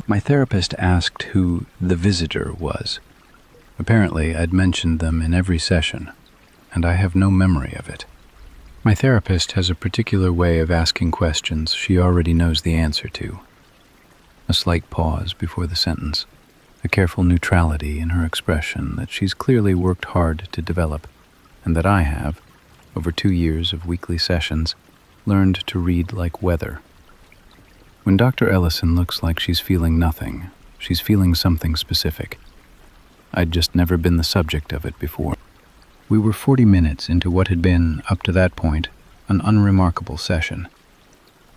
My therapist asked who the visitor was. Apparently, I'd mentioned them in every session, and I have no memory of it. My therapist has a particular way of asking questions she already knows the answer to. A slight pause before the sentence, a careful neutrality in her expression that she's clearly worked hard to develop, and that I have, over 2 years of weekly sessions, learned to read like weather. When Dr. Ellison looks like she's feeling nothing, she's feeling something specific. I'd just never been the subject of it before. We were 40 minutes into what had been, up to that point, an unremarkable session.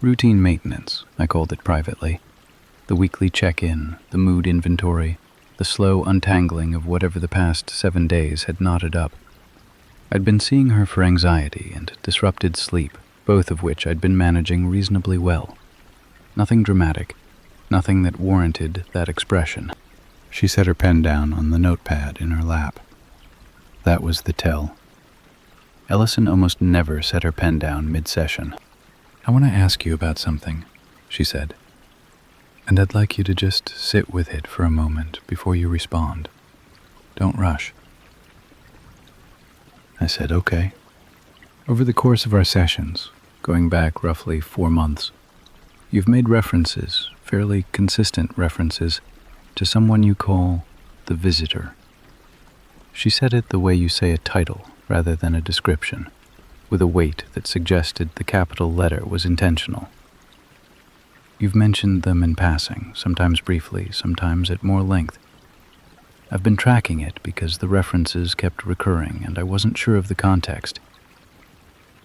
Routine maintenance, I called it privately. The weekly check-in, the mood inventory, the slow untangling of whatever the past 7 days had knotted up. I'd been seeing her for anxiety and disrupted sleep, both of which I'd been managing reasonably well. Nothing dramatic, nothing that warranted that expression. She set her pen down on the notepad in her lap. That was the tell. Ellison almost never set her pen down mid-session. "I want to ask you about something," she said. "And I'd like you to just sit with it for a moment before you respond. Don't rush." I said, "Okay." Over the course of our sessions, going back roughly 4 months, you've made references, fairly consistent references, to someone you call the visitor. She said it the way you say a title rather than a description, with a weight that suggested the capital letter was intentional. You've mentioned them in passing, sometimes briefly, sometimes at more length. I've been tracking it because the references kept recurring and I wasn't sure of the context.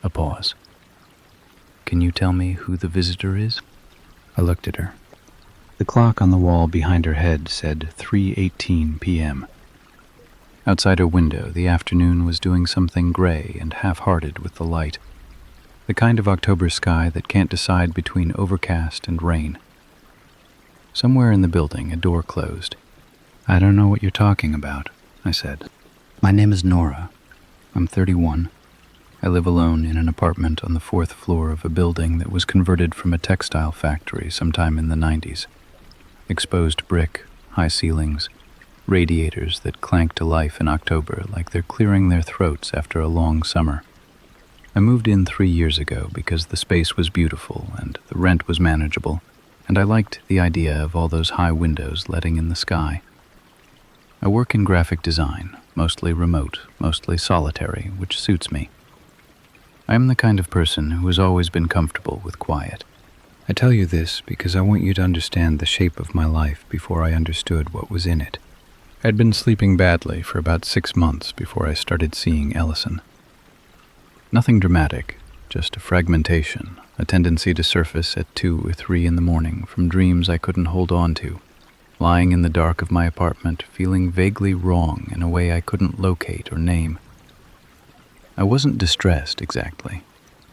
A pause. "Can you tell me who the visitor is?" I looked at her. The clock on the wall behind her head said 3:18 p.m. Outside her window, the afternoon was doing something gray and half-hearted with the light, the kind of October sky that can't decide between overcast and rain. Somewhere in the building, a door closed. "I don't know what you're talking about," I said. "My name is Nora. I'm 31. I live alone in an apartment on the 4th floor of a building that was converted from a textile factory sometime in the 90s. Exposed brick, high ceilings, radiators that clank to life in October like they're clearing their throats after a long summer. I moved in 3 years ago because the space was beautiful and the rent was manageable, and I liked the idea of all those high windows letting in the sky. I work in graphic design, mostly remote, mostly solitary, which suits me. I am the kind of person who has always been comfortable with quiet. I tell you this because I want you to understand the shape of my life before I understood what was in it. I'd been sleeping badly for about 6 months before I started seeing Ellison. Nothing dramatic, just a fragmentation, a tendency to surface at 2 or 3 in the morning from dreams I couldn't hold on to, lying in the dark of my apartment, feeling vaguely wrong in a way I couldn't locate or name. I wasn't distressed exactly,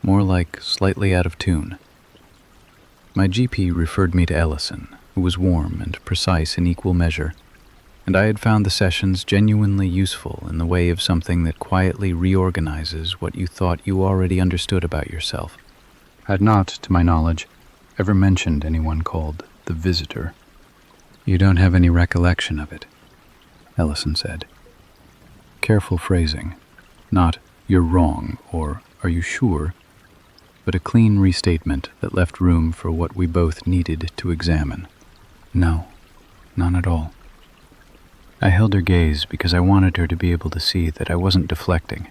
more like slightly out of tune. My GP referred me to Ellison, who was warm and precise in equal measure, and I had found the sessions genuinely useful in the way of something that quietly reorganizes what you thought you already understood about yourself. I had not, to my knowledge, ever mentioned anyone called the visitor. "You don't have any recollection of it," Ellison said. Careful phrasing, not "you're wrong" or "are you sure?" but a clean restatement that left room for what we both needed to examine. "No, none at all." I held her gaze because I wanted her to be able to see that I wasn't deflecting.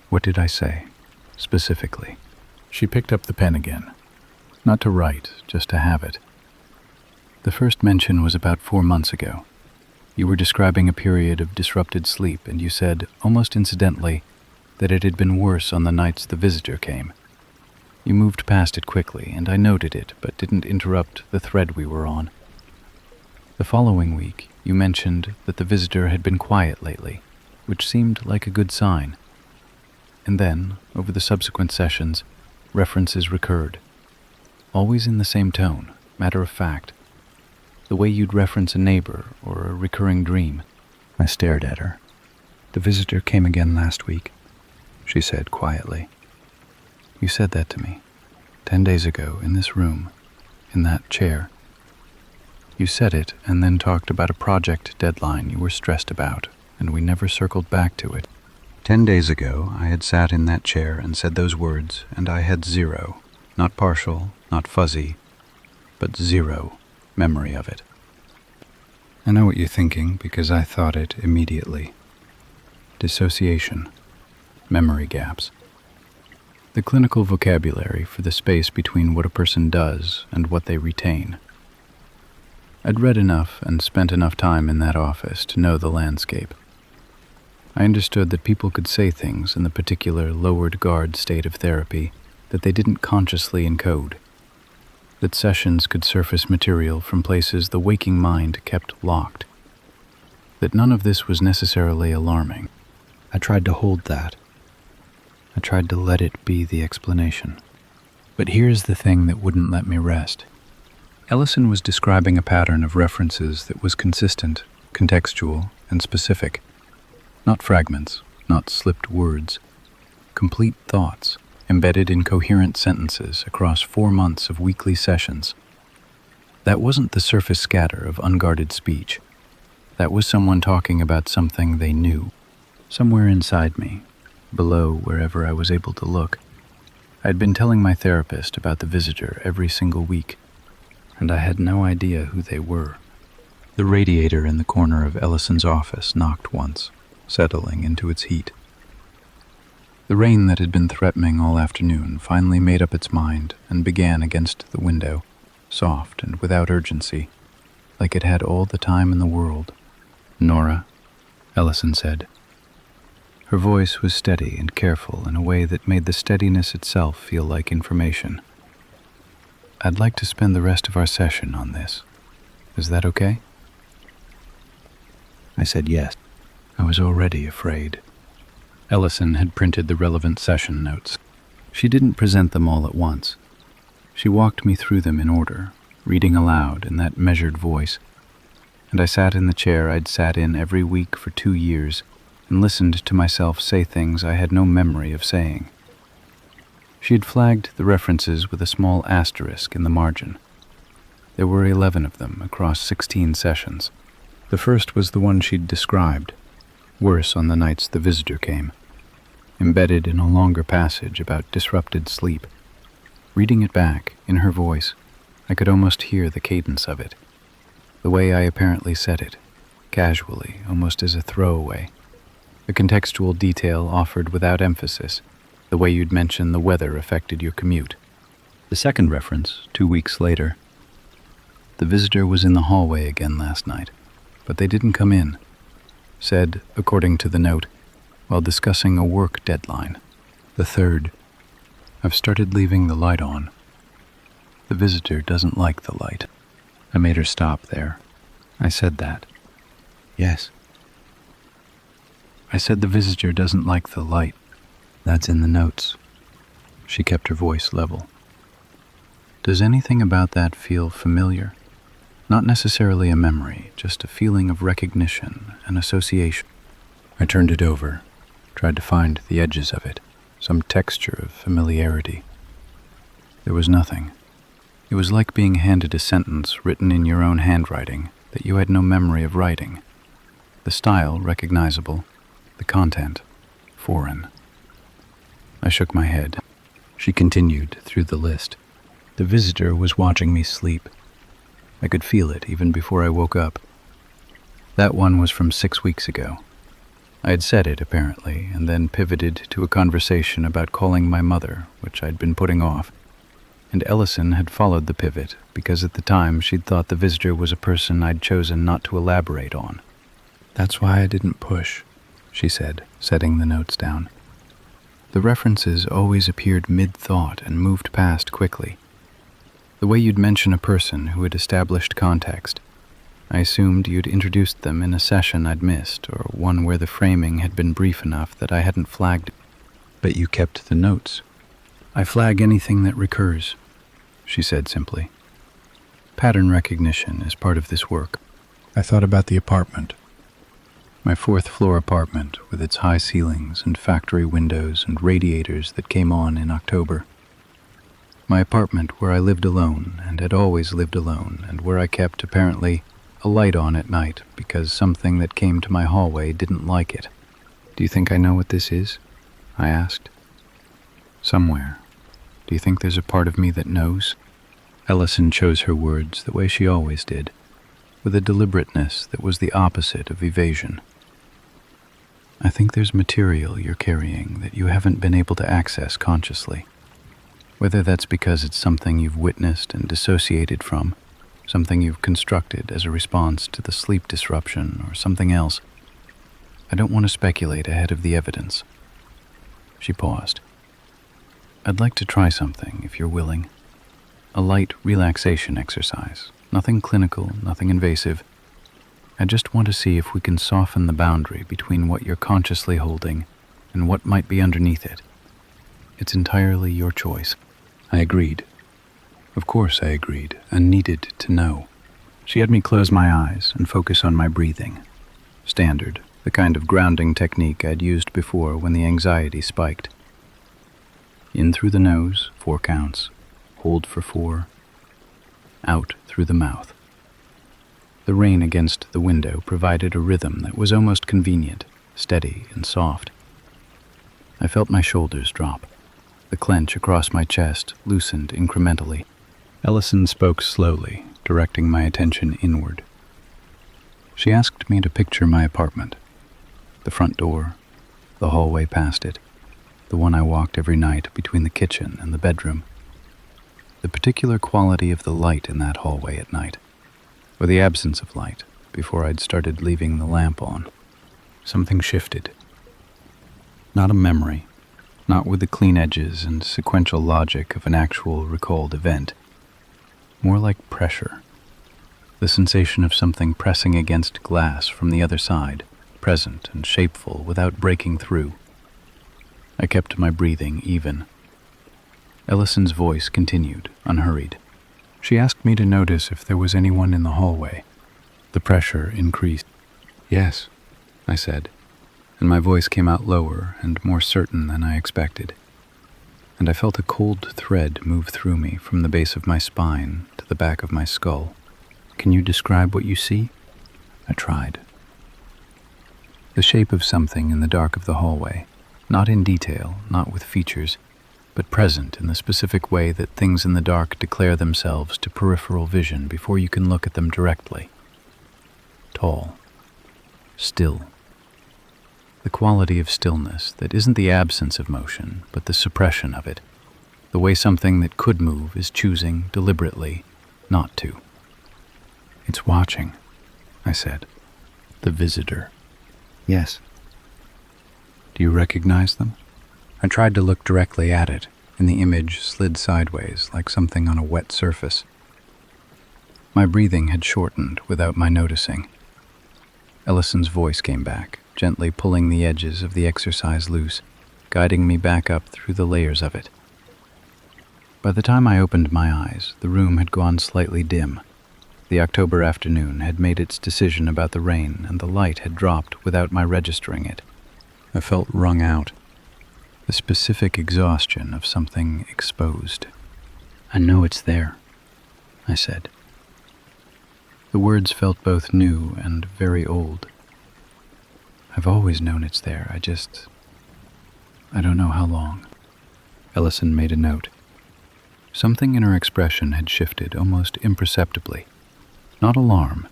"What did I say, specifically?" She picked up the pen again. Not to write, just to have it. "The first mention was about 4 months ago. You were describing a period of disrupted sleep, and you said, almost incidentally, that it had been worse on the nights the visitor came. You moved past it quickly, and I noted it, but didn't interrupt the thread we were on. The following week, you mentioned that the visitor had been quiet lately, which seemed like a good sign. And then, over the subsequent sessions, references recurred. Always in the same tone, matter of fact. The way you'd reference a neighbor or a recurring dream." I stared at her. "The visitor came again last week," she said quietly. "You said that to me, 10 days ago, in this room, in that chair. You said it and then talked about a project deadline you were stressed about, and we never circled back to it. 10 days ago, I had sat in that chair and said those words, and I had zero, not partial, not fuzzy, but zero memory of it. I know what you're thinking because I thought it immediately. Dissociation, memory gaps. The clinical vocabulary for the space between what a person does and what they retain. I'd read enough and spent enough time in that office to know the landscape. I understood that people could say things in the particular lowered guard state of therapy that they didn't consciously encode. That sessions could surface material from places the waking mind kept locked. That none of this was necessarily alarming. I tried to hold that. I tried to let it be the explanation. But here's the thing that wouldn't let me rest. Ellison was describing a pattern of references that was consistent, contextual, and specific. Not fragments, not slipped words. Complete thoughts, embedded in coherent sentences across 4 months of weekly sessions. That wasn't the surface scatter of unguarded speech. That was someone talking about something they knew. Somewhere inside me, below wherever I was able to look, I'd been telling my therapist about the visitor every single week, and I had no idea who they were. The radiator in the corner of Ellison's office knocked once, settling into its heat. The rain that had been threatening all afternoon finally made up its mind and began against the window, soft and without urgency, like it had all the time in the world. "Nora," Ellison said. Her voice was steady and careful in a way that made the steadiness itself feel like information. "I'd like to spend the rest of our session on this. Is that okay?" I said yes. I was already afraid. Ellison had printed the relevant session notes. She didn't present them all at once. She walked me through them in order, reading aloud in that measured voice, and I sat in the chair I'd sat in every week for 2 years and listened to myself say things I had no memory of saying. She had flagged the references with a small asterisk in the margin. There were 11 of them across 16 sessions. The first was the one she'd described, worse on the nights the visitor came, embedded in a longer passage about disrupted sleep. Reading it back, in her voice, I could almost hear the cadence of it, the way I apparently said it, casually, almost as a throwaway. The contextual detail offered without emphasis, the way you'd mention the weather affected your commute. The second reference, 2 weeks later. The visitor was in the hallway again last night, but they didn't come in. Said, according to the note, while discussing a work deadline. The third, I've started leaving the light on. The visitor doesn't like the light. I made her stop there. I said that. Yes. I said the visitor doesn't like the light. That's in the notes. She kept her voice level. Does anything about that feel familiar? Not necessarily a memory, just a feeling of recognition and association. I turned it over, tried to find the edges of it, some texture of familiarity. There was nothing. It was like being handed a sentence written in your own handwriting that you had no memory of writing. The style recognizable, the content foreign. I shook my head. She continued through the list. The visitor was watching me sleep. I could feel it even before I woke up. That one was from 6 weeks ago. I had said it, apparently, and then pivoted to a conversation about calling my mother, which I'd been putting off. And Ellison had followed the pivot, because at the time she'd thought the visitor was a person I'd chosen not to elaborate on. That's why I didn't push, she said, setting the notes down. The references always appeared mid-thought and moved past quickly. The way you'd mention a person who had established context, I assumed you'd introduced them in a session I'd missed, or one where the framing had been brief enough that I hadn't flagged it. But you kept the notes. I flag anything that recurs, she said simply. Pattern recognition is part of this work. I thought about the apartment. My 4th-floor apartment with its high ceilings and factory windows and radiators that came on in October. My apartment where I lived alone and had always lived alone, and where I kept, apparently, a light on at night because something that came to my hallway didn't like it. "Do you think I know what this is?" I asked. "Somewhere. Do you think there's a part of me that knows?" Ellison chose her words the way she always did, with a deliberateness that was the opposite of evasion. "I think there's material you're carrying that you haven't been able to access consciously. Whether that's because it's something you've witnessed and dissociated from, something you've constructed as a response to the sleep disruption, or something else. I don't want to speculate ahead of the evidence." She paused. "I'd like to try something, if you're willing. A light relaxation exercise. Nothing clinical, nothing invasive. I just want to see if we can soften the boundary between what you're consciously holding and what might be underneath it. It's entirely your choice." I agreed. Of course I agreed, and needed to know. She had me close my eyes and focus on my breathing. Standard, the kind of grounding technique I'd used before when the anxiety spiked. In through the nose, 4 counts. Hold for 4. Out through the mouth. The rain against the window provided a rhythm that was almost convenient, steady and soft. I felt my shoulders drop. The clench across my chest loosened incrementally. Ellison spoke slowly, directing my attention inward. She asked me to picture my apartment. The front door, the hallway past it, the one I walked every night between the kitchen and the bedroom. The particular quality of the light in that hallway at night, or the absence of light before I'd started leaving the lamp on. Something shifted. Not a memory, not with the clean edges and sequential logic of an actual recalled event. More like pressure. The sensation of something pressing against glass from the other side, present and shapeful without breaking through. I kept my breathing even. Ellison's voice continued, unhurried. She asked me to notice if there was anyone in the hallway. The pressure increased. "Yes," I said, and my voice came out lower and more certain than I expected. And I felt a cold thread move through me from the base of my spine to the back of my skull. "Can you describe what you see?" I tried. The shape of something in the dark of the hallway, not in detail, not with features, but present in the specific way that things in the dark declare themselves to peripheral vision before you can look at them directly. Tall. Still. The quality of stillness that isn't the absence of motion, but the suppression of it. The way something that could move is choosing, deliberately, not to. "It's watching," I said. "The visitor." "Yes." "Do you recognize them?" I tried to look directly at it, and the image slid sideways like something on a wet surface. My breathing had shortened without my noticing. Ellison's voice came back, gently pulling the edges of the exercise loose, guiding me back up through the layers of it. By the time I opened my eyes, the room had gone slightly dim. The October afternoon had made its decision about the rain, and the light had dropped without my registering it. I felt wrung out. The specific exhaustion of something exposed. "I know it's there," I said. The words felt both new and very old. "I've always known it's there, I don't know how long." Ellison made a note. Something in her expression had shifted almost imperceptibly. Not alarm,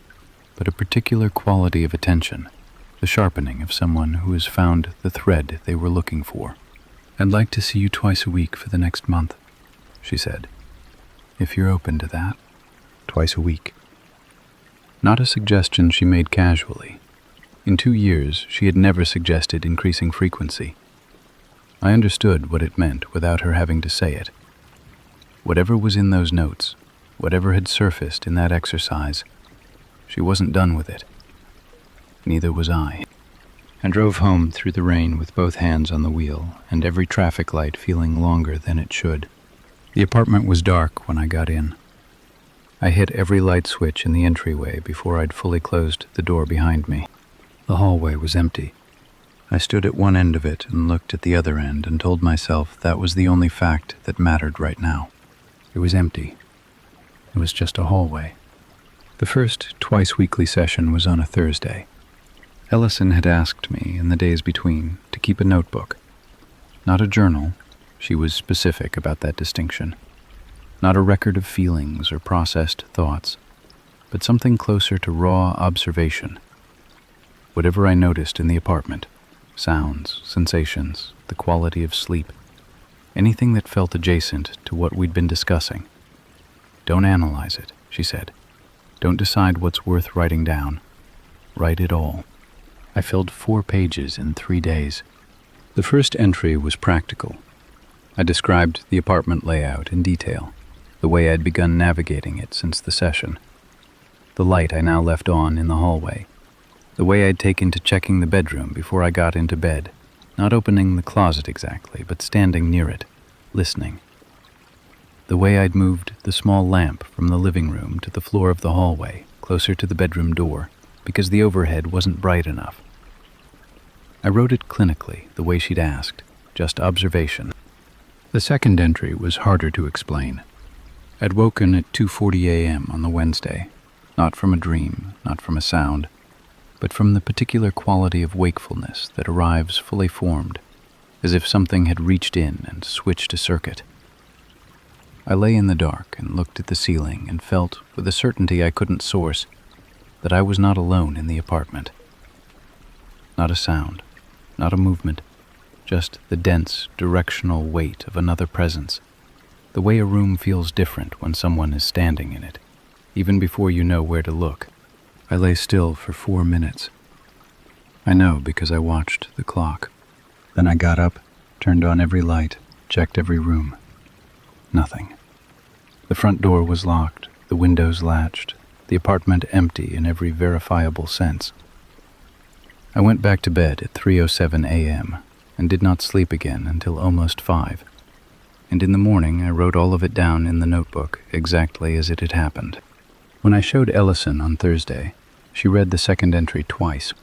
but a particular quality of attention, the sharpening of someone who has found the thread they were looking for. "I'd like to see you twice a week for the next month," she said. "If you're open to that, twice a week." Not a suggestion she made casually. In 2 years, she had never suggested increasing frequency. I understood what it meant without her having to say it. Whatever was in those notes, whatever had surfaced in that exercise, she wasn't done with it. Neither was I. I drove home through the rain with both hands on the wheel and every traffic light feeling longer than it should. The apartment was dark when I got in. I hit every light switch in the entryway before I'd fully closed the door behind me. The hallway was empty. I stood at one end of it and looked at the other end and told myself that was the only fact that mattered right now. It was empty. It was just a hallway. The first twice-weekly session was on a Thursday. Ellison had asked me in the days between to keep a notebook. Not a journal, she was specific about that distinction. Not a record of feelings or processed thoughts, but something closer to raw observation. Whatever I noticed in the apartment, sounds, sensations, the quality of sleep, anything that felt adjacent to what we'd been discussing. Don't analyze it, she said. Don't decide what's worth writing down. Write it all. I filled 4 pages in 3 days. The first entry was practical. I described the apartment layout in detail, the way I'd begun navigating it since the session, the light I now left on in the hallway, the way I'd taken to checking the bedroom before I got into bed, not opening the closet exactly, but standing near it, listening. The way I'd moved the small lamp from the living room to the floor of the hallway, closer to the bedroom door, because the overhead wasn't bright enough. I wrote it clinically, the way she'd asked, just observation. The second entry was harder to explain. I'd woken at 2:40 a.m. on the Wednesday, not from a dream, not from a sound, but from the particular quality of wakefulness that arrives fully formed, as if something had reached in and switched a circuit. I lay in the dark and looked at the ceiling and felt, with a certainty I couldn't source, that I was not alone in the apartment. Not a sound, not a movement, just the dense, directional weight of another presence, the way a room feels different when someone is standing in it, even before you know where to look. I lay still for 4 minutes. I know because I watched the clock. Then I got up, turned on every light, checked every room. Nothing. The front door was locked, the windows latched, the apartment empty in every verifiable sense. I went back to bed at 3:07 a.m. and did not sleep again until almost 5. And in the morning I wrote all of it down in the notebook exactly as it had happened. When I showed Ellison on Thursday, she read the second entry twice.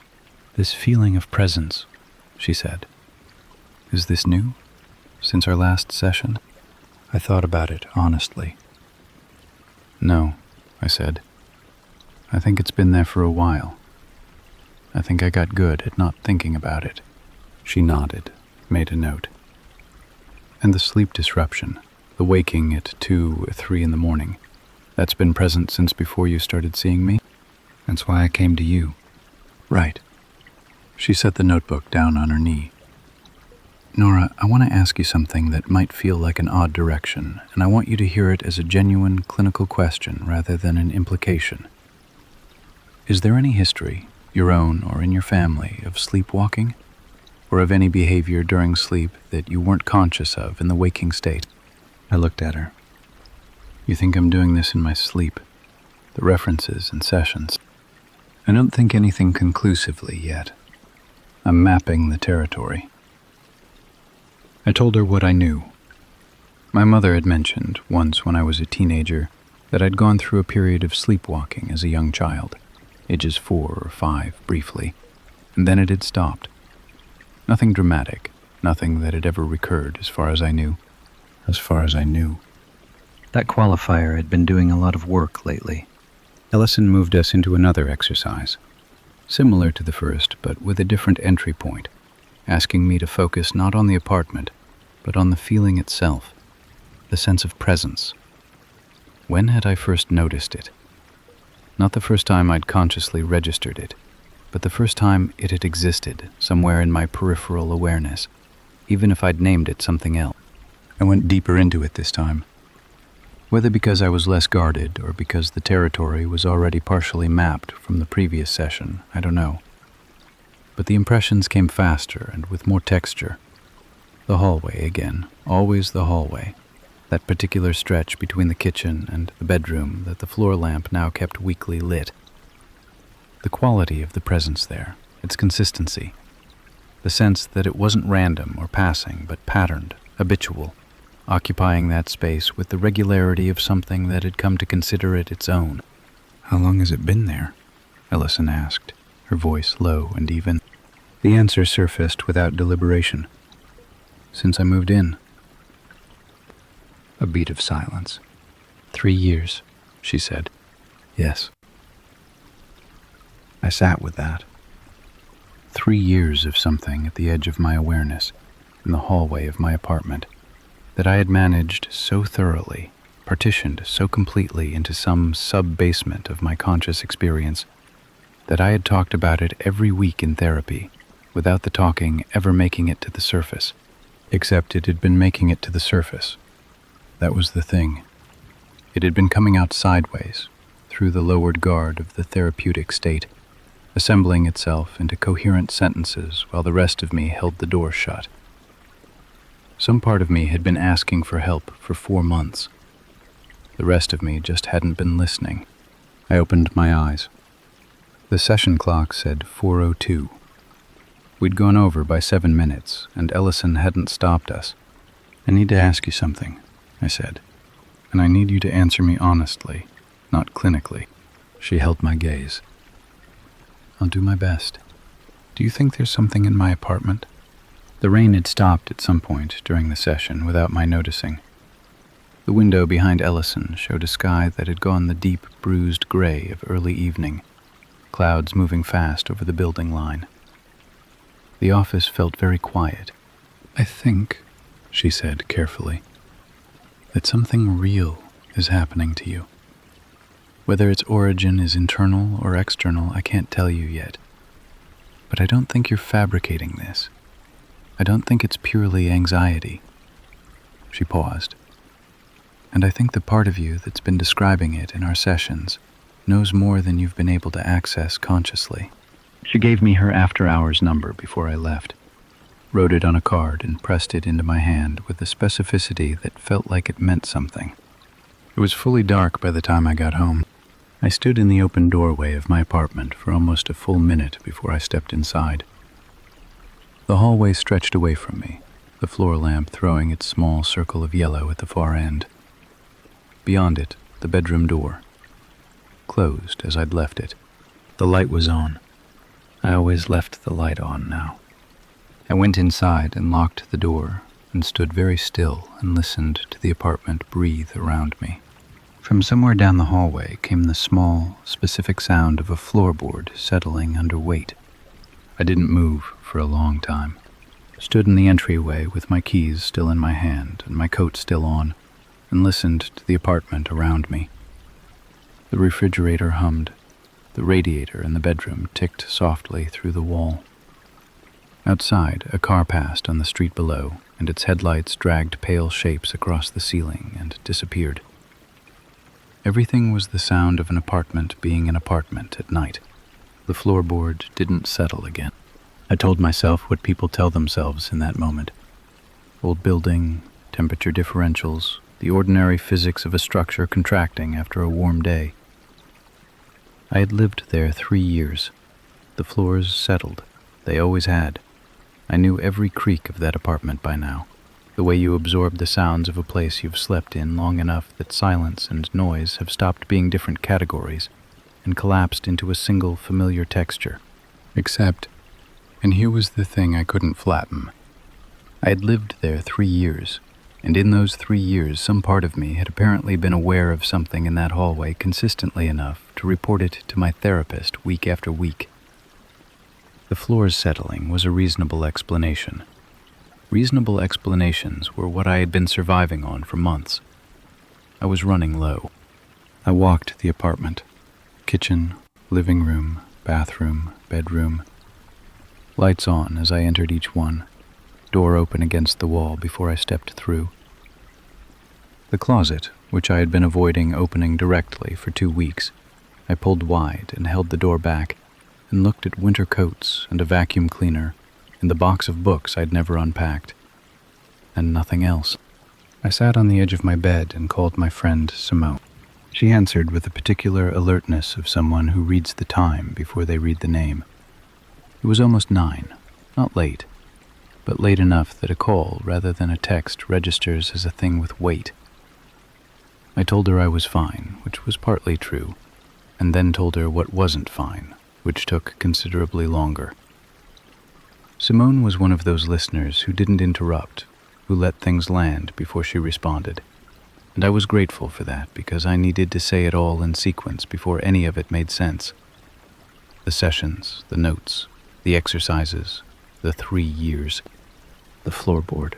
"This feeling of presence," she said. "Is this new? Since our last session?" I thought about it honestly. "No," I said. "I think it's been there for a while. I think I got good at not thinking about it." She nodded, made a note. "And the sleep disruption, the waking at 2 or 3 in the morning, that's been present since before you started seeing me? That's why I came to you." "Right." She set the notebook down on her knee. "Nora, I want to ask you something that might feel like an odd direction, and I want you to hear it as a genuine clinical question rather than an implication. Is there any history, your own or in your family, of sleepwalking? Or of any behavior during sleep that you weren't conscious of in the waking state?" I looked at her. "You think I'm doing this in my sleep? The references and sessions. I don't think anything conclusively yet. I'm mapping the territory." I told her what I knew. My mother had mentioned, once when I was a teenager, that I'd gone through a period of sleepwalking as a young child, ages 4 or 5, briefly, and then it had stopped. Nothing dramatic, nothing that had ever recurred as far as I knew. As far as I knew. That qualifier had been doing a lot of work lately. Ellison moved us into another exercise, similar to the first, but with a different entry point, asking me to focus not on the apartment, but on the feeling itself, the sense of presence. When had I first noticed it? Not the first time I'd consciously registered it, but the first time it had existed somewhere in my peripheral awareness, even if I'd named it something else. I went deeper into it this time. Whether because I was less guarded or because the territory was already partially mapped from the previous session, I don't know. But the impressions came faster and with more texture. The hallway again, always the hallway. That particular stretch between the kitchen and the bedroom that the floor lamp now kept weakly lit. The quality of the presence there, its consistency. The sense that it wasn't random or passing, but patterned, habitual, occupying that space with the regularity of something that had come to consider it its own. "How long has it been there?" Ellison asked, her voice low and even. The answer surfaced without deliberation. "Since I moved in." A beat of silence. 3 years, she said. Yes. I sat with that. 3 years of something at the edge of my awareness, in the hallway of my apartment, that I had managed so thoroughly, partitioned so completely into some sub-basement of my conscious experience, that I had talked about it every week in therapy, without the talking ever making it to the surface, except it had been making it to the surface. That was the thing. It had been coming out sideways, through the lowered guard of the therapeutic state, assembling itself into coherent sentences while the rest of me held the door shut. Some part of me had been asking for help for 4 months. The rest of me just hadn't been listening. I opened my eyes. The session clock said 4:02. We'd gone over by 7 minutes, and Ellison hadn't stopped us. I need to ask you something, I said, and I need you to answer me honestly, not clinically. She held my gaze. I'll do my best. Do you think there's something in my apartment? The rain had stopped at some point during the session without my noticing. The window behind Ellison showed a sky that had gone the deep, bruised gray of early evening, clouds moving fast over the building line. The office felt very quiet. I think, she said carefully, that something real is happening to you. Whether its origin is internal or external, I can't tell you yet. But I don't think you're fabricating this. I don't think it's purely anxiety. She paused. And I think the part of you that's been describing it in our sessions knows more than you've been able to access consciously. She gave me her after-hours number before I left, wrote it on a card and pressed it into my hand with a specificity that felt like it meant something. It was fully dark by the time I got home. I stood in the open doorway of my apartment for almost a full minute before I stepped inside. The hallway stretched away from me, the floor lamp throwing its small circle of yellow at the far end. Beyond it, the bedroom door, closed as I'd left it. The light was on. I always left the light on now. I went inside and locked the door and stood very still and listened to the apartment breathe around me. From somewhere down the hallway came the small, specific sound of a floorboard settling under weight. I didn't move for a long time. Stood in the entryway with my keys still in my hand and my coat still on, and listened to the apartment around me. The refrigerator hummed. The radiator in the bedroom ticked softly through the wall. Outside, a car passed on the street below, and its headlights dragged pale shapes across the ceiling and disappeared. Everything was the sound of an apartment being an apartment at night. The floorboard didn't settle again. I told myself what people tell themselves in that moment. Old building, temperature differentials, the ordinary physics of a structure contracting after a warm day. I had lived there 3 years. The floors settled. They always had. I knew every creak of that apartment by now, the way you absorb the sounds of a place you've slept in long enough that silence and noise have stopped being different categories and collapsed into a single familiar texture. Except, and here was the thing I couldn't flatten, I had lived there 3 years, and in those 3 years some part of me had apparently been aware of something in that hallway consistently enough to report it to my therapist week after week. The floors settling was a reasonable explanation. Reasonable explanations were what I had been surviving on for months. I was running low. I walked the apartment. Kitchen, living room, bathroom, bedroom. Lights on as I entered each one. Door open against the wall before I stepped through. The closet, which I had been avoiding opening directly for 2 weeks, I pulled wide and held the door back and looked at winter coats and a vacuum cleaner and the box of books I'd never unpacked. And nothing else. I sat on the edge of my bed and called my friend Simone. She answered with the particular alertness of someone who reads the time before they read the name. It was almost 9, not late, but late enough that a call rather than a text registers as a thing with weight. I told her I was fine, which was partly true, and then told her what wasn't fine, which took considerably longer. Simone was one of those listeners who didn't interrupt, who let things land before she responded. and I was grateful for that because I needed to say it all in sequence before any of it made sense. The sessions, the notes, the exercises, the 3 years, the floorboard.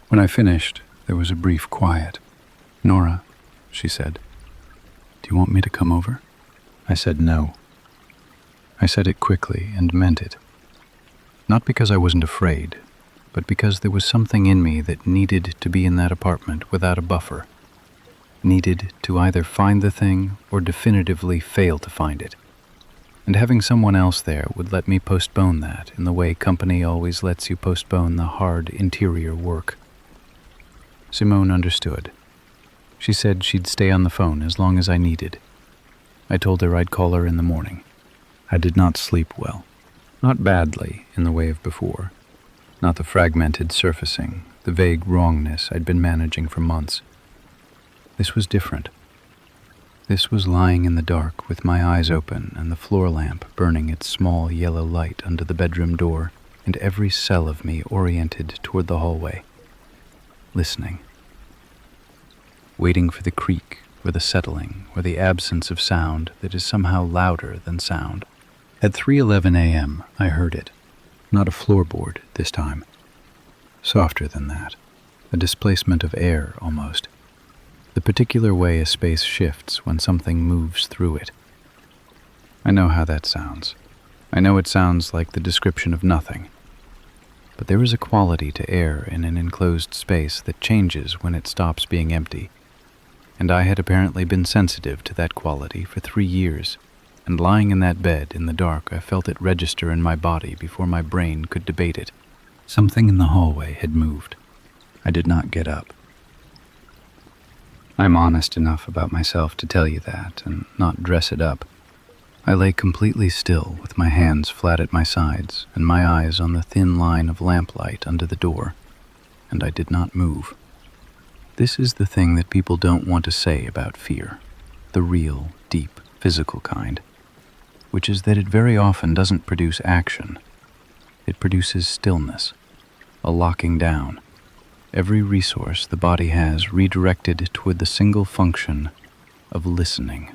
When I finished, there was a brief quiet. "Nora," she said, "do you want me to come over?" I said no. I said it quickly and meant it. Not because I wasn't afraid, but because there was something in me that needed to be in that apartment without a buffer. Needed to either find the thing or definitively fail to find it. And having someone else there would let me postpone that in the way company always lets you postpone the hard interior work. Simone understood. She said she'd stay on the phone as long as I needed. I told her I'd call her in the morning. I did not sleep well. Not badly in the way of before. Not the fragmented surfacing, the vague wrongness I'd been managing for months. This was different. This was lying in the dark with my eyes open and the floor lamp burning its small yellow light under the bedroom door and every cell of me oriented toward the hallway. Listening. Waiting for the creak or the settling or the absence of sound that is somehow louder than sound. At 3:11 a.m. I heard it. Not a floorboard this time. Softer than that. A displacement of air, almost. The particular way a space shifts when something moves through it. I know how that sounds. I know it sounds like the description of nothing. But there is a quality to air in an enclosed space that changes when it stops being empty. And I had apparently been sensitive to that quality for 3 years. And lying in that bed in the dark, I felt it register in my body before my brain could debate it. Something in the hallway had moved. I did not get up. I'm honest enough about myself to tell you that and not dress it up. I lay completely still with my hands flat at my sides and my eyes on the thin line of lamplight under the door, and I did not move. This is the thing that people don't want to say about fear, the real, deep, physical kind, which is that it very often doesn't produce action. It produces stillness, a locking down. Every resource the body has redirected toward the single function of listening.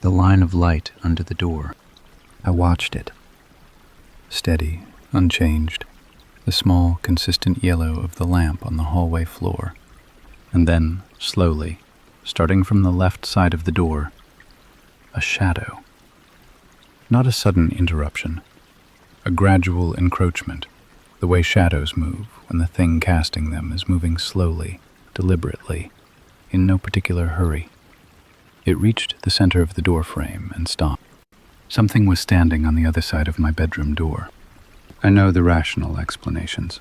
The line of light under the door. I watched it. Steady, unchanged, the small, consistent yellow of the lamp on the hallway floor. And then, slowly, starting from the left side of the door, a shadow. Not a sudden interruption, a gradual encroachment, the way shadows move when the thing casting them is moving slowly, deliberately, in no particular hurry. It reached the center of the door frame and stopped. Something was standing on the other side of my bedroom door. I know the rational explanations.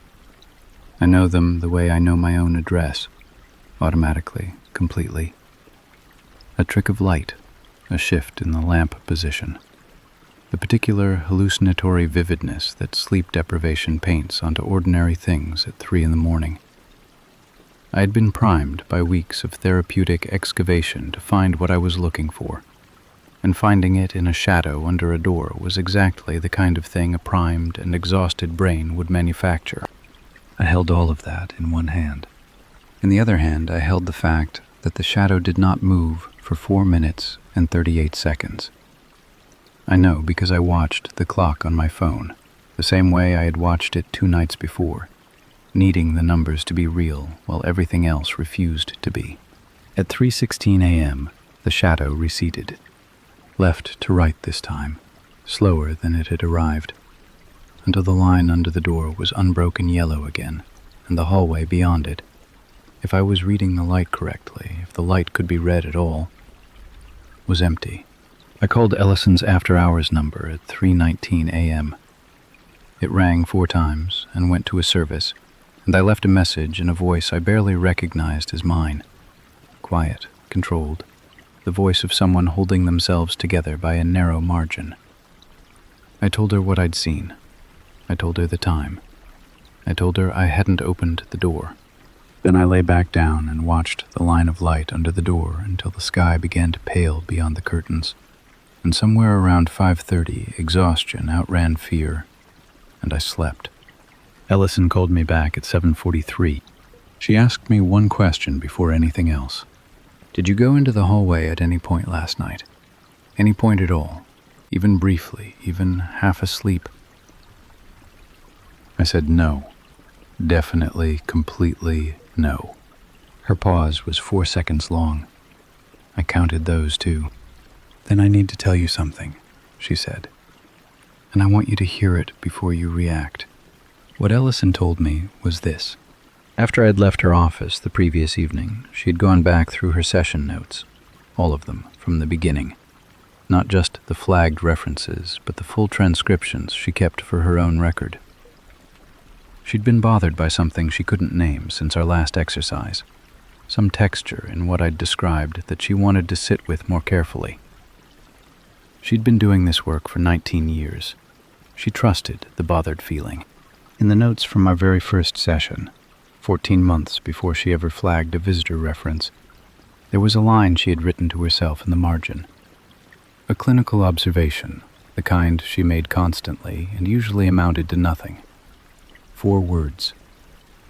I know them the way I know my own address, automatically, completely. A trick of light, a shift in the lamp position. The particular hallucinatory vividness that sleep deprivation paints onto ordinary things at 3 in the morning. I had been primed by weeks of therapeutic excavation to find what I was looking for, and finding it in a shadow under a door was exactly the kind of thing a primed and exhausted brain would manufacture. I held all of that in one hand. In the other hand, I held the fact that the shadow did not move for 4 minutes and 38 seconds. I know because I watched the clock on my phone, the same way I had watched it 2 nights before, needing the numbers to be real while everything else refused to be. At 3:16 a.m., the shadow receded, left to right this time, slower than it had arrived, until the line under the door was unbroken yellow again, and the hallway beyond it, if I was reading the light correctly, if the light could be read at all, was empty. I called Ellison's after-hours number at 3:19 a.m. It rang 4 times and went to a service, and I left a message in a voice I barely recognized as mine. Quiet, controlled, the voice of someone holding themselves together by a narrow margin. I told her what I'd seen. I told her the time. I told her I hadn't opened the door. Then I lay back down and watched the line of light under the door until the sky began to pale beyond the curtains. And somewhere around 5:30, exhaustion outran fear, and I slept. Ellison called me back at 7:43. She asked me one question before anything else. Did you go into the hallway at any point last night? Any point at all? Even briefly, even half asleep? I said no. Definitely, completely no. Her pause was 4 seconds long. I counted those too. Then I need to tell you something, she said. And I want you to hear it before you react. What Ellison told me was this. After I'd left her office the previous evening, she had gone back through her session notes, all of them, from the beginning. Not just the flagged references, but the full transcriptions she kept for her own record. She'd been bothered by something she couldn't name since our last exercise, some texture in what I'd described that she wanted to sit with more carefully. She'd been doing this work for 19 years. She trusted the bothered feeling. In the notes from our very first session, 14 months before she ever flagged a visitor reference, there was a line she had written to herself in the margin. A clinical observation, the kind she made constantly and usually amounted to nothing. 4 words.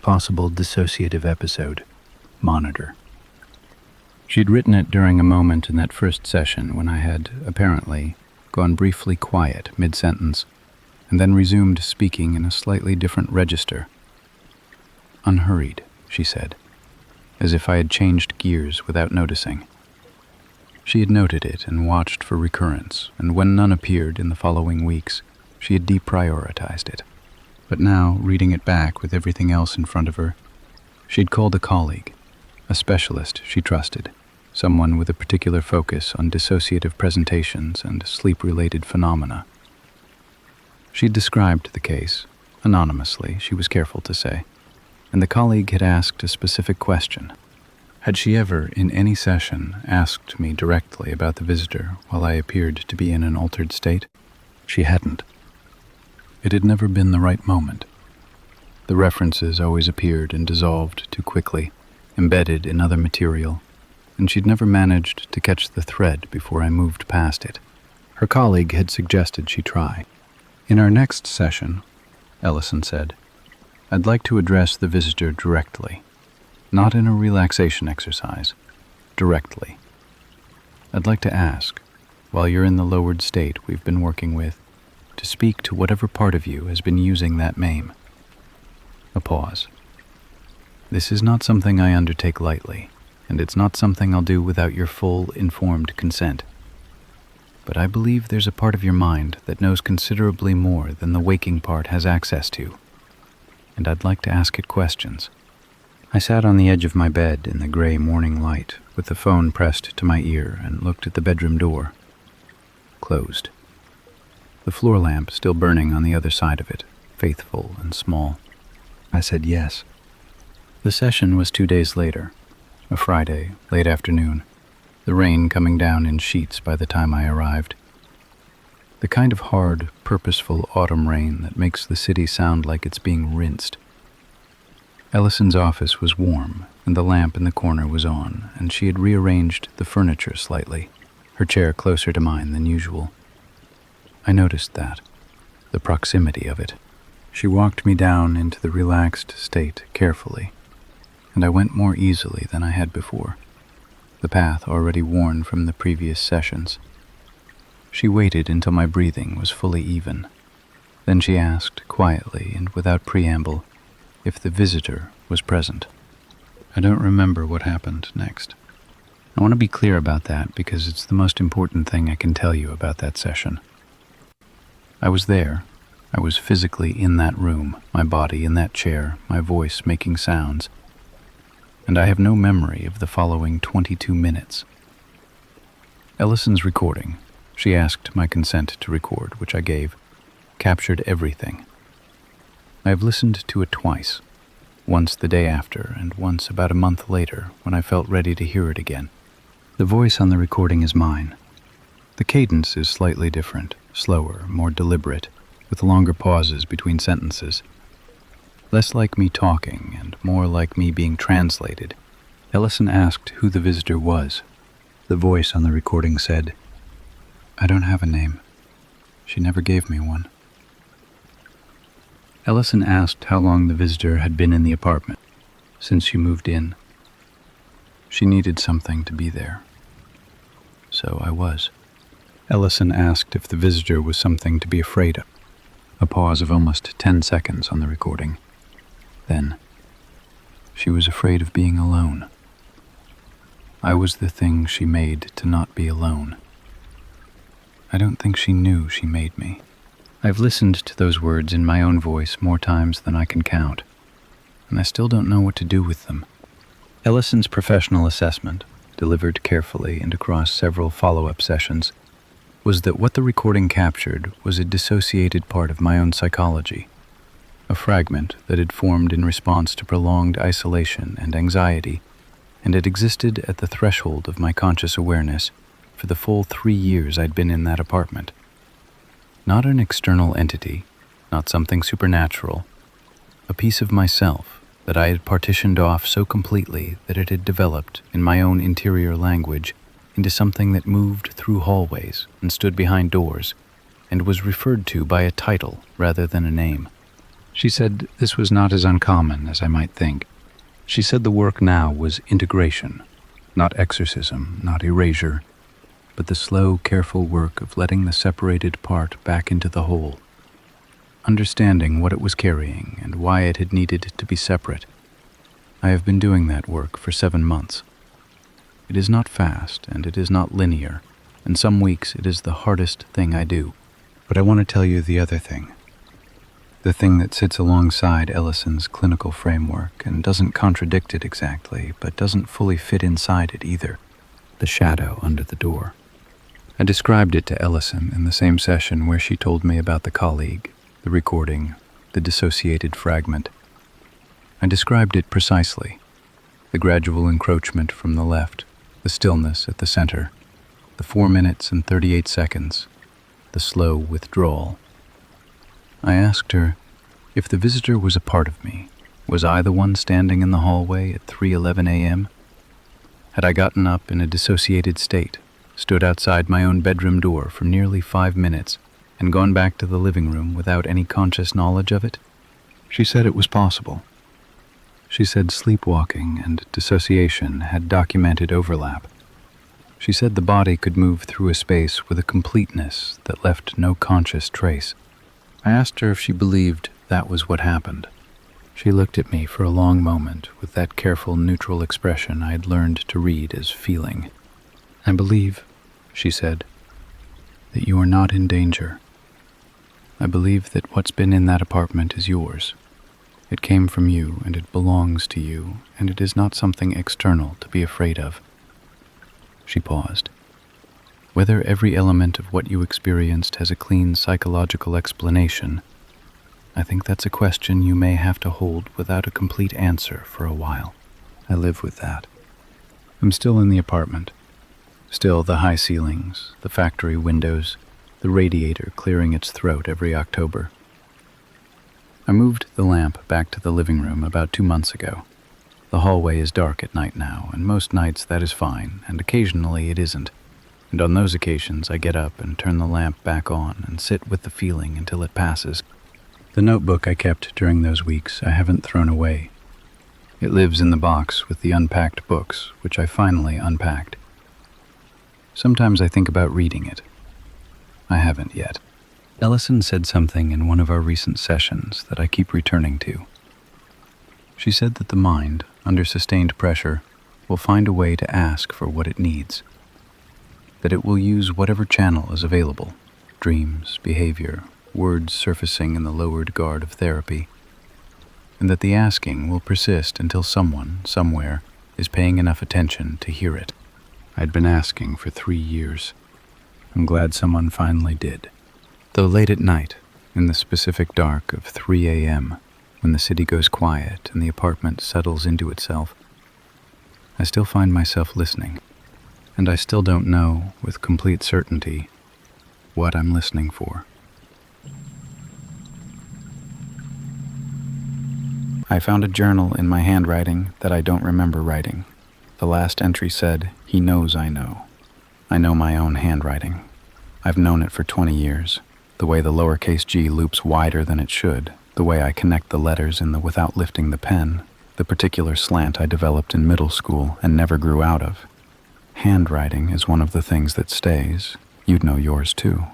Possible dissociative episode. Monitor. She'd written it during a moment in that first session when I had, apparently, gone briefly quiet mid-sentence and then resumed speaking in a slightly different register. Unhurried, she said, as if I had changed gears without noticing. She had noted it and watched for recurrence, and when none appeared in the following weeks, she had deprioritized it. But now, reading it back with everything else in front of her, she'd called a colleague, a specialist she trusted, someone with a particular focus on dissociative presentations and sleep-related phenomena. She'd described the case, anonymously, she was careful to say, and the colleague had asked a specific question. Had she ever, in any session, asked me directly about the visitor while I appeared to be in an altered state? She hadn't. It had never been the right moment. The references always appeared and dissolved too quickly, embedded in other material, and she'd never managed to catch the thread before I moved past it. Her colleague had suggested she try. In our next session, Ellison said, I'd like to address the visitor directly, not in a relaxation exercise, directly. I'd like to ask, while you're in the lowered state we've been working with, to speak to whatever part of you has been using that MAME. A pause. This is not something I undertake lightly, and it's not something I'll do without your full, informed consent. But I believe there's a part of your mind that knows considerably more than the waking part has access to, and I'd like to ask it questions. I sat on the edge of my bed in the gray morning light with the phone pressed to my ear and looked at the bedroom door. Closed. The floor lamp still burning on the other side of it, faithful and small. I said yes. The session was 2 days later, a Friday, late afternoon, the rain coming down in sheets by the time I arrived. The kind of hard, purposeful autumn rain that makes the city sound like it's being rinsed. Ellison's office was warm, and the lamp in the corner was on, and she had rearranged the furniture slightly, her chair closer to mine than usual. I noticed that, the proximity of it. She walked me down into the relaxed state carefully, and I went more easily than I had before, the path already worn from the previous sessions. She waited until my breathing was fully even. Then she asked, quietly and without preamble, if the visitor was present. I don't remember what happened next. I want to be clear about that because it's the most important thing I can tell you about that session. I was there. I was physically in that room, my body in that chair, my voice making sounds. And I have no memory of the following 22 minutes. Ellison's recording, she asked my consent to record, which I gave, captured everything. I have listened to it twice, once the day after and once about a month later when I felt ready to hear it again. The voice on the recording is mine. The cadence is slightly different, slower, more deliberate, with longer pauses between sentences. Less like me talking and more like me being translated. Ellison asked who the visitor was. The voice on the recording said, I don't have a name. She never gave me one. Ellison asked how long the visitor had been in the apartment. since she moved in. She needed something to be there. So I was. Ellison asked if the visitor was something to be afraid of. A pause of almost 10 seconds on the recording. Then, she was afraid of being alone. I was the thing she made to not be alone. I don't think she knew she made me. I've listened to those words in my own voice more times than I can count, and I still don't know what to do with them. Ellison's professional assessment, delivered carefully and across several follow-up sessions, was that what the recording captured was a dissociated part of my own psychology, a fragment that had formed in response to prolonged isolation and anxiety, and had existed at the threshold of my conscious awareness for the full 3 years I'd been in that apartment. Not an external entity, not something supernatural, a piece of myself that I had partitioned off so completely that it had developed, in my own interior language, into something that moved through hallways and stood behind doors, and was referred to by a title rather than a name. She said this was not as uncommon as I might think. She said the work now was integration, not exorcism, not erasure, but the slow, careful work of letting the separated part back into the whole, understanding what it was carrying and why it had needed to be separate. I have been doing that work for 7 months. It is not fast, and it is not linear, and some weeks it is the hardest thing I do. But I want to tell you the other thing. The thing that sits alongside Ellison's clinical framework and doesn't contradict it exactly, but doesn't fully fit inside it either. The shadow under the door. I described it to Ellison in the same session where she told me about the colleague, the recording, the dissociated fragment. I described it precisely. The gradual encroachment from the left, the stillness at the center, the 4 minutes and 38 seconds, the slow withdrawal. I asked her, if the visitor was a part of me, was I the one standing in the hallway at 3:11 a.m.? Had I gotten up in a dissociated state, stood outside my own bedroom door for nearly 5 minutes, and gone back to the living room without any conscious knowledge of it? She said it was possible. She said sleepwalking and dissociation had documented overlap. She said the body could move through a space with a completeness that left no conscious trace. I asked her if she believed that was what happened. She looked at me for a long moment with that careful, neutral expression I had learned to read as feeling. I believe, she said, that you are not in danger. I believe that what's been in that apartment is yours. It came from you, and it belongs to you, and it is not something external to be afraid of. She paused. Whether every element of what you experienced has a clean psychological explanation, I think that's a question you may have to hold without a complete answer for a while. I live with that. I'm still in the apartment. Still the high ceilings, the factory windows, the radiator clearing its throat every October. I moved the lamp back to the living room about 2 months ago. The hallway is dark at night now, and most nights that is fine, and occasionally it isn't. And on those occasions I get up and turn the lamp back on and sit with the feeling until it passes. The notebook I kept during those weeks I haven't thrown away. It lives in the box with the unpacked books, which I finally unpacked. Sometimes I think about reading it. I haven't yet. Ellison said something in one of our recent sessions that I keep returning to. She said that the mind, under sustained pressure, will find a way to ask for what it needs. That it will use whatever channel is available, dreams, behavior, words surfacing in the lowered guard of therapy, and that the asking will persist until someone, somewhere, is paying enough attention to hear it. I'd been asking for 3 years. I'm glad someone finally did. Though late at night, in the specific dark of 3 a.m., when the city goes quiet and the apartment settles into itself, I still find myself listening, and I still don't know, with complete certainty, what I'm listening for. I found a journal in my handwriting that I don't remember writing. The last entry said, "He knows I know." I know my own handwriting. I've known it for 20 years. The way the lowercase g loops wider than it should, the way I connect the letters without lifting the pen, the particular slant I developed in middle school and never grew out of. Handwriting is one of the things that stays. You'd know yours too.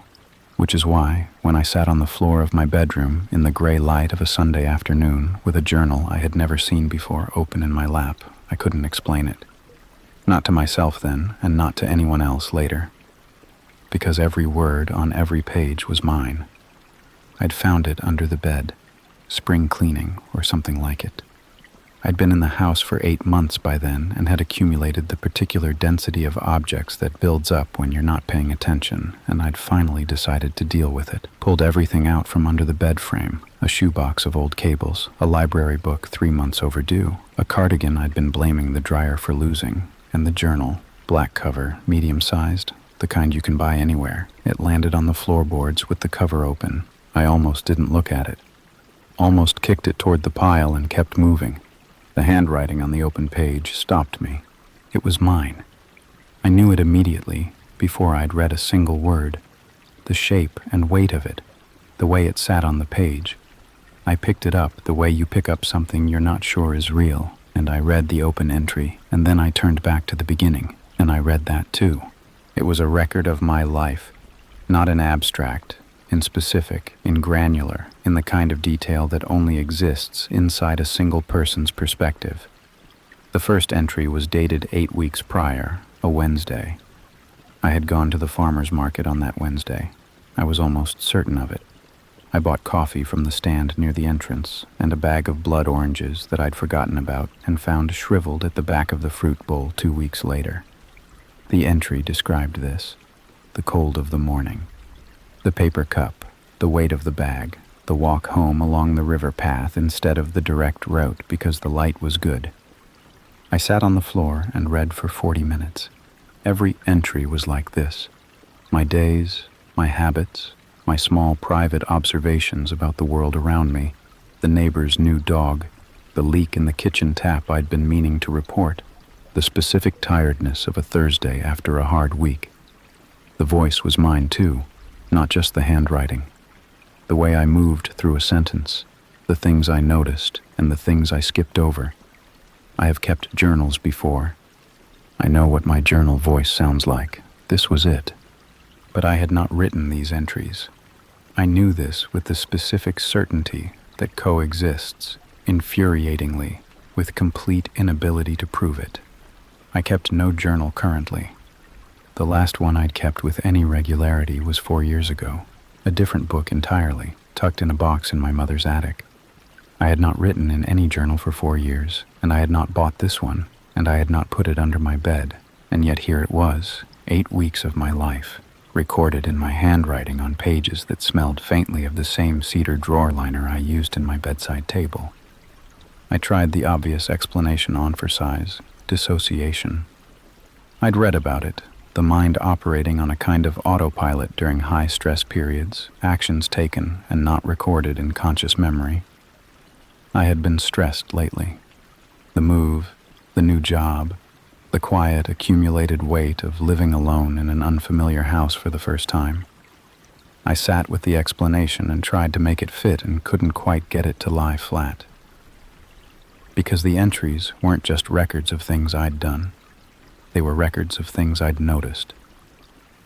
Which is why, when I sat on the floor of my bedroom in the gray light of a Sunday afternoon with a journal I had never seen before open in my lap, I couldn't explain it. Not to myself then, and not to anyone else later. Because every word on every page was mine. I'd found it under the bed, spring cleaning or something like it. I'd been in the house for 8 months by then and had accumulated the particular density of objects that builds up when you're not paying attention, and I'd finally decided to deal with it. Pulled everything out from under the bed frame, a shoebox of old cables, a library book 3 months overdue, a cardigan I'd been blaming the dryer for losing, and the journal, black cover, medium-sized, the kind you can buy anywhere. It landed on the floorboards with the cover open. I almost didn't look at it. Almost kicked it toward the pile and kept moving. The handwriting on the open page stopped me. It was mine. I knew it immediately, before I'd read a single word. The shape and weight of it, the way it sat on the page. I picked it up the way you pick up something you're not sure is real, and I read the open entry, and then I turned back to the beginning, and I read that too. It was a record of my life, not in abstract, in specific, in granular, in the kind of detail that only exists inside a single person's perspective. The first entry was dated 8 weeks prior, a Wednesday. I had gone to the farmer's market on that Wednesday. I was almost certain of it. I bought coffee from the stand near the entrance and a bag of blood oranges that I'd forgotten about and found shriveled at the back of the fruit bowl 2 weeks later. The entry described this: the cold of the morning, the paper cup, the weight of the bag, the walk home along the river path instead of the direct route because the light was good. I sat on the floor and read for 40 minutes. Every entry was like this: my days, my habits, my small private observations about the world around me, the neighbor's new dog, the leak in the kitchen tap I'd been meaning to report, the specific tiredness of a Thursday after a hard week. The voice was mine too, not just the handwriting. The way I moved through a sentence, the things I noticed and the things I skipped over. I have kept journals before. I know what my journal voice sounds like. This was it. But I had not written these entries. I knew this with the specific certainty that coexists, infuriatingly, with complete inability to prove it. I kept no journal currently. The last one I'd kept with any regularity was 4 years ago, a different book entirely, tucked in a box in my mother's attic. I had not written in any journal for 4 years, and I had not bought this one, and I had not put it under my bed, and yet here it was, 8 weeks of my life, recorded in my handwriting on pages that smelled faintly of the same cedar drawer liner I used in my bedside table. I tried the obvious explanation on for size: dissociation. I'd read about it, the mind operating on a kind of autopilot during high-stress periods, actions taken and not recorded in conscious memory. I had been stressed lately. The move, the new job, the quiet, accumulated weight of living alone in an unfamiliar house for the first time. I sat with the explanation and tried to make it fit and couldn't quite get it to lie flat. Because the entries weren't just records of things I'd done. They were records of things I'd noticed.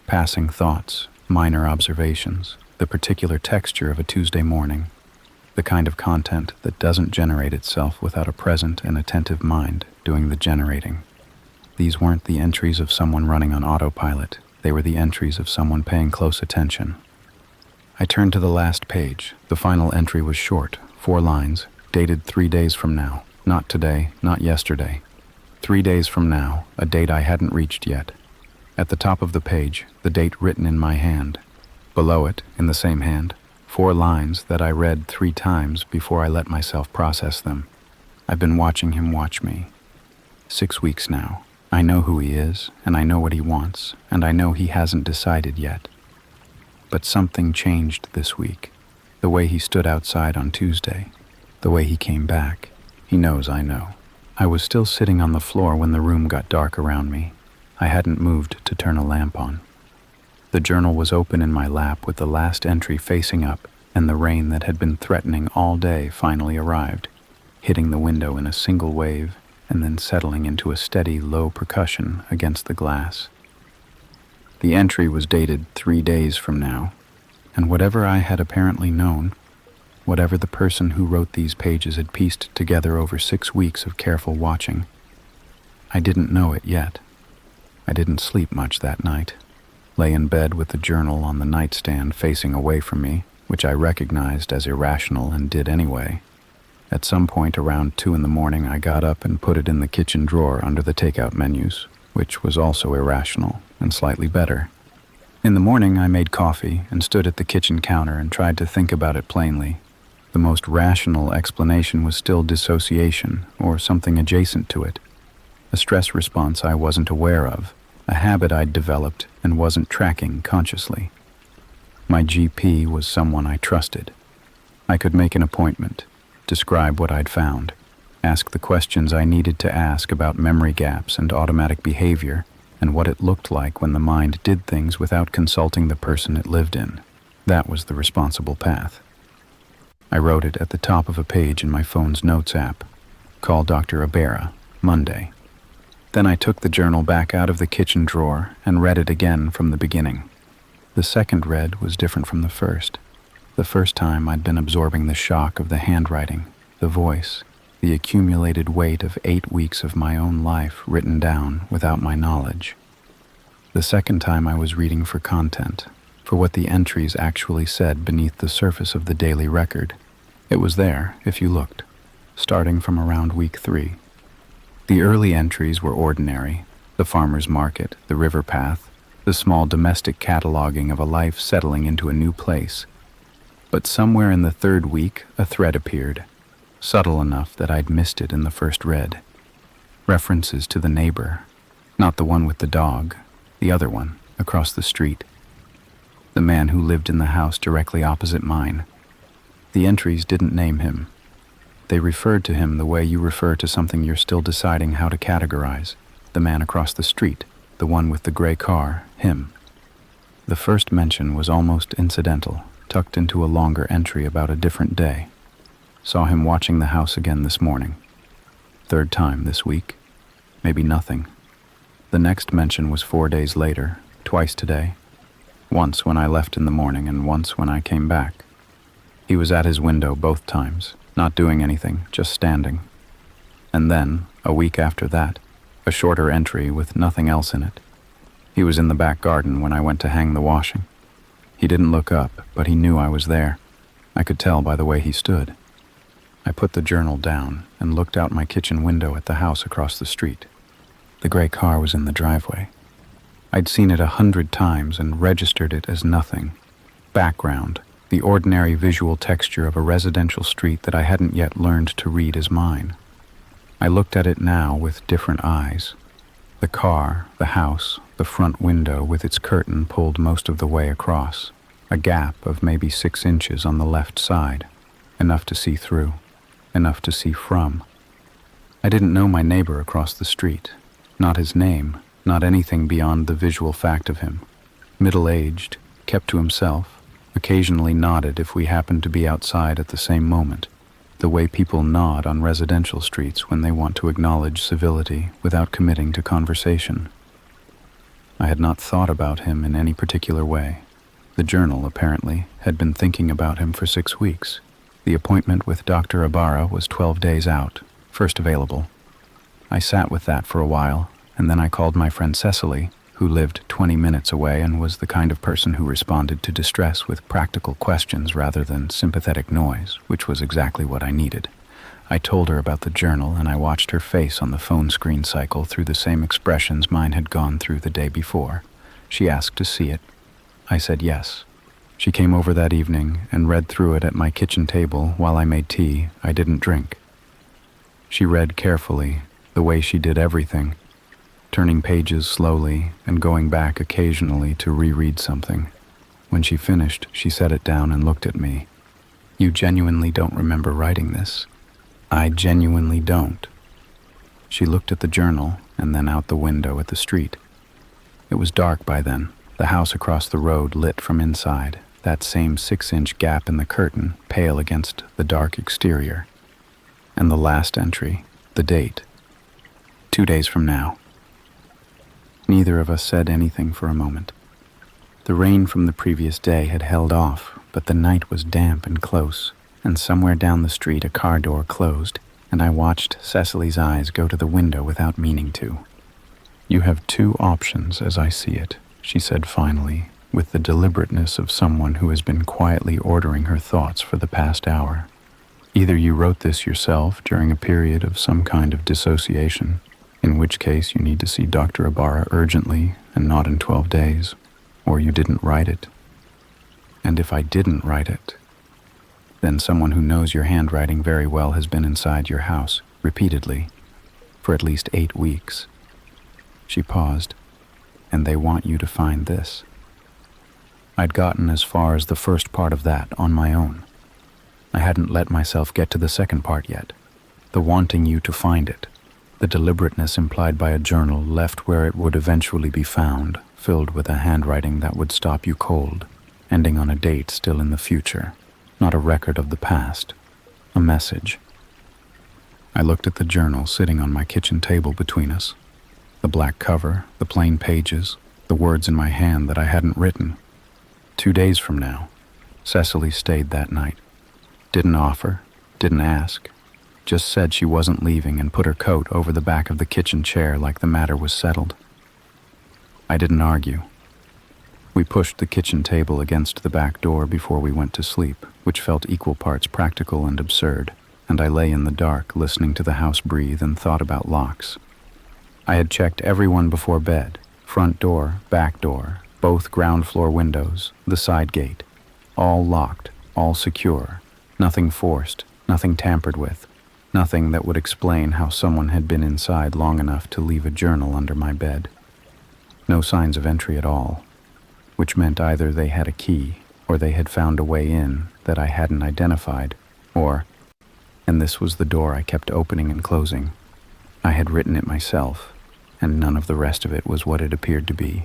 Passing thoughts, minor observations, the particular texture of a Tuesday morning, the kind of content that doesn't generate itself without a present and attentive mind doing the generating. These weren't the entries of someone running on autopilot. They were the entries of someone paying close attention. I turned to the last page. The final entry was short, 4 lines, dated 3 days from now. Not today, not yesterday. 3 days from now, a date I hadn't reached yet. At the top of the page, the date written in my hand. Below it, in the same hand, 4 lines that I read 3 times before I let myself process them. I've been watching him watch me. 6 weeks now. I know who he is, and I know what he wants, and I know he hasn't decided yet. But something changed this week. The way he stood outside on Tuesday. The way he came back. He knows I know. I was still sitting on the floor when the room got dark around me. I hadn't moved to turn a lamp on. The journal was open in my lap with the last entry facing up, and the rain that had been threatening all day finally arrived, hitting the window in a single wave and then settling into a steady, low percussion against the glass. The entry was dated 3 days from now, and whatever I had apparently known, whatever the person who wrote these pages had pieced together over 6 weeks of careful watching, I didn't know it yet. I didn't sleep much that night. Lay in bed with the journal on the nightstand facing away from me, which I recognized as irrational and did anyway. At some point around 2 in the morning, I got up and put it in the kitchen drawer under the takeout menus, which was also irrational and slightly better. In the morning, I made coffee and stood at the kitchen counter and tried to think about it plainly. The most rational explanation was still dissociation, or something adjacent to it. A stress response I wasn't aware of, a habit I'd developed and wasn't tracking consciously. My GP was someone I trusted. I could make an appointment, describe what I'd found, ask the questions I needed to ask about memory gaps and automatic behavior, and what it looked like when the mind did things without consulting the person it lived in. That was the responsible path. I wrote it at the top of a page in my phone's notes app. Call Dr. Ibarra, Monday. Then I took the journal back out of the kitchen drawer and read it again from the beginning. The second read was different from the first. The first time I'd been absorbing the shock of the handwriting, the voice, the accumulated weight of 8 weeks of my own life written down without my knowledge. The second time I was reading for content, for what the entries actually said beneath the surface of the daily record. It was there, if you looked, starting from around week 3. The early entries were ordinary: the farmer's market, the river path, the small domestic cataloging of a life settling into a new place. But somewhere in the 3rd week, a thread appeared, subtle enough that I'd missed it in the first read. References to the neighbor, not the one with the dog, the other one, across the street. The man who lived in the house directly opposite mine. The entries didn't name him. They referred to him the way you refer to something you're still deciding how to categorize. The man across the street, the one with the gray car, him. The first mention was almost incidental, tucked into a longer entry about a different day. Saw him watching the house again this morning. 3rd time this week. Maybe nothing. The next mention was 4 days later, twice today. Once when I left in the morning and once when I came back. He was at his window both times, not doing anything, just standing. And then, a week after that, a shorter entry with nothing else in it. He was in the back garden when I went to hang the washing. He didn't look up, but he knew I was there. I could tell by the way he stood. I put the journal down and looked out my kitchen window at the house across the street. The gray car was in the driveway. I'd seen it 100 times and registered it as nothing. Background, the ordinary visual texture of a residential street that I hadn't yet learned to read as mine. I looked at it now with different eyes. The car, the house, the front window with its curtain pulled most of the way across, a gap of maybe 6 inches on the left side, enough to see through, enough to see from. I didn't know my neighbor across the street, not his name, not anything beyond the visual fact of him. Middle-aged, kept to himself, occasionally nodded if we happened to be outside at the same moment, the way people nod on residential streets when they want to acknowledge civility without committing to conversation. I had not thought about him in any particular way. The journal, apparently, had been thinking about him for 6 weeks. The appointment with Dr. Ibarra was 12 days out, first available. I sat with that for a while, and then I called my friend Cecily, who lived 20 minutes away and was the kind of person who responded to distress with practical questions rather than sympathetic noise, which was exactly what I needed. I told her about the journal, and I watched her face on the phone screen cycle through the same expressions mine had gone through the day before. She asked to see it. I said yes. She came over that evening and read through it at my kitchen table while I made tea I didn't drink. She read carefully, the way she did everything, turning pages slowly and going back occasionally to reread something. When she finished, she set it down and looked at me. "You genuinely don't remember writing this?" "I genuinely don't." She looked at the journal and then out the window at the street. It was dark by then, the house across the road lit from inside, that same 6-inch gap in the curtain pale against the dark exterior. And the last entry, the date. 2 days from now. Neither of us said anything for a moment. The rain from the previous day had held off, but the night was damp and close, and somewhere down the street a car door closed, and I watched Cecily's eyes go to the window without meaning to. "You have 2 options as I see it," she said finally, with the deliberateness of someone who has been quietly ordering her thoughts for the past hour. "Either you wrote this yourself during a period of some kind of dissociation, in which case you need to see Dr. Ibarra urgently and not in 12 days, or you didn't write it. And if I didn't write it, then someone who knows your handwriting very well has been inside your house, repeatedly, for at least 8 weeks." She paused. "And they want you to find this." I'd gotten as far as the first part of that on my own. I hadn't let myself get to the second part yet, the wanting you to find it, the deliberateness implied by a journal left where it would eventually be found, filled with a handwriting that would stop you cold, ending on a date still in the future, not a record of the past, a message. I looked at the journal sitting on my kitchen table between us, the black cover, the plain pages, the words in my hand that I hadn't written. 2 days from now. Cecily stayed that night. Didn't offer, didn't ask, just said she wasn't leaving and put her coat over the back of the kitchen chair like the matter was settled. I didn't argue. We pushed the kitchen table against the back door before we went to sleep, which felt equal parts practical and absurd, and I lay in the dark listening to the house breathe and thought about locks. I had checked everyone before bed, front door, back door, both ground floor windows, the side gate, all locked, all secure, nothing forced, nothing tampered with, nothing that would explain how someone had been inside long enough to leave a journal under my bed. No signs of entry at all, which meant either they had a key or they had found a way in that I hadn't identified, or, and this was the door I kept opening and closing, I had written it myself, and none of the rest of it was what it appeared to be.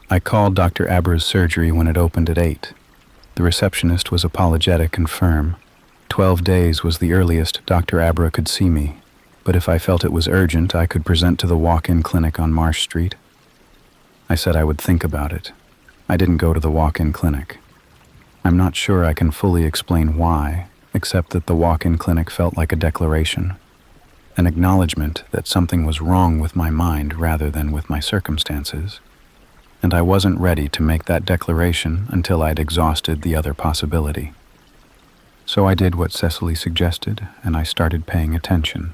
I called Dr. Abra's surgery when it opened at 8. The receptionist was apologetic and firm. 12 days was the earliest Dr. Abra could see me, but if I felt it was urgent, I could present to the walk-in clinic on Marsh Street. I said I would think about it. I didn't go to the walk-in clinic. I'm not sure I can fully explain why, except that the walk-in clinic felt like a declaration, an acknowledgement that something was wrong with my mind rather than with my circumstances. And I wasn't ready to make that declaration until I'd exhausted the other possibility. So I did what Cecily suggested, and I started paying attention,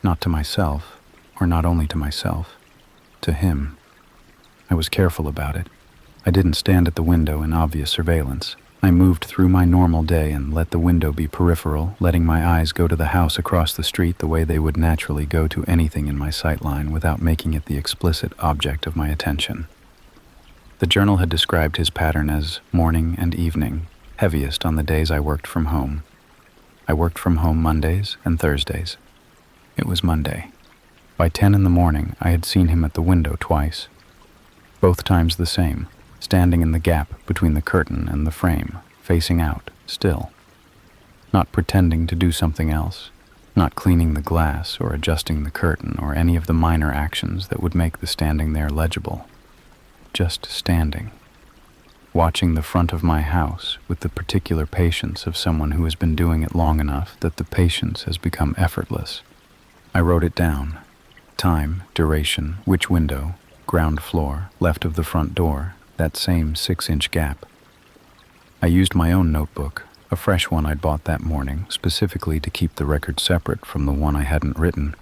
not to myself, or not only to myself, to him. I was careful about it. I didn't stand at the window in obvious surveillance. I moved through my normal day and let the window be peripheral, letting my eyes go to the house across the street the way they would naturally go to anything in my sightline without making it the explicit object of my attention. The journal had described his pattern as morning and evening, heaviest on the days I worked from home. I worked from home Mondays and Thursdays. It was Monday. By 10 in the morning, I had seen him at the window twice. Both times the same, standing in the gap between the curtain and the frame, facing out, still. Not pretending to do something else, not cleaning the glass or adjusting the curtain or any of the minor actions that would make the standing there legible. Just standing, watching the front of my house with the particular patience of someone who has been doing it long enough that the patience has become effortless. I wrote it down. Time, duration, which window, ground floor, left of the front door, that same 6-inch gap. I used my own notebook, a fresh one I'd bought that morning, specifically to keep the record separate from the one I hadn't written.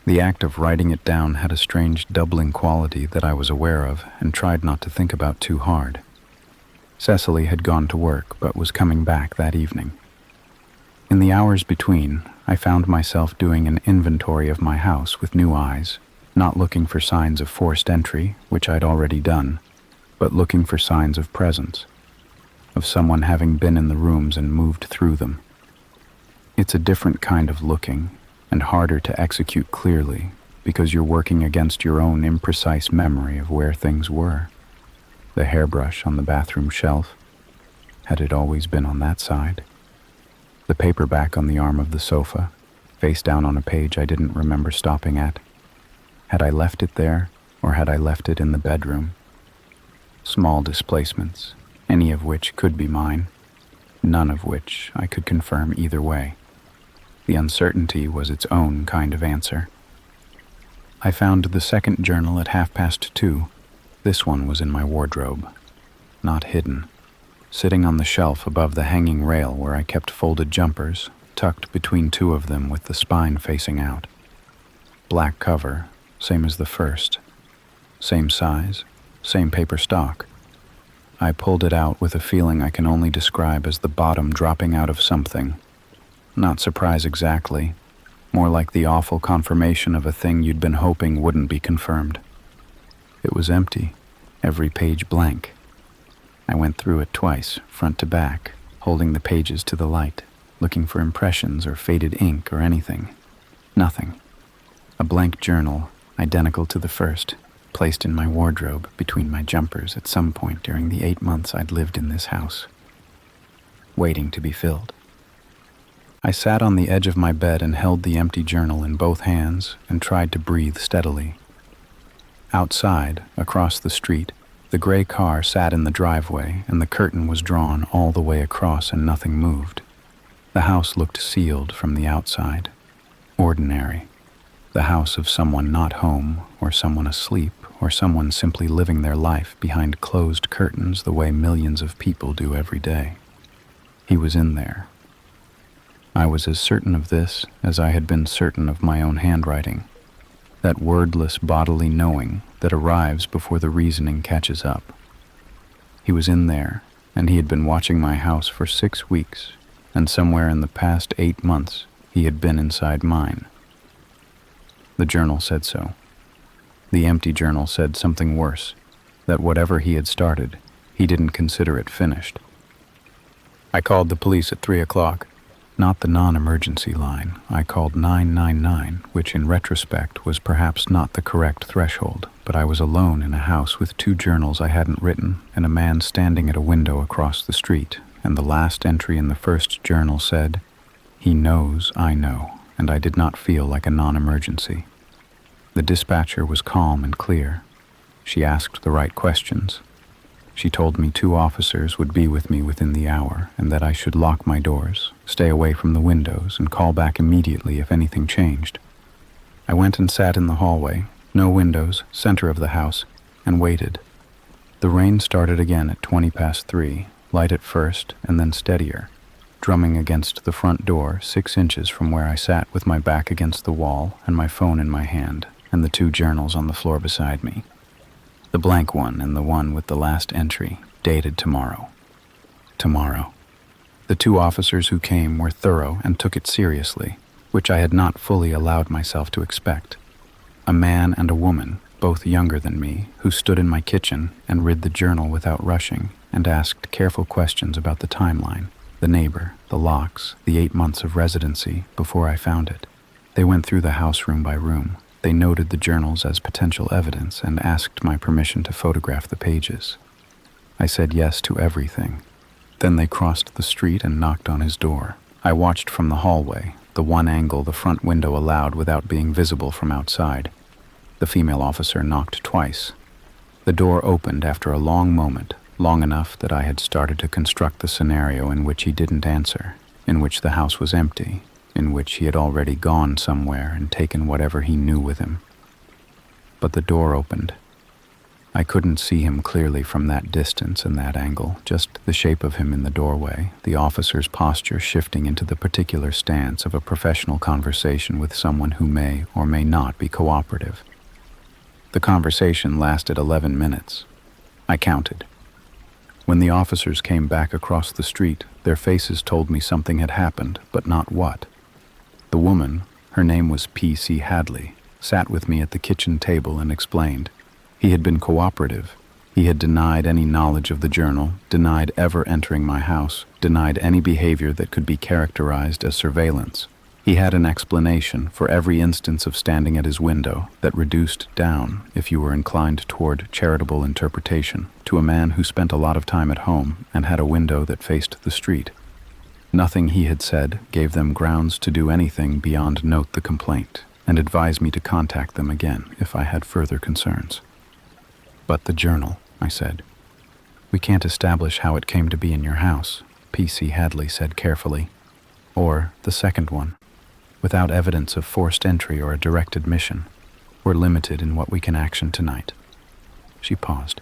The act of writing it down had a strange doubling quality that I was aware of and tried not to think about too hard. Cecily had gone to work but was coming back that evening. In the hours between, I found myself doing an inventory of my house with new eyes, not looking for signs of forced entry, which I'd already done, but looking for signs of presence, of someone having been in the rooms and moved through them. It's a different kind of looking, and harder to execute clearly, because you're working against your own imprecise memory of where things were. The hairbrush on the bathroom shelf, had it always been on that side? The paperback on the arm of the sofa, face down on a page I didn't remember stopping at. Had I left it there, or had I left it in the bedroom? Small displacements, any of which could be mine, none of which I could confirm either way. The uncertainty was its own kind of answer. I found the second journal at 2:30. This one was in my wardrobe, not hidden, sitting on the shelf above the hanging rail where I kept folded jumpers, tucked between two of them with the spine facing out. Black cover, same as the first. Same size, same paper stock. I pulled it out with a feeling I can only describe as the bottom dropping out of something. Not surprise exactly, more like the awful confirmation of a thing you'd been hoping wouldn't be confirmed. It was empty, every page blank. I went through it twice, front to back, holding the pages to the light, looking for impressions or faded ink or anything. Nothing. A blank journal, identical to the first, placed in my wardrobe between my jumpers at some point during the 8 months I'd lived in this house, waiting to be filled. I sat on the edge of my bed and held the empty journal in both hands and tried to breathe steadily. Outside, across the street, the gray car sat in the driveway and the curtain was drawn all the way across and nothing moved. The house looked sealed from the outside. Ordinary. The house of someone not home, or someone asleep, or someone simply living their life behind closed curtains the way millions of people do every day. He was in there. I was as certain of this as I had been certain of my own handwriting, that wordless bodily knowing that arrives before the reasoning catches up. He was in there, and he had been watching my house for 6 weeks, and somewhere in the past 8 months he had been inside mine. The journal said so. The empty journal said something worse, that whatever he had started, he didn't consider it finished. I called the police at 3:00. Not the non-emergency line. I called 999, which in retrospect was perhaps not the correct threshold, but I was alone in a house with 2 journals I hadn't written and a man standing at a window across the street, and the last entry in the first journal said, "He knows I know," and I did not feel like a non-emergency. The dispatcher was calm and clear. She asked the right questions. She told me 2 officers would be with me within the hour and that I should lock my doors, stay away from the windows, and call back immediately if anything changed. I went and sat in the hallway, no windows, center of the house, and waited. The rain started again at 3:20, light at first and then steadier, drumming against the front door 6 inches from where I sat with my back against the wall and my phone in my hand and the 2 journals on the floor beside me. The blank one and the one with the last entry, dated tomorrow. Tomorrow. The 2 officers who came were thorough and took it seriously, which I had not fully allowed myself to expect. A man and a woman, both younger than me, who stood in my kitchen and read the journal without rushing and asked careful questions about the timeline, the neighbor, the locks, the 8 months of residency before I found it. They went through the house room by room. They noted the journals as potential evidence and asked my permission to photograph the pages. I said yes to everything. Then they crossed the street and knocked on his door. I watched from the hallway, the one angle the front window allowed without being visible from outside. The female officer knocked twice. The door opened after a long moment, long enough that I had started to construct the scenario in which he didn't answer, in which the house was empty, in which he had already gone somewhere and taken whatever he knew with him. But the door opened. I couldn't see him clearly from that distance and that angle, just the shape of him in the doorway, the officer's posture shifting into the particular stance of a professional conversation with someone who may or may not be cooperative. The conversation lasted 11 minutes. I counted. When the officers came back across the street, their faces told me something had happened, but not what. The woman, her name was P.C. Hadley, sat with me at the kitchen table and explained. He had been cooperative. He had denied any knowledge of the journal, denied ever entering my house, denied any behavior that could be characterized as surveillance. He had an explanation for every instance of standing at his window that reduced down, if you were inclined toward charitable interpretation, to a man who spent a lot of time at home and had a window that faced the street. Nothing he had said gave them grounds to do anything beyond note the complaint and advise me to contact them again if I had further concerns. "But the journal," I said. "We can't establish how it came to be in your house," P.C. Hadley said carefully. "Or the second one. Without evidence of forced entry or a direct admission, we're limited in what we can action tonight." She paused.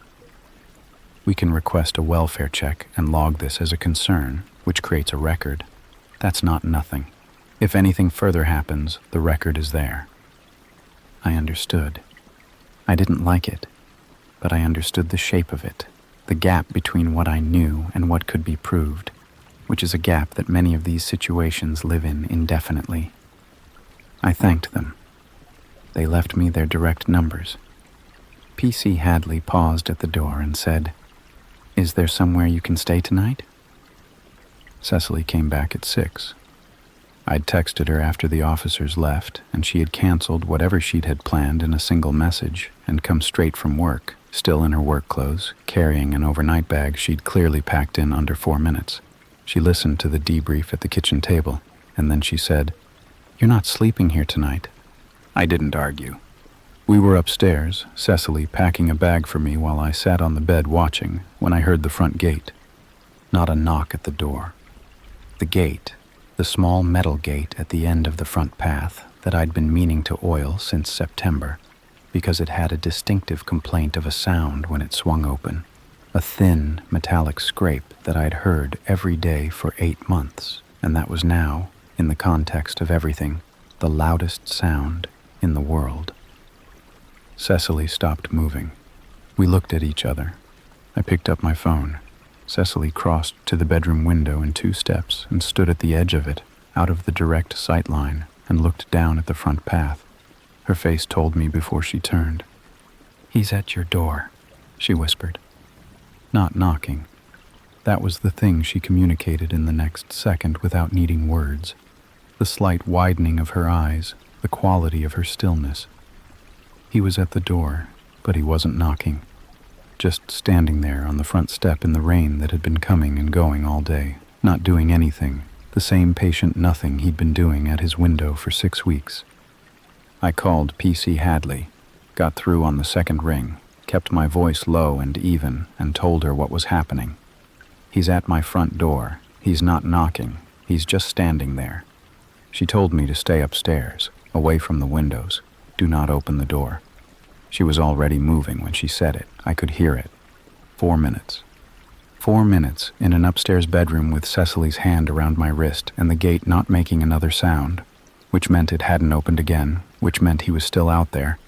"We can request a welfare check and log this as a concern, which creates a record. That's not nothing. If anything further happens, the record is there." I understood. I didn't like it, but I understood the shape of it, the gap between what I knew and what could be proved, which is a gap that many of these situations live in indefinitely. I thanked them. They left me their direct numbers. P.C. Hadley paused at the door and said, "Is there somewhere you can stay tonight?" Cecily came back at 6. I'd texted her after the officers left, and she had canceled whatever she'd had planned in a single message and come straight from work, still in her work clothes, carrying an overnight bag she'd clearly packed in under 4 minutes. She listened to the debrief at the kitchen table, and then she said, "You're not sleeping here tonight." I didn't argue. We were upstairs, Cecily packing a bag for me while I sat on the bed watching, when I heard the front gate. Not a knock at the door. The gate, the small metal gate at the end of the front path that I'd been meaning to oil since September, because it had a distinctive complaint of a sound when it swung open, a thin, metallic scrape that I'd heard every day for 8 months, and that was now, in the context of everything, the loudest sound in the world. Cecily stopped moving. We looked at each other. I picked up my phone. Cecily crossed to the bedroom window in 2 steps and stood at the edge of it, out of the direct sight line, and looked down at the front path. Her face told me before she turned. "He's at your door," she whispered. Not knocking. That was the thing she communicated in the next second without needing words. The slight widening of her eyes, the quality of her stillness. He was at the door, but he wasn't knocking. Just standing there on the front step in the rain that had been coming and going all day, not doing anything, the same patient nothing he'd been doing at his window for 6 weeks. I called P.C. Hadley, got through on the second ring, kept my voice low and even, and told her what was happening. "He's at my front door. He's not knocking. He's just standing there." She told me to stay upstairs, away from the windows. Do not open the door. She was already moving when she said it. I could hear it. 4 minutes. 4 minutes in an upstairs bedroom with Cecily's hand around my wrist and the gate not making another sound, which meant it hadn't opened again, which meant he was still out there,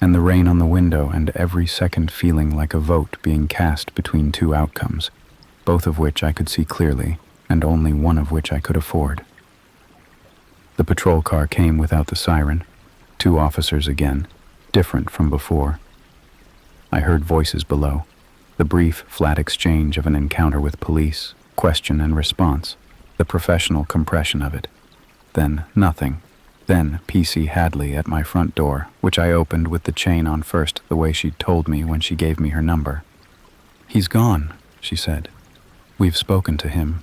and the rain on the window and every second feeling like a vote being cast between 2 outcomes, both of which I could see clearly, and only one of which I could afford. The patrol car came without the siren. 2 officers again, different from before. I heard voices below, the brief, flat exchange of an encounter with police, question and response, the professional compression of it. Then nothing. Then P.C. Hadley at my front door, which I opened with the chain on first the way she'd told me when she gave me her number. "He's gone," she said. "We've spoken to him.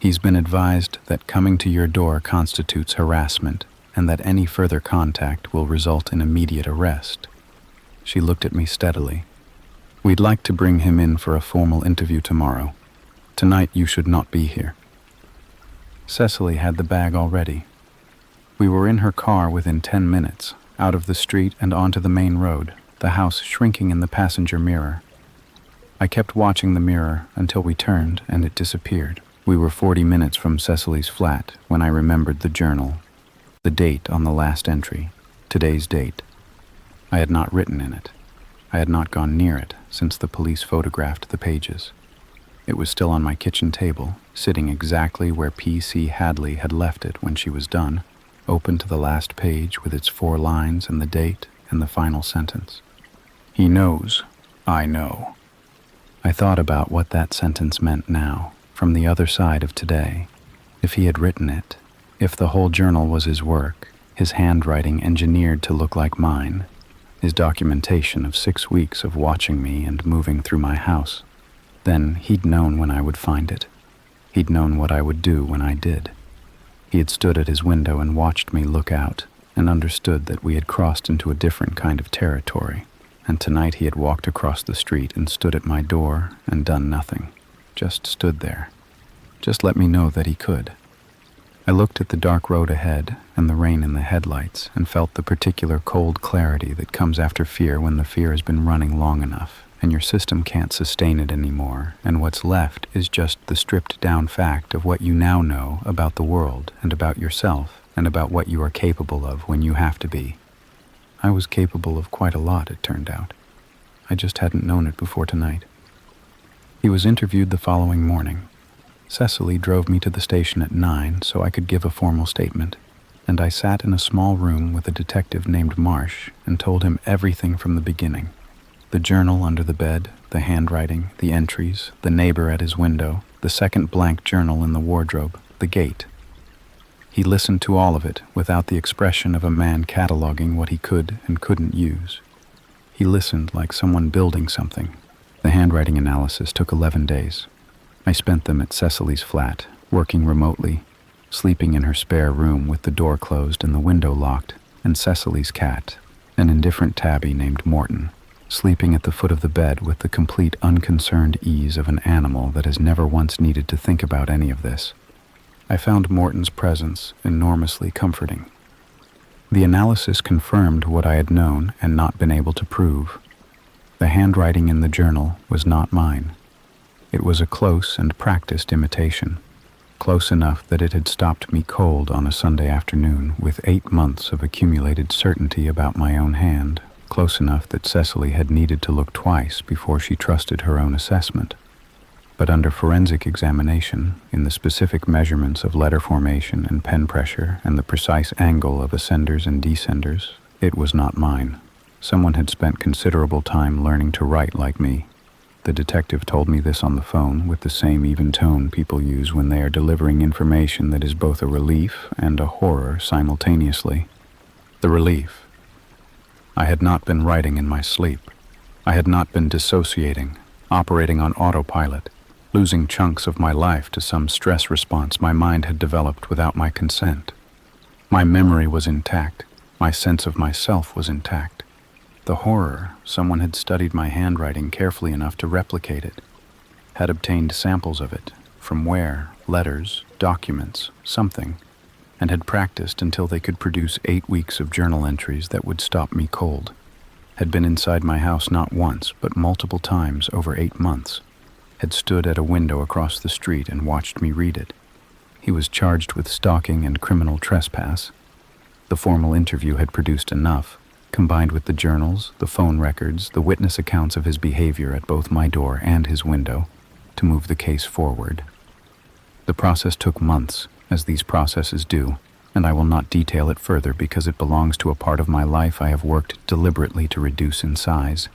He's been advised that coming to your door constitutes harassment and that any further contact will result in immediate arrest." She looked at me steadily. "We'd like to bring him in for a formal interview tomorrow. Tonight you should not be here." Cecily had the bag already. We were in her car within 10 minutes, out of the street and onto the main road, the house shrinking in the passenger mirror. I kept watching the mirror until we turned and it disappeared. We were 40 minutes from Cecily's flat when I remembered the journal, the date on the last entry, today's date. I had not written in it. I had not gone near it since the police photographed the pages. It was still on my kitchen table, sitting exactly where P.C. Hadley had left it when she was done, open to the last page with its 4 lines and the date and the final sentence. "He knows. I know." I thought about what that sentence meant now, from the other side of today. If he had written it, if the whole journal was his work, his handwriting engineered to look like mine, his documentation of 6 weeks of watching me and moving through my house, then he'd known when I would find it. He'd known what I would do when I did. He had stood at his window and watched me look out, and understood that we had crossed into a different kind of territory, and tonight he had walked across the street and stood at my door and done nothing. Just stood there. Just let me know that he could. I looked at the dark road ahead and the rain in the headlights and felt the particular cold clarity that comes after fear when the fear has been running long enough and your system can't sustain it anymore, and what's left is just the stripped-down fact of what you now know about the world and about yourself and about what you are capable of when you have to be. I was capable of quite a lot, it turned out. I just hadn't known it before tonight. He was interviewed the following morning. Cecily drove me to the station at 9 so I could give a formal statement, and I sat in a small room with a detective named Marsh and told him everything from the beginning. The journal under the bed, the handwriting, the entries, the neighbor at his window, the second blank journal in the wardrobe, the gate. He listened to all of it without the expression of a man cataloging what he could and couldn't use. He listened like someone building something. The handwriting analysis took 11 days. I spent them at Cecily's flat, working remotely, sleeping in her spare room with the door closed and the window locked, and Cecily's cat, an indifferent tabby named Morton, sleeping at the foot of the bed with the complete unconcerned ease of an animal that has never once needed to think about any of this. I found Morton's presence enormously comforting. The analysis confirmed what I had known and not been able to prove. The handwriting in the journal was not mine. It was a close and practiced imitation, close enough that it had stopped me cold on a Sunday afternoon with 8 months of accumulated certainty about my own hand, close enough that Cecily had needed to look twice before she trusted her own assessment. But under forensic examination, in the specific measurements of letter formation and pen pressure and the precise angle of ascenders and descenders, it was not mine. Someone had spent considerable time learning to write like me. The detective told me this on the phone with the same even tone people use when they are delivering information that is both a relief and a horror simultaneously. The relief. I had not been writing in my sleep. I had not been dissociating, operating on autopilot, losing chunks of my life to some stress response my mind had developed without my consent. My memory was intact. My sense of myself was intact. The horror, someone had studied my handwriting carefully enough to replicate it, had obtained samples of it, from where, letters, documents, something, and had practiced until they could produce 8 weeks of journal entries that would stop me cold, had been inside my house not once but multiple times over 8 months, had stood at a window across the street and watched me read it. He was charged with stalking and criminal trespass. The formal interview had produced enough, combined with the journals, the phone records, the witness accounts of his behavior at both my door and his window, to move the case forward. The process took months, as these processes do, and I will not detail it further because it belongs to a part of my life I have worked deliberately to reduce in size.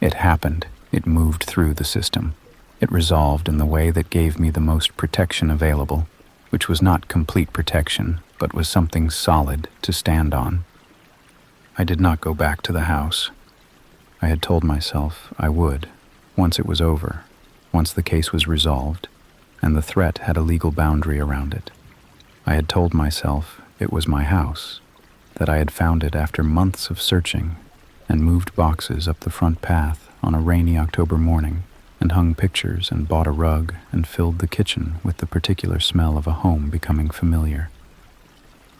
It happened. It moved through the system. It resolved in the way that gave me the most protection available, which was not complete protection, but was something solid to stand on. I did not go back to the house. I had told myself I would, once it was over, once the case was resolved, and the threat had a legal boundary around it. I had told myself it was my house, that I had found it after months of searching, and moved boxes up the front path on a rainy October morning, and hung pictures and bought a rug and filled the kitchen with the particular smell of a home becoming familiar.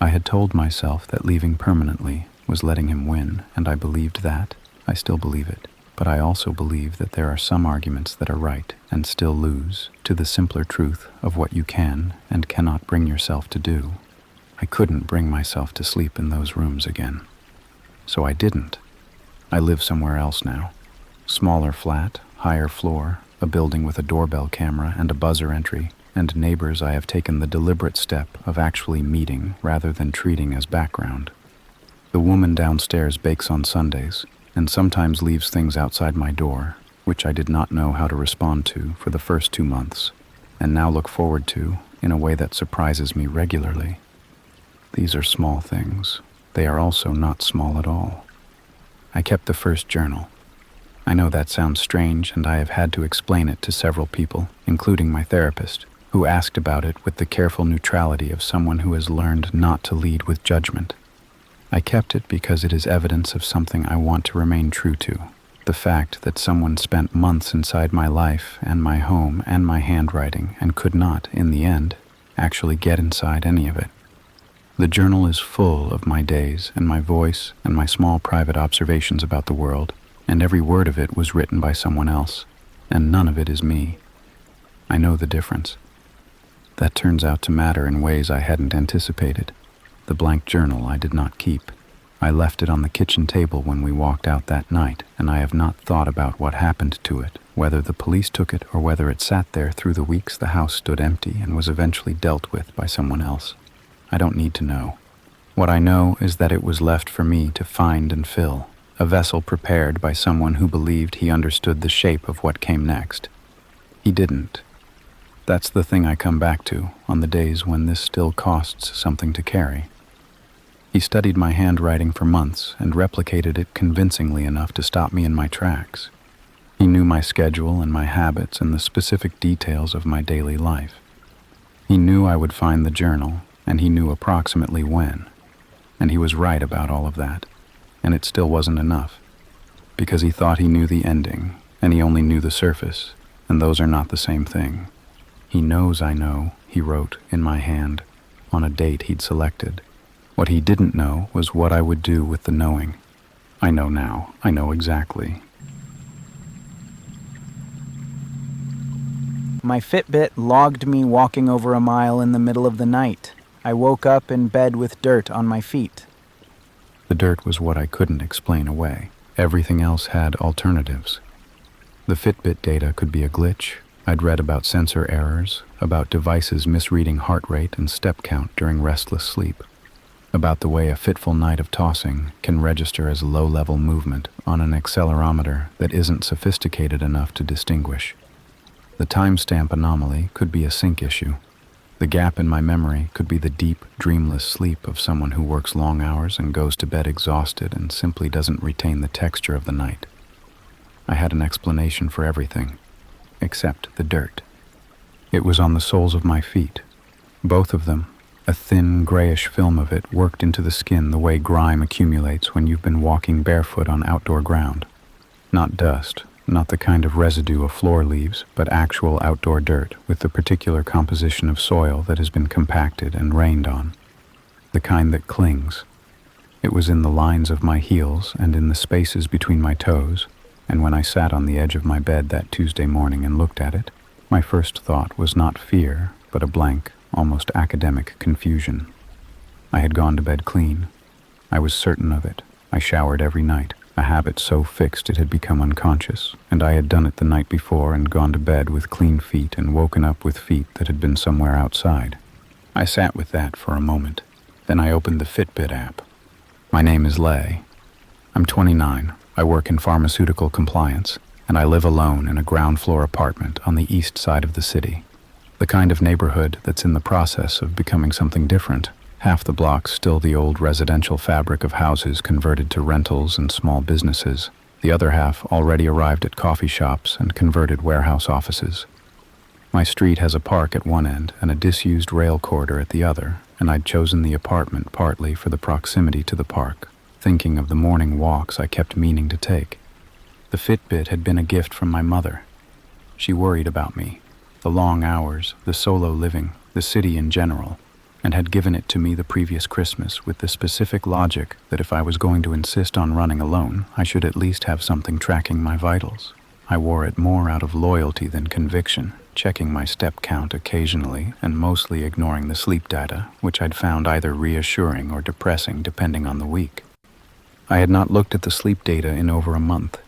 I had told myself that leaving permanently was letting him win, and I believed that. I still believe it. But I also believe that there are some arguments that are right and still lose to the simpler truth of what you can and cannot bring yourself to do. I couldn't bring myself to sleep in those rooms again. So I didn't. I live somewhere else now. Smaller flat, higher floor, a building with a doorbell camera and a buzzer entry, and neighbors I have taken the deliberate step of actually meeting rather than treating as background. The woman downstairs bakes on Sundays, and sometimes leaves things outside my door, which I did not know how to respond to for the first 2 months, and now look forward to in a way that surprises me regularly. These are small things. They are also not small at all. I kept the first journal. I know that sounds strange, and I have had to explain it to several people, including my therapist, who asked about it with the careful neutrality of someone who has learned not to lead with judgment. I kept it because it is evidence of something I want to remain true to, the fact that someone spent months inside my life and my home and my handwriting and could not, in the end, actually get inside any of it. The journal is full of my days and my voice and my small private observations about the world, and every word of it was written by someone else, and none of it is me. I know the difference. That turns out to matter in ways I hadn't anticipated. The blank journal I did not keep. I left it on the kitchen table when we walked out that night, and I have not thought about what happened to it, whether the police took it or whether it sat there through the weeks the house stood empty and was eventually dealt with by someone else. I don't need to know. What I know is that it was left for me to find and fill, a vessel prepared by someone who believed he understood the shape of what came next. He didn't. That's the thing I come back to on the days when this still costs something to carry. He studied my handwriting for months and replicated it convincingly enough to stop me in my tracks. He knew my schedule and my habits and the specific details of my daily life. He knew I would find the journal, and he knew approximately when. And he was right about all of that, and it still wasn't enough, because he thought he knew the ending, and he only knew the surface, and those are not the same thing. He knows I know, he wrote in my hand, on a date he'd selected. What he didn't know was what I would do with the knowing. I know now. I know exactly. My Fitbit logged me walking over a mile in the middle of the night. I woke up in bed with dirt on my feet. The dirt was what I couldn't explain away. Everything else had alternatives. The Fitbit data could be a glitch. I'd read about sensor errors, about devices misreading heart rate and step count during restless sleep, about the way a fitful night of tossing can register as low-level movement on an accelerometer that isn't sophisticated enough to distinguish. The timestamp anomaly could be a sync issue. The gap in my memory could be the deep, dreamless sleep of someone who works long hours and goes to bed exhausted and simply doesn't retain the texture of the night. I had an explanation for everything, except the dirt. It was on the soles of my feet, both of them. A thin, grayish film of it worked into the skin the way grime accumulates when you've been walking barefoot on outdoor ground. Not dust, not the kind of residue a floor leaves, but actual outdoor dirt with the particular composition of soil that has been compacted and rained on. The kind that clings. It was in the lines of my heels and in the spaces between my toes, and when I sat on the edge of my bed that Tuesday morning and looked at it, my first thought was not fear, but a blank, almost academic confusion. I had gone to bed clean. I was certain of it. I showered every night, a habit so fixed it had become unconscious, and I had done it the night before and gone to bed with clean feet and woken up with feet that had been somewhere outside. I sat with that for a moment. Then I opened the Fitbit app. My name is Lay. I'm 29. I work in pharmaceutical compliance, and I live alone in a ground-floor apartment on the east side of the city. The kind of neighborhood that's in the process of becoming something different. Half the block's still the old residential fabric of houses converted to rentals and small businesses. The other half already arrived at coffee shops and converted warehouse offices. My street has a park at one end and a disused rail corridor at the other, and I'd chosen the apartment partly for the proximity to the park, thinking of the morning walks I kept meaning to take. The Fitbit had been a gift from my mother. She worried about me, the long hours, the solo living, the city in general, and had given it to me the previous Christmas with the specific logic that if I was going to insist on running alone, I should at least have something tracking my vitals. I wore it more out of loyalty than conviction, checking my step count occasionally and mostly ignoring the sleep data, which I'd found either reassuring or depressing depending on the week. I had not looked at the sleep data in over a month.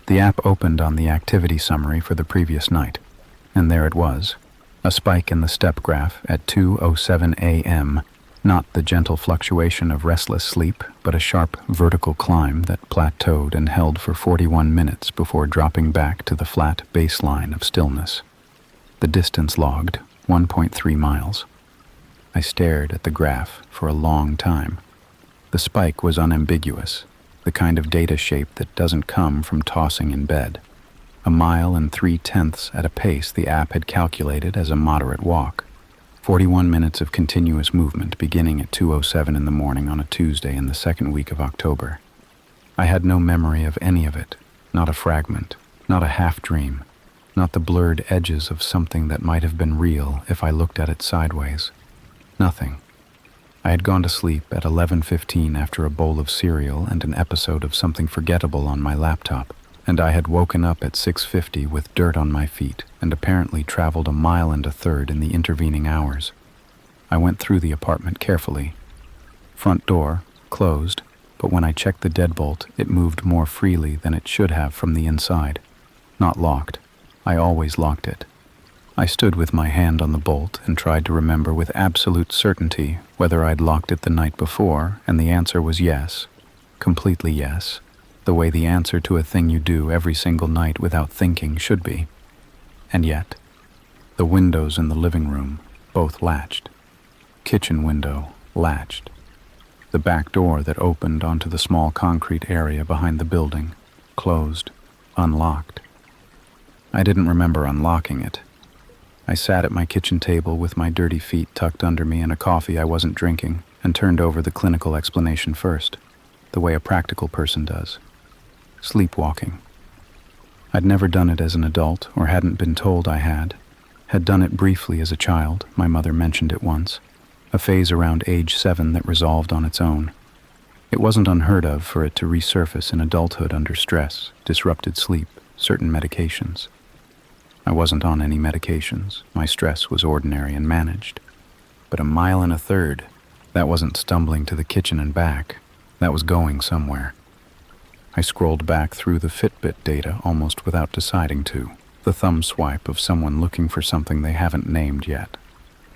The app opened on the activity summary for the previous night, and there it was, a spike in the step graph at 2:07 a.m., not the gentle fluctuation of restless sleep, but a sharp vertical climb that plateaued and held for 41 minutes before dropping back to the flat baseline of stillness. The distance logged, 1.3 miles. I stared at the graph for a long time. The spike was unambiguous, the kind of data shape that doesn't come from tossing in bed. 1.3 miles at a pace the app had calculated as a moderate walk. 41 minutes of continuous movement beginning at 2:07 in the morning on a Tuesday in the second week of October. I had no memory of any of it, not a fragment, not a half-dream, not the blurred edges of something that might have been real if I looked at it sideways. Nothing. I had gone to sleep at 11:15 after a bowl of cereal and an episode of Something Forgettable on my laptop, and I had woken up at 6:50 with dirt on my feet and apparently traveled 1.1 miles in the intervening hours. I went through the apartment carefully. Front door, closed, but when I checked the deadbolt, it moved more freely than it should have from the inside. Not locked. I always locked it. I stood with my hand on the bolt and tried to remember with absolute certainty whether I'd locked it the night before, and the answer was yes. Completely yes. The way the answer to a thing you do every single night without thinking should be. And yet, the windows in the living room, both latched. Kitchen window, latched. The back door that opened onto the small concrete area behind the building, closed, unlocked. I didn't remember unlocking it. I sat at my kitchen table with my dirty feet tucked under me and a coffee I wasn't drinking, and turned over the clinical explanation first, the way a practical person does. Sleepwalking. I'd never done it as an adult, or hadn't been told I had done it briefly as a child, my mother mentioned it once, a phase around age 7 that resolved on its own. It wasn't unheard of for it to resurface in adulthood under stress, disrupted sleep, certain medications. I wasn't on any medications. My stress was ordinary and managed. But 1.1 miles, that wasn't stumbling to the kitchen and back. That was going somewhere. I scrolled back through the Fitbit data almost without deciding to. The thumb swipe of someone looking for something they haven't named yet.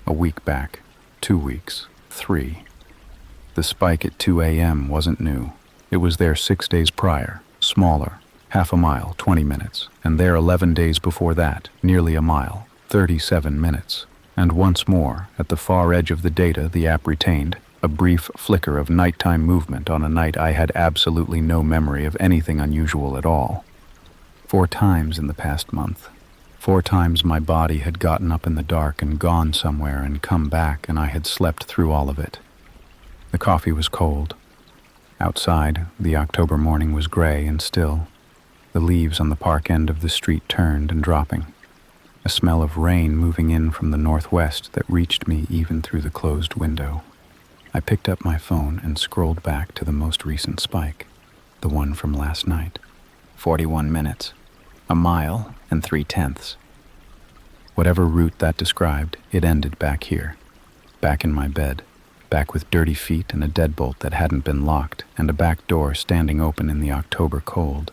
A week back, 2 weeks, 3. The spike at 2 a.m. wasn't new. It was there 6 days prior, smaller, 0.5 mile, 20 minutes, and there 11 days before that, nearly a mile, 37 minutes. And once more, at the far edge of the data the app retained, a brief flicker of nighttime movement on a night I had absolutely no memory of anything unusual at all. 4 times in the past month. 4 times my body had gotten up in the dark and gone somewhere and come back, and I had slept through all of it. The coffee was cold. Outside, the October morning was gray and still. The leaves on the park end of the street turned and dropping. A smell of rain moving in from the northwest that reached me even through the closed window. I picked up my phone and scrolled back to the most recent spike, the one from last night. 41 minutes, 1.3 miles. Whatever route that described, it ended back here, back in my bed, back with dirty feet and a deadbolt that hadn't been locked and a back door standing open in the October cold.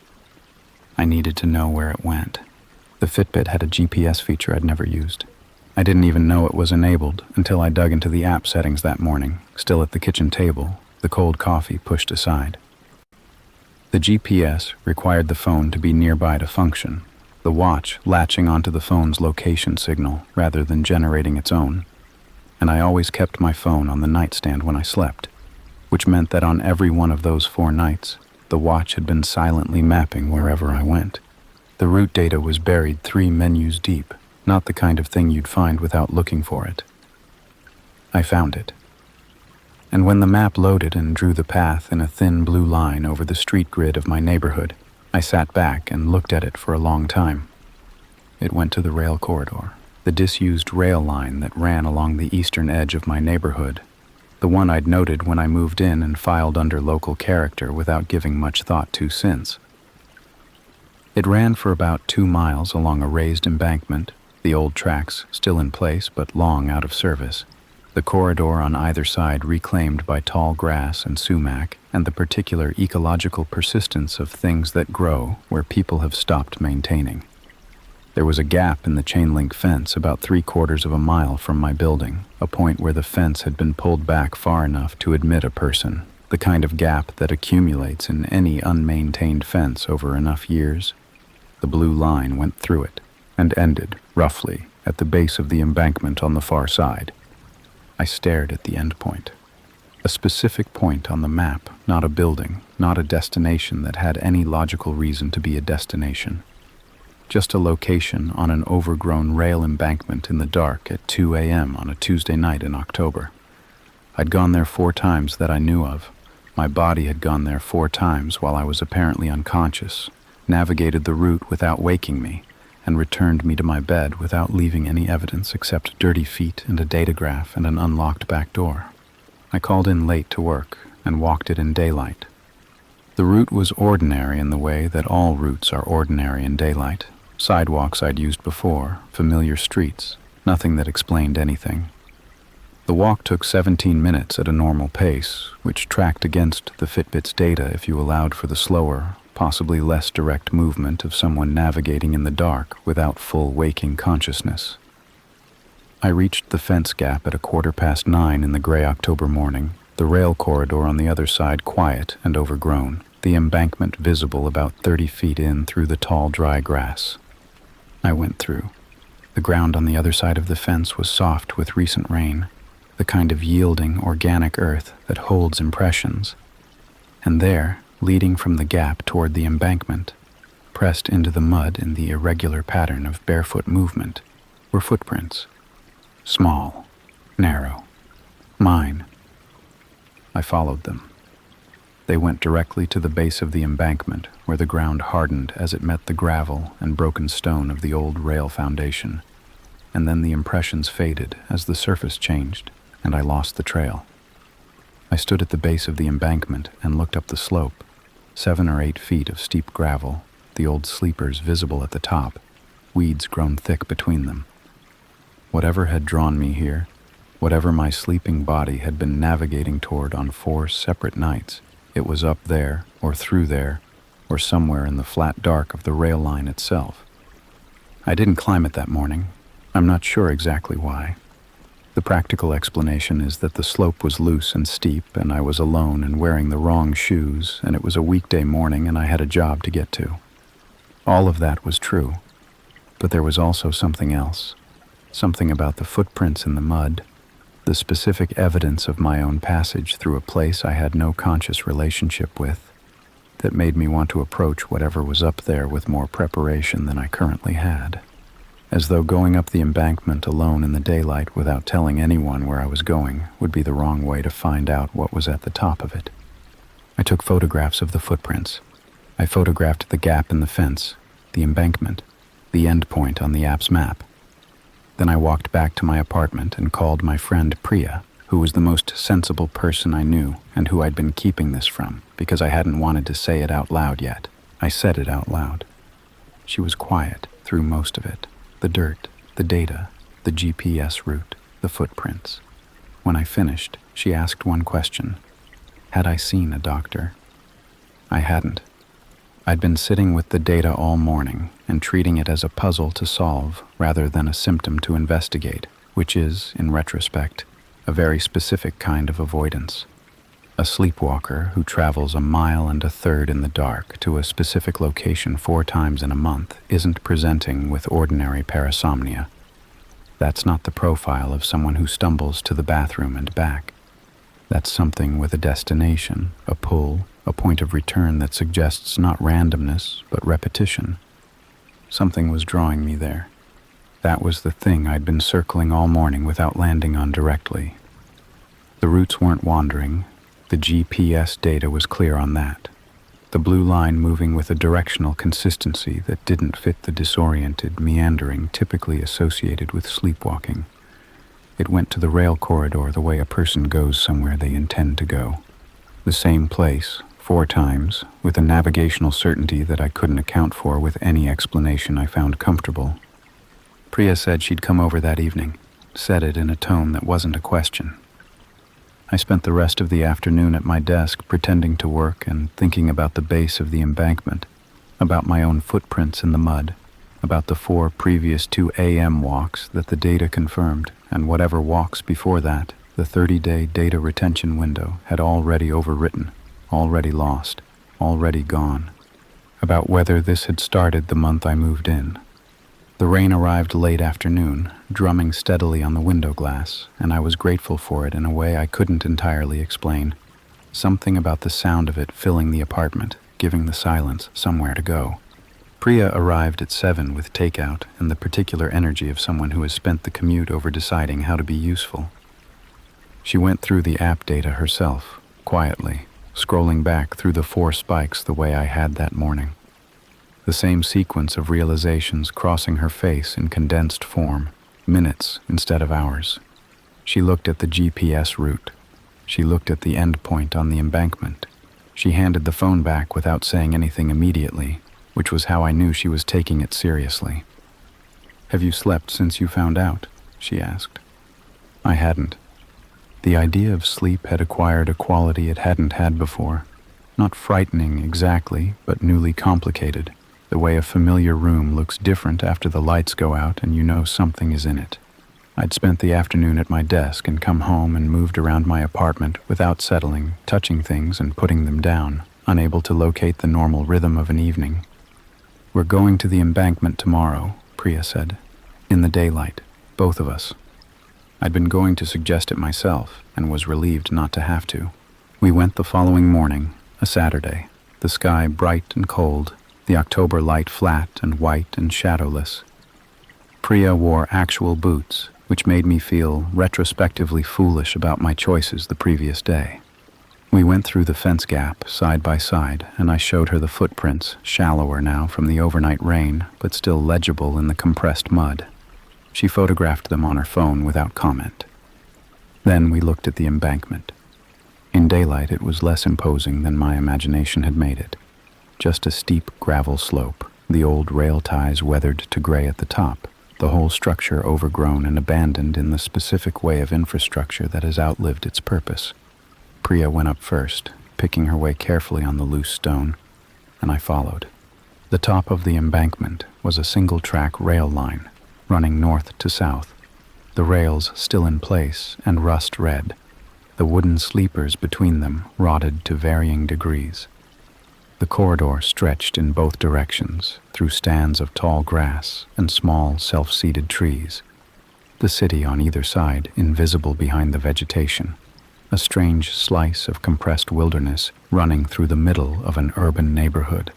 I needed to know where it went. The Fitbit had a GPS feature I'd never used. I didn't even know it was enabled until I dug into the app settings that morning, still at the kitchen table, the cold coffee pushed aside. The GPS required the phone to be nearby to function, the watch latching onto the phone's location signal rather than generating its own. And I always kept my phone on the nightstand when I slept, which meant that on every one of those 4 nights, the watch had been silently mapping wherever I went. The route data was buried 3 menus deep, not the kind of thing you'd find without looking for it. I found it. And when the map loaded and drew the path in a thin blue line over the street grid of my neighborhood, I sat back and looked at it for a long time. It went to the rail corridor, the disused rail line that ran along the eastern edge of my neighborhood, the one I'd noted when I moved in and filed under local character without giving much thought to since. It ran for about 2 miles along a raised embankment, the old tracks still in place but long out of service, the corridor on either side reclaimed by tall grass and sumac, and the particular ecological persistence of things that grow where people have stopped maintaining. There was a gap in the chain-link fence about 3/4 of a mile from my building, a point where the fence had been pulled back far enough to admit a person, the kind of gap that accumulates in any unmaintained fence over enough years. The blue line went through it and ended, roughly, at the base of the embankment on the far side. I stared at the end point. A specific point on the map, not a building, not a destination that had any logical reason to be a destination. just a location on an overgrown rail embankment in the dark at 2 a.m. on a Tuesday night in October. I'd gone there 4 times that I knew of. My body had gone there 4 times while I was apparently unconscious, navigated the route without waking me, and returned me to my bed without leaving any evidence except dirty feet and a datagraph and an unlocked back door. I called in late to work and walked it in daylight. The route was ordinary in the way that all routes are ordinary in daylight. Sidewalks I'd used before, familiar streets, nothing that explained anything. The walk took 17 minutes at a normal pace, which tracked against the Fitbit's data if you allowed for the slower, possibly less direct movement of someone navigating in the dark without full waking consciousness. I reached the fence gap at 9:15 in the gray October morning, the rail corridor on the other side quiet and overgrown, the embankment visible about 30 feet in through the tall dry grass. I went through. The ground on the other side of the fence was soft with recent rain, the kind of yielding, organic earth that holds impressions. And there, leading from the gap toward the embankment, pressed into the mud in the irregular pattern of barefoot movement, were footprints. Small, narrow, mine. I followed them. They went directly to the base of the embankment, where the ground hardened as it met the gravel and broken stone of the old rail foundation, and then the impressions faded as the surface changed, and I lost the trail. I stood at the base of the embankment and looked up the slope, 7 or 8 feet of steep gravel, the old sleepers visible at the top, weeds grown thick between them. Whatever had drawn me here, whatever my sleeping body had been navigating toward on 4 separate nights, it was up there, or through there, or somewhere in the flat dark of the rail line itself. I didn't climb it that morning. I'm not sure exactly why. The practical explanation is that the slope was loose and steep, and I was alone and wearing the wrong shoes, and it was a weekday morning and I had a job to get to. All of that was true, but there was also something else, something about the footprints in the mud, the specific evidence of my own passage through a place I had no conscious relationship with, that made me want to approach whatever was up there with more preparation than I currently had. As though going up the embankment alone in the daylight without telling anyone where I was going would be the wrong way to find out what was at the top of it. I took photographs of the footprints. I photographed the gap in the fence, the embankment, the end point on the app's map. Then I walked back to my apartment and called my friend Priya, who was the most sensible person I knew and who I'd been keeping this from because I hadn't wanted to say it out loud yet. I said it out loud. She was quiet through most of it. The dirt, the data, the GPS route, the footprints. When I finished, she asked one question. Had I seen a doctor? I hadn't. I'd been sitting with the data all morning and treating it as a puzzle to solve rather than a symptom to investigate, which is, in retrospect, a very specific kind of avoidance. A sleepwalker who travels 1.33 miles in the dark to a specific location 4 times in a month isn't presenting with ordinary parasomnia. That's not the profile of someone who stumbles to the bathroom and back. That's something with a destination, a pull, a point of return that suggests not randomness, but repetition. Something was drawing me there. That was the thing I'd been circling all morning without landing on directly. The routes weren't wandering. The GPS data was clear on that. The blue line moving with a directional consistency that didn't fit the disoriented meandering typically associated with sleepwalking. It went to the rail corridor the way a person goes somewhere they intend to go. The same place, 4 times, with a navigational certainty that I couldn't account for with any explanation I found comfortable. Priya said she'd come over that evening, said it in a tone that wasn't a question. I spent the rest of the afternoon at my desk pretending to work and thinking about the base of the embankment, about my own footprints in the mud, about the 4 previous 2 a.m. walks that the data confirmed, and whatever walks before that, the 30-day data retention window had already overwritten, already lost, already gone, about whether this had started the month I moved in. The rain arrived late afternoon, drumming steadily on the window glass, and I was grateful for it in a way I couldn't entirely explain. Something about the sound of it filling the apartment, giving the silence somewhere to go. Priya arrived at 7 with takeout and the particular energy of someone who has spent the commute over deciding how to be useful. She went through the app data herself, quietly, scrolling back through the 4 spikes the way I had that morning. The same sequence of realizations crossing her face in condensed form, minutes instead of hours. She looked at the GPS route. She looked at the end point on the embankment. She handed the phone back without saying anything immediately, which was how I knew she was taking it seriously. "Have you slept since you found out?" she asked. I hadn't. The idea of sleep had acquired a quality it hadn't had before. Not frightening exactly, but newly complicated. The way a familiar room looks different after the lights go out and you know something is in it. I'd spent the afternoon at my desk and come home and moved around my apartment without settling, touching things and putting them down, unable to locate the normal rhythm of an evening. "We're going to the embankment tomorrow," Priya said. "In the daylight, both of us." I'd been going to suggest it myself and was relieved not to have to. We went the following morning, a Saturday, the sky bright and cold, the October light flat and white and shadowless. Priya wore actual boots, which made me feel retrospectively foolish about my choices the previous day. We went through the fence gap side by side, and I showed her the footprints, shallower now from the overnight rain, but still legible in the compressed mud. She photographed them on her phone without comment. Then we looked at the embankment. In daylight it was less imposing than my imagination had made it. Just a steep gravel slope, the old rail ties weathered to gray at the top, the whole structure overgrown and abandoned in the specific way of infrastructure that has outlived its purpose. Priya went up first, picking her way carefully on the loose stone, and I followed. The top of the embankment was a single-track rail line, running north to south, the rails still in place and rust-red, the wooden sleepers between them rotted to varying degrees. The corridor stretched in both directions, through stands of tall grass and small, self-seated trees. The city on either side invisible behind the vegetation, a strange slice of compressed wilderness running through the middle of an urban neighborhood.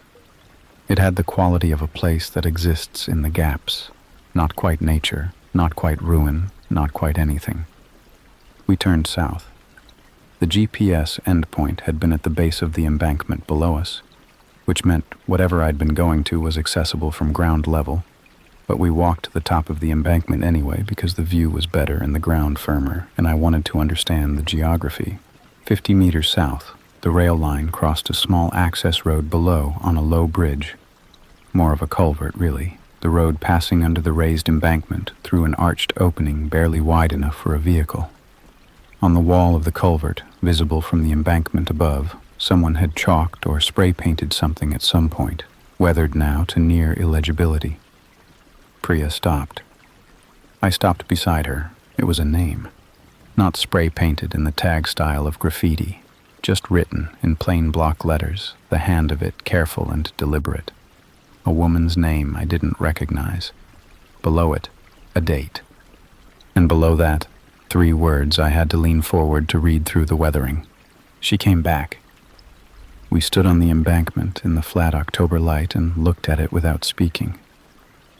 It had the quality of a place that exists in the gaps, not quite nature, not quite ruin, not quite anything. We turned south. The GPS endpoint had been at the base of the embankment below us, which meant whatever I'd been going to was accessible from ground level, but we walked to the top of the embankment anyway because the view was better and the ground firmer, and I wanted to understand the geography. 50 meters south, the rail line crossed a small access road below on a low bridge. More of a culvert, really, the road passing under the raised embankment through an arched opening barely wide enough for a vehicle. On the wall of the culvert, visible from the embankment above, someone had chalked or spray-painted something at some point, weathered now to near illegibility. Priya stopped. I stopped beside her. It was a name. Not spray-painted in the tag style of graffiti, just written in plain block letters, the hand of it careful and deliberate. A woman's name I didn't recognize. Below it, a date. And below that, 3 words I had to lean forward to read through the weathering. She came back. We stood on the embankment in the flat October light and looked at it without speaking.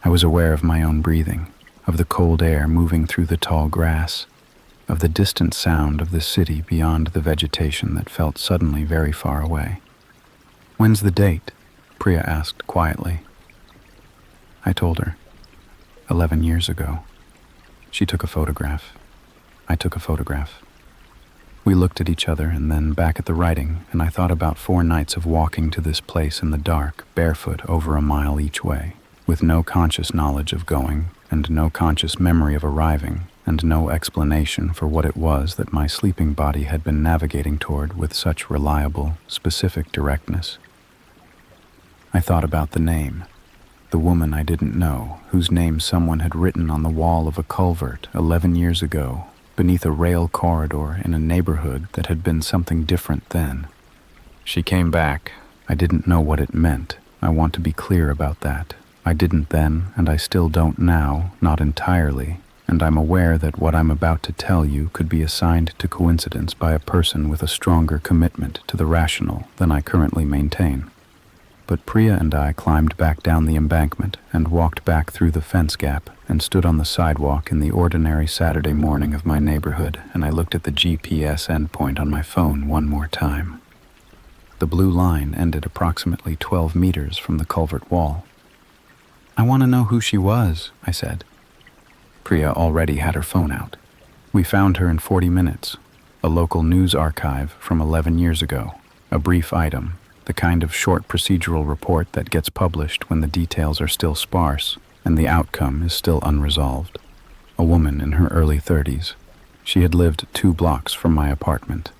I was aware of my own breathing, of the cold air moving through the tall grass, of the distant sound of the city beyond the vegetation that felt suddenly very far away. "When's the date?" Priya asked quietly. I told her. 11 years ago. She took a photograph. I took a photograph. We looked at each other and then back at the writing, and I thought about 4 nights of walking to this place in the dark, barefoot over a mile each way, with no conscious knowledge of going, and no conscious memory of arriving, and no explanation for what it was that my sleeping body had been navigating toward with such reliable, specific directness. I thought about the name, the woman I didn't know, whose name someone had written on the wall of a culvert 11 years ago, beneath a rail corridor in a neighborhood that had been something different then. She came back. I didn't know what it meant. I want to be clear about that. I didn't then, and I still don't now, not entirely, and I'm aware that what I'm about to tell you could be assigned to coincidence by a person with a stronger commitment to the rational than I currently maintain. but Priya and I climbed back down the embankment and walked back through the fence gap and stood on the sidewalk in the ordinary Saturday morning of my neighborhood, and I looked at the GPS endpoint on my phone one more time. The blue line ended approximately 12 meters from the culvert wall. "I want to know who she was," I said. Priya already had her phone out. "We found her in 40 minutes. A local news archive from 11 years ago. A brief item, the kind of short procedural report that gets published when the details are still sparse and the outcome is still unresolved. A woman in her early 30s. She had lived 2 blocks from my apartment.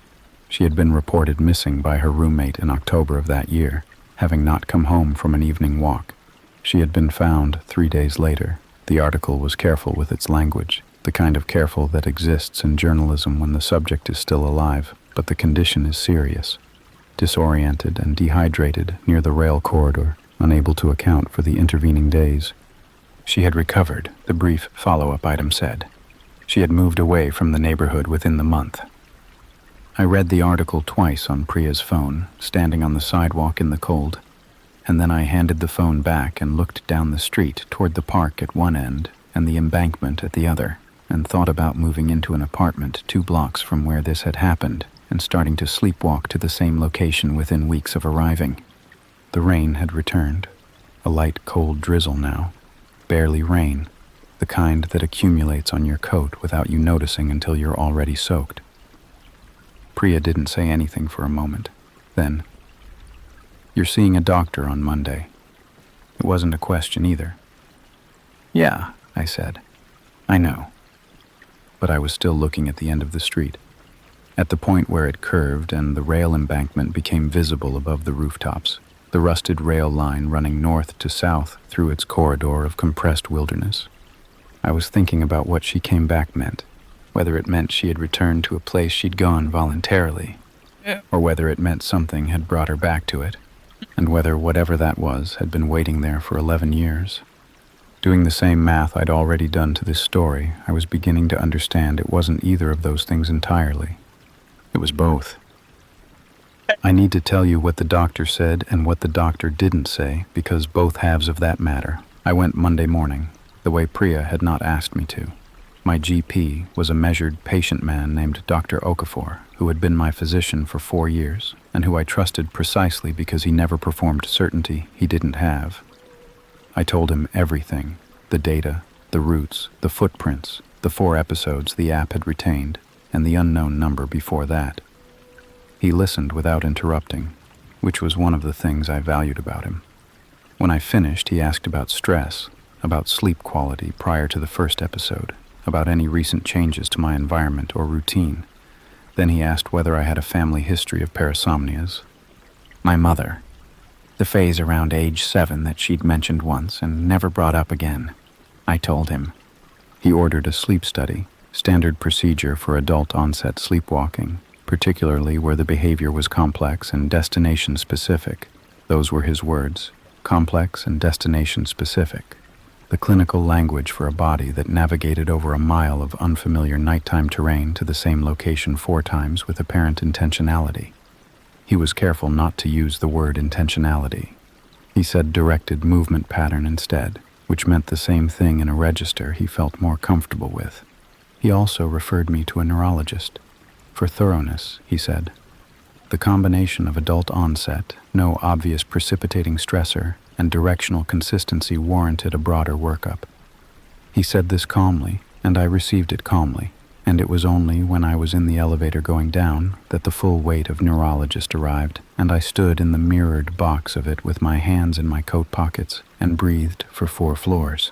She had been reported missing by her roommate in October of that year, having not come home from an evening walk. She had been found 3 days later. The article was careful with its language, the kind of careful that exists in journalism when the subject is still alive, but the condition is serious. Disoriented and dehydrated near the rail corridor, unable to account for the intervening days. She had recovered, the brief follow-up item said. She had moved away from the neighborhood within the month. I read the article twice on Priya's phone, standing on the sidewalk in the cold, and then I handed the phone back and looked down the street toward the park at one end and the embankment at the other, and thought about moving into an apartment 2 blocks from where this had happened and starting to sleepwalk to the same location within weeks of arriving. The rain had returned. A light, cold drizzle now. Barely rain, the kind that accumulates on your coat without you noticing until you're already soaked. Priya didn't say anything for a moment. Then, "You're seeing a doctor on Monday." It wasn't a question either. "Yeah," I said. "I know." But I was still looking at the end of the street, at the point where it curved and the rail embankment became visible above the rooftops, the rusted rail line running north to south through its corridor of compressed wilderness. I was thinking about what she came back meant, whether it meant she had returned to a place she'd gone voluntarily, or whether it meant something had brought her back to it, and whether whatever that was had been waiting there for 11 years. Doing the same math I'd already done to this story, I was beginning to understand it wasn't either of those things entirely. It was both. I need to tell you what the doctor said and what the doctor didn't say, because both halves of that matter. I went Monday morning, the way Priya had not asked me to. My GP was a measured, patient man named Dr. Okafor, who had been my physician for 4 years, and who I trusted precisely because he never performed certainty he didn't have. I told him everything, the data, the routes, the footprints, the 4 episodes the app had retained, and the unknown number before that. He listened without interrupting, which was one of the things I valued about him. When I finished, he asked about stress, about sleep quality prior to the first episode, about any recent changes to my environment or routine. Then he asked whether I had a family history of parasomnias. My mother. The phase around age 7 that she'd mentioned once and never brought up again. I told him. He ordered a sleep study, standard procedure for adult-onset sleepwalking, particularly where the behavior was complex and destination-specific. Those were his words, complex and destination-specific. The clinical language for a body that navigated over a mile of unfamiliar nighttime terrain to the same location 4 times with apparent intentionality. He was careful not to use the word intentionality. He said directed movement pattern instead, which meant the same thing in a register he felt more comfortable with. He also referred me to a neurologist. For thoroughness, he said. The combination of adult onset, no obvious precipitating stressor, and directional consistency warranted a broader workup. He said this calmly, and I received it calmly, and it was only when I was in the elevator going down that the full weight of neurologist arrived, and I stood in the mirrored box of it with my hands in my coat pockets and breathed for 4 floors.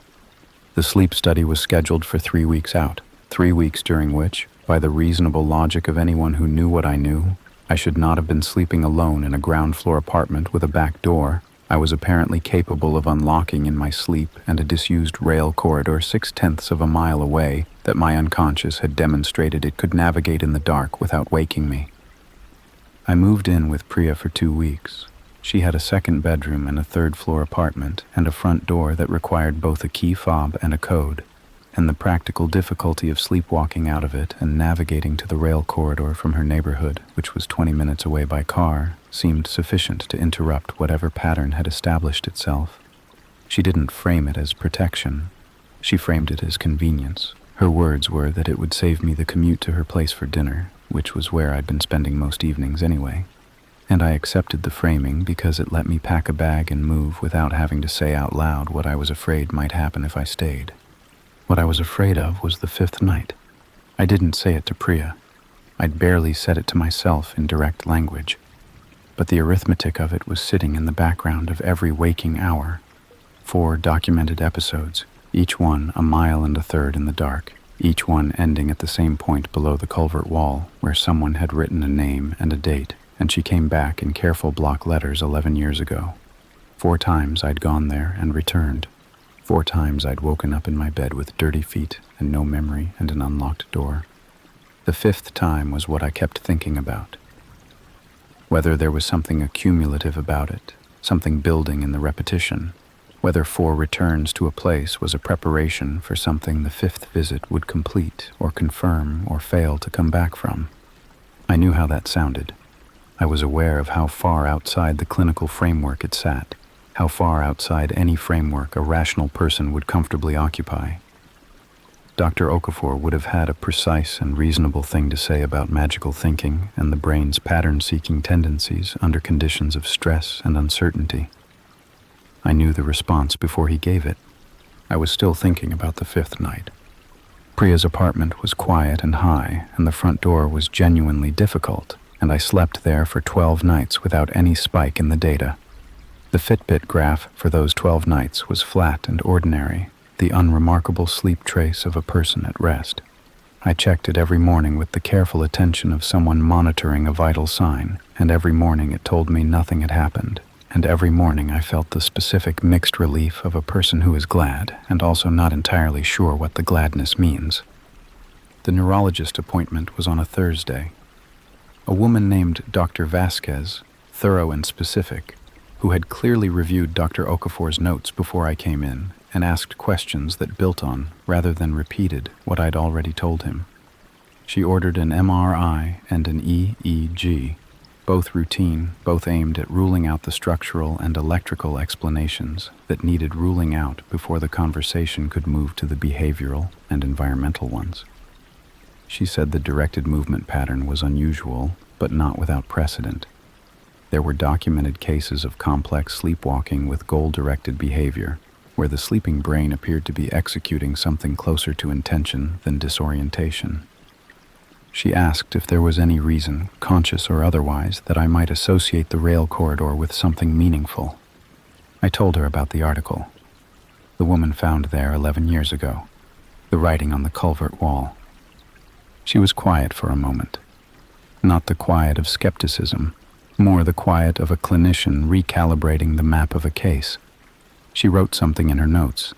The sleep study was scheduled for 3 weeks out, 3 weeks during which, by the reasonable logic of anyone who knew what I knew, I should not have been sleeping alone in a ground-floor apartment with a back door I was apparently capable of unlocking in my sleep, and a disused rail corridor 6/10 of a mile away that my unconscious had demonstrated it could navigate in the dark without waking me. I moved in with Priya for 2 weeks. She had a 2nd bedroom and a 3rd-floor apartment and a front door that required both a key fob and a code, and the practical difficulty of sleepwalking out of it and navigating to the rail corridor from her neighborhood, which was 20 minutes away by car, seemed sufficient to interrupt whatever pattern had established itself. She didn't frame it as protection. She framed it as convenience. Her words were that it would save me the commute to her place for dinner, which was where I'd been spending most evenings anyway. And I accepted the framing because it let me pack a bag and move without having to say out loud what I was afraid might happen if I stayed. What I was afraid of was the fifth night. I didn't say it to Priya. I'd barely said it to myself in direct language. But the arithmetic of it was sitting in the background of every waking hour. 4 documented episodes, each one a mile and a third in the dark, each one ending at the same point below the culvert wall where someone had written a name and a date, and she came back in careful block letters 11 years ago. 4 times I'd gone there and returned. 4 times I'd woken up in my bed with dirty feet and no memory and an unlocked door. The 5th time was what I kept thinking about. Whether there was something accumulative about it, something building in the repetition, whether 4 returns to a place was a preparation for something the 5th visit would complete or confirm or fail to come back from. I knew how that sounded. I was aware of how far outside the clinical framework it sat, how far outside any framework a rational person would comfortably occupy. Dr. Okafor would have had a precise and reasonable thing to say about magical thinking and the brain's pattern-seeking tendencies under conditions of stress and uncertainty. I knew the response before he gave it. I was still thinking about the 5th night. Priya's apartment was quiet and high, and the front door was genuinely difficult, and I slept there for 12 nights without any spike in the data. The Fitbit graph for those 12 nights was flat and ordinary, the unremarkable sleep trace of a person at rest. I checked it every morning with the careful attention of someone monitoring a vital sign, and every morning it told me nothing had happened, and every morning I felt the specific mixed relief of a person who is glad and also not entirely sure what the gladness means. The neurologist appointment was on a Thursday. A woman named Dr. Vasquez, thorough and specific, who had clearly reviewed Dr. Okafor's notes before I came in and asked questions that built on, rather than repeated, what I'd already told him. She ordered an MRI and an EEG, both routine, both aimed at ruling out the structural and electrical explanations that needed ruling out before the conversation could move to the behavioral and environmental ones. She said the directed movement pattern was unusual, but not without precedent. There were documented cases of complex sleepwalking with goal-directed behavior, where the sleeping brain appeared to be executing something closer to intention than disorientation. She asked if there was any reason, conscious or otherwise, that I might associate the rail corridor with something meaningful. I told her about the article. The woman found there 11 years ago, the writing on the culvert wall. She was quiet for a moment. Not the quiet of skepticism, more the quiet of a clinician recalibrating the map of a case. She wrote something in her notes.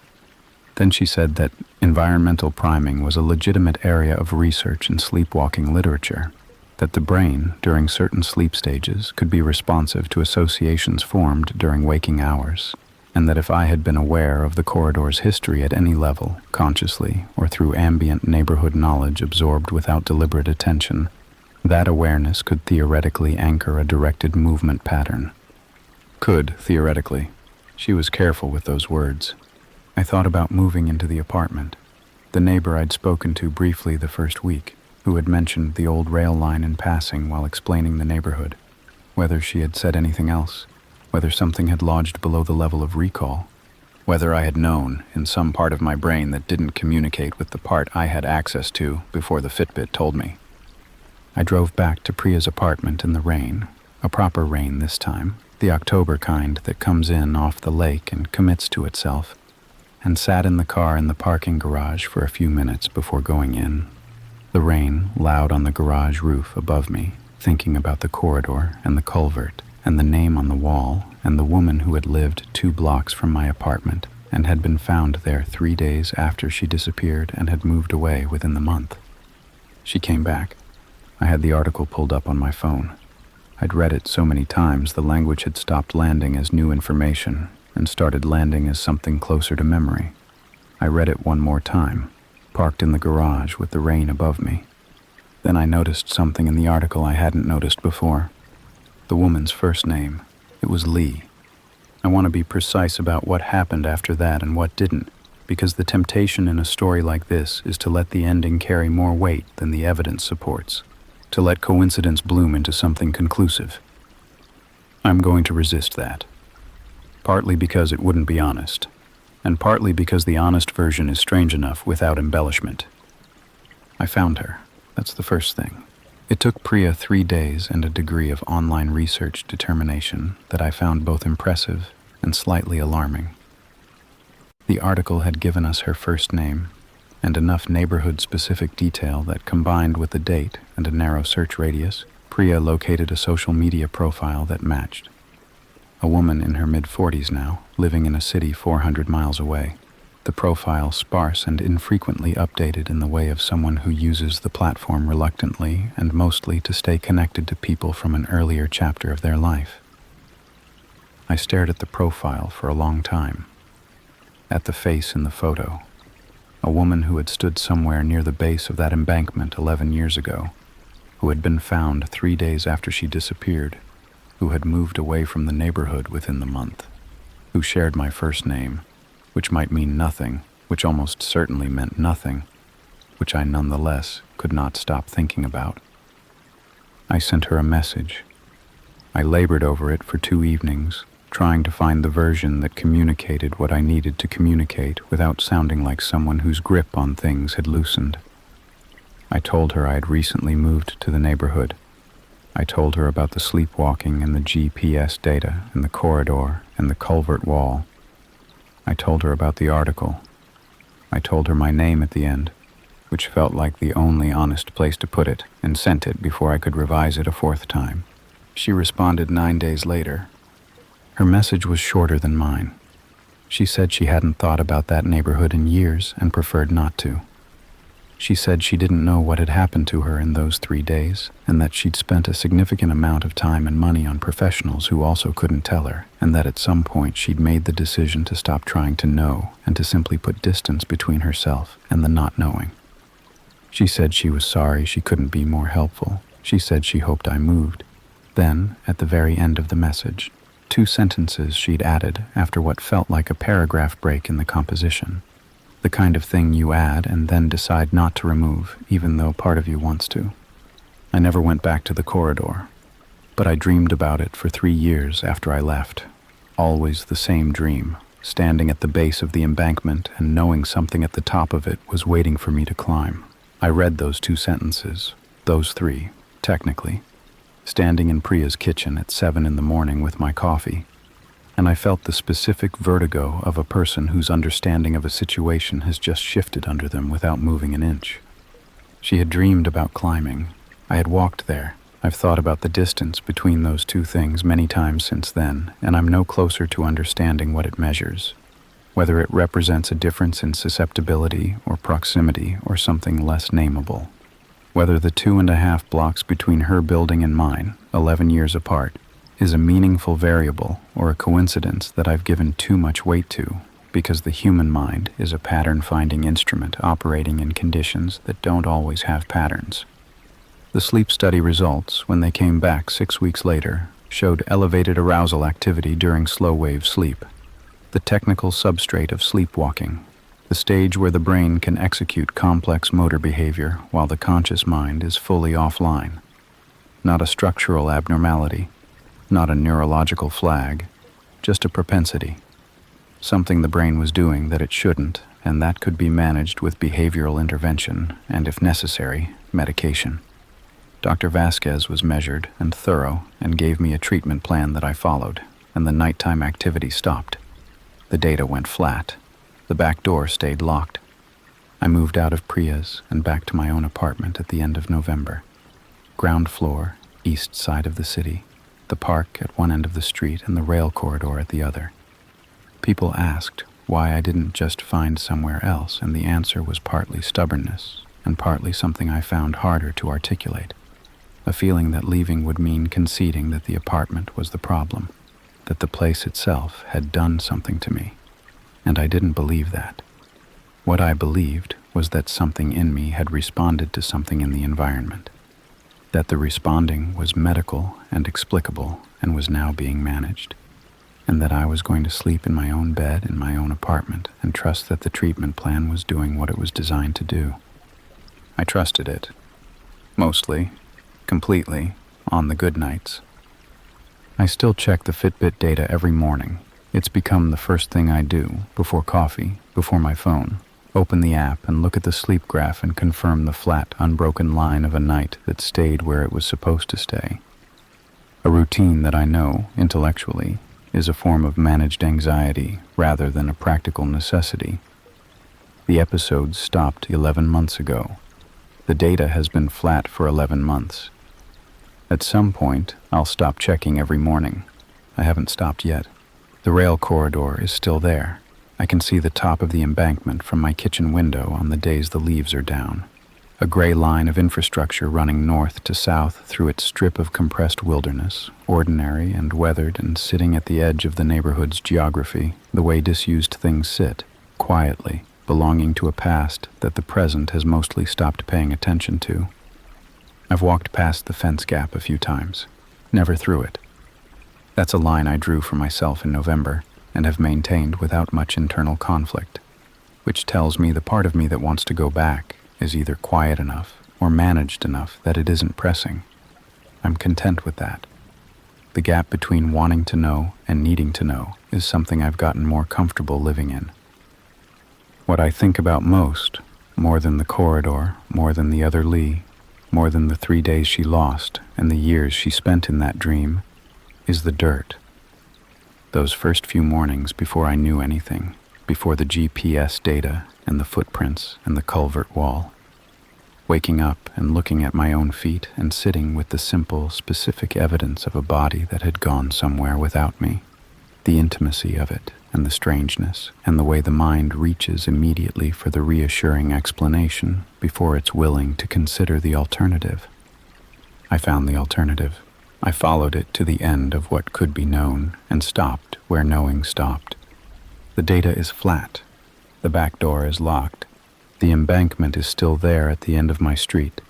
Then she said that environmental priming was a legitimate area of research in sleepwalking literature, that the brain, during certain sleep stages, could be responsive to associations formed during waking hours, and that if I had been aware of the corridor's history at any level, consciously or through ambient neighborhood knowledge absorbed without deliberate attention, that awareness could theoretically anchor a directed movement pattern. Could, theoretically. She was careful with those words. I thought about moving into the apartment. The neighbor I'd spoken to briefly the first week, who had mentioned the old rail line in passing while explaining the neighborhood. Whether she had said anything else, whether something had lodged below the level of recall, whether I had known in some part of my brain that didn't communicate with the part I had access to before the Fitbit told me. I drove back to Priya's apartment in the rain, a proper rain this time, the October kind that comes in off the lake and commits to itself, and sat in the car in the parking garage for a few minutes before going in. The rain loud on the garage roof above me, thinking about the corridor and the culvert and the name on the wall and the woman who had lived 2 blocks from my apartment and had been found there 3 days after she disappeared and had moved away within the month. She came back. I had the article pulled up on my phone. I'd read it so many times the language had stopped landing as new information and started landing as something closer to memory. I read it one more time, parked in the garage with the rain above me. Then I noticed something in the article I hadn't noticed before. The woman's first name. It was Lee. I want to be precise about what happened after that and what didn't, because the temptation in a story like this is to let the ending carry more weight than the evidence supports, to let coincidence bloom into something conclusive. I'm going to resist that. Partly because it wouldn't be honest, and partly because the honest version is strange enough without embellishment. I found her. That's the first thing. It took Priya 3 days and a degree of online research determination that I found both impressive and slightly alarming. The article had given us her first name and enough neighborhood-specific detail that, combined with the date and a narrow search radius, Priya located a social media profile that matched. A woman in her mid-40s now, living in a city 400 miles away. The profile sparse and infrequently updated in the way of someone who uses the platform reluctantly and mostly to stay connected to people from an earlier chapter of their life. I stared at the profile for a long time. At the face in the photo. A woman who had stood somewhere near the base of that embankment 11 years ago, who had been found 3 days after she disappeared, who had moved away from the neighborhood within the month, who shared my first name, which might mean nothing, which almost certainly meant nothing, which I nonetheless could not stop thinking about. I sent her a message. I labored over it for 2 evenings, trying to find the version that communicated what I needed to communicate without sounding like someone whose grip on things had loosened. I told her I had recently moved to the neighborhood. I told her about the sleepwalking and the GPS data and the corridor and the culvert wall. I told her about the article. I told her my name at the end, which felt like the only honest place to put it, and sent it before I could revise it a 4th time. She responded 9 days later. Her message was shorter than mine. She said she hadn't thought about that neighborhood in years and preferred not to. She said she didn't know what had happened to her in those 3 days, and that she'd spent a significant amount of time and money on professionals who also couldn't tell her, and that at some point she'd made the decision to stop trying to know and to simply put distance between herself and the not knowing. She said she was sorry she couldn't be more helpful. She said she hoped I moved. Then, at the very end of the message, 2 sentences she'd added after what felt like a paragraph break in the composition. The kind of thing you add and then decide not to remove, even though part of you wants to. I never went back to the corridor, but I dreamed about it for 3 years after I left. Always the same dream, standing at the base of the embankment and knowing something at the top of it was waiting for me to climb. I read those 2 sentences, those 3, technically, standing in Priya's kitchen at 7 in the morning with my coffee, and I felt the specific vertigo of a person whose understanding of a situation has just shifted under them without moving an inch. She had dreamed about climbing. I had walked there. I've thought about the distance between those 2 things many times since then, and I'm no closer to understanding what it measures. Whether it represents a difference in susceptibility or proximity or something less nameable. Whether the 2.5 blocks between her building and mine, 11 years apart, is a meaningful variable or a coincidence that I've given too much weight to, because the human mind is a pattern-finding instrument operating in conditions that don't always have patterns. The sleep study results, when they came back 6 weeks later, showed elevated arousal activity during slow-wave sleep, the technical substrate of sleepwalking, the stage where the brain can execute complex motor behavior while the conscious mind is fully offline. Not a structural abnormality, not a neurological flag, just a propensity. Something the brain was doing that it shouldn't, and that could be managed with behavioral intervention and, if necessary, medication. Dr. Vasquez was measured and thorough and gave me a treatment plan that I followed, and the nighttime activity stopped. The data went flat. The back door stayed locked. I moved out of Priya's and back to my own apartment at the end of November. Ground floor, east side of the city. The park at one end of the street and the rail corridor at the other. People asked why I didn't just find somewhere else, and the answer was partly stubbornness and partly something I found harder to articulate. A feeling that leaving would mean conceding that the apartment was the problem, that the place itself had done something to me. And I didn't believe that. What I believed was that something in me had responded to something in the environment. that the responding was medical and explicable and was now being managed, and that I was going to sleep in my own bed in my own apartment and trust that the treatment plan was doing what it was designed to do. I trusted it, mostly, completely, on the good nights. I still check the Fitbit data every morning. It's become the first thing I do, before coffee, before my phone. Open the app and look at the sleep graph and confirm the flat, unbroken line of a night that stayed where it was supposed to stay. A routine that I know, intellectually, is a form of managed anxiety rather than a practical necessity. The episodes stopped 11 months ago. The data has been flat for 11 months. At some point, I'll stop checking every morning. I haven't stopped yet. The rail corridor is still there. I can see the top of the embankment from my kitchen window on the days the leaves are down. A gray line of infrastructure running north to south through its strip of compressed wilderness, ordinary and weathered and sitting at the edge of the neighborhood's geography, the way disused things sit, quietly, belonging to a past that the present has mostly stopped paying attention to. I've walked past the fence gap a few times, never through it. That's a line I drew for myself in November and have maintained without much internal conflict, which tells me the part of me that wants to go back is either quiet enough or managed enough that it isn't pressing. I'm content with that. The gap between wanting to know and needing to know is something I've gotten more comfortable living in. What I think about most, more than the corridor, more than the other Lee, more than the 3 days she lost and the years she spent in that dream, is the dirt. Those first few mornings before I knew anything, before the GPS data and the footprints and the culvert wall. Waking up and looking at my own feet and sitting with the simple, specific evidence of a body that had gone somewhere without me. The intimacy of it and the strangeness and the way the mind reaches immediately for the reassuring explanation before it's willing to consider the alternative. I found the alternative. I followed it to the end of what could be known and stopped where knowing stopped. The data is flat. The back door is locked. The embankment is still there at the end of my street.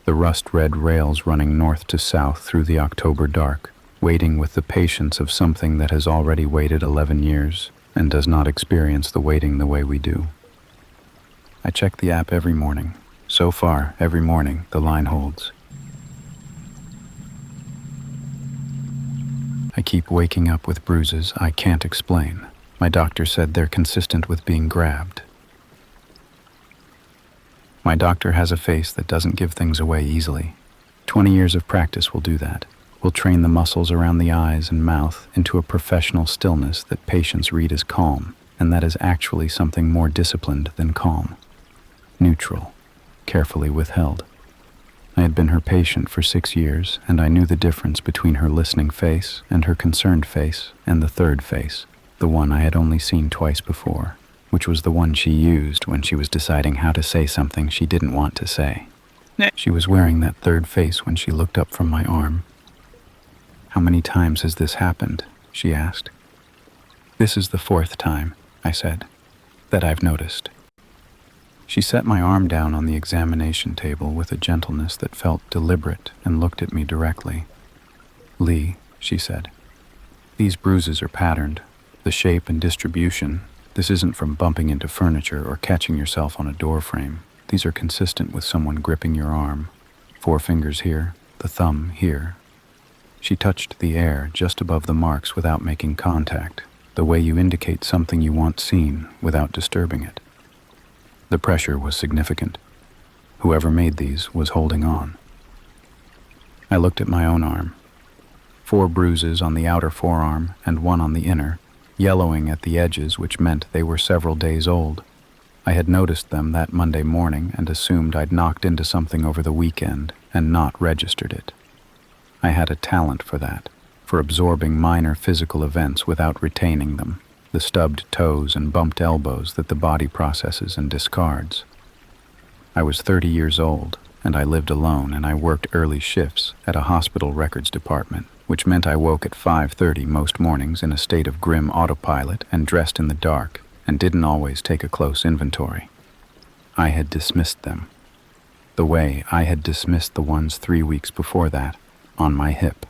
The rust-red rails running north to south through the October dark, waiting with the patience of something that has already waited 11 years and does not experience the waiting the way we do. I check the app every morning. So far, every morning, the line holds. I keep waking up with bruises I can't explain. My doctor said they're consistent with being grabbed. My doctor has a face that doesn't give things away easily. 20 years of practice will do that. Will train the muscles around the eyes and mouth into a professional stillness that patients read as calm, and that is actually something more disciplined than calm. Neutral, carefully withheld. I had been her patient for 6 years, and I knew the difference between her listening face and her concerned face and the third face, the one I had only seen twice before, which was the one she used when she was deciding how to say something she didn't want to say. She was wearing that third face when she looked up from my arm. "How many times has this happened?" she asked. "This is the 4th time," I said, "that I've noticed." She set my arm down on the examination table with a gentleness that felt deliberate and looked at me directly. "Lee," she said, "these bruises are patterned. The shape and distribution, this isn't from bumping into furniture or catching yourself on a door frame. These are consistent with someone gripping your arm. 4 fingers here, the thumb here." She touched the air just above the marks without making contact, the way you indicate something you want seen without disturbing it. The pressure was significant. Whoever made these was holding on. I looked at my own arm. 4 bruises on the outer forearm and 1 on the inner, yellowing at the edges, which meant they were several days old. I had noticed them that Monday morning and assumed I'd knocked into something over the weekend and not registered it. I had a talent for that, for absorbing minor physical events without retaining them, the stubbed toes and bumped elbows that the body processes and discards. I was 30 years old, and I lived alone, and I worked early shifts at a hospital records department, which meant I woke at 5:30 most mornings in a state of grim autopilot and dressed in the dark, and didn't always take a close inventory. I had dismissed them. the way I had dismissed the ones 3 weeks before that, on my hip.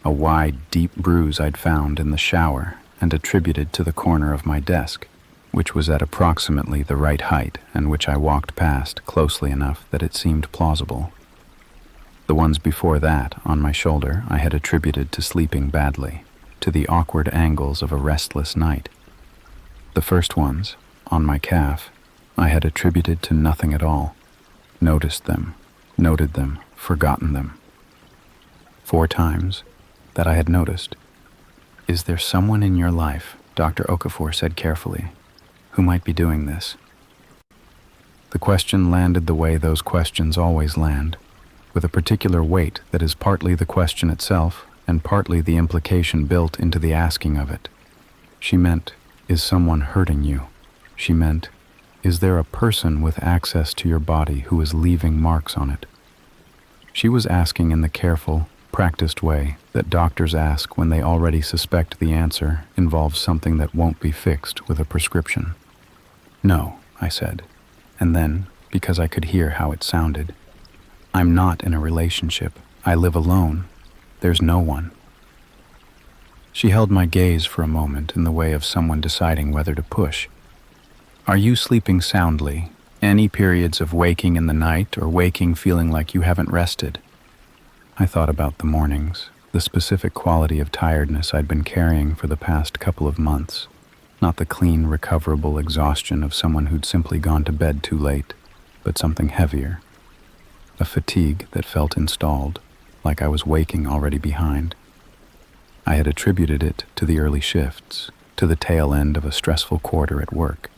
A wide, deep bruise I'd found in the shower and attributed to the corner of my desk, which was at approximately the right height and which I walked past closely enough that it seemed plausible. The ones before that, on my shoulder, I had attributed to sleeping badly, to the awkward angles of a restless night. The first ones, on my calf, I had attributed to nothing at all. Noticed them, noted them, forgotten them. 4 times that I had noticed. "Is there someone in your life," Dr. Okafor said carefully, "who might be doing this?" The question landed the way those questions always land, with a particular weight that is partly the question itself and partly the implication built into the asking of it. She meant, "Is someone hurting you?" She meant, "Is there a person with access to your body who is leaving marks on it?" She was asking in the careful, practiced way that doctors ask when they already suspect the answer involves something that won't be fixed with a prescription. "No," I said, and then, because I could hear how it sounded, "I'm not in a relationship. I live alone. There's no one." She held my gaze for a moment in the way of someone deciding whether to push. "Are you sleeping soundly? Any periods of waking in the night or waking feeling like you haven't rested?" I thought about the mornings, the specific quality of tiredness I'd been carrying for the past couple of months, not the clean, recoverable exhaustion of someone who'd simply gone to bed too late, but something heavier. A fatigue that felt installed, like I was waking already behind. I had attributed it to the early shifts, to the tail end of a stressful quarter at work,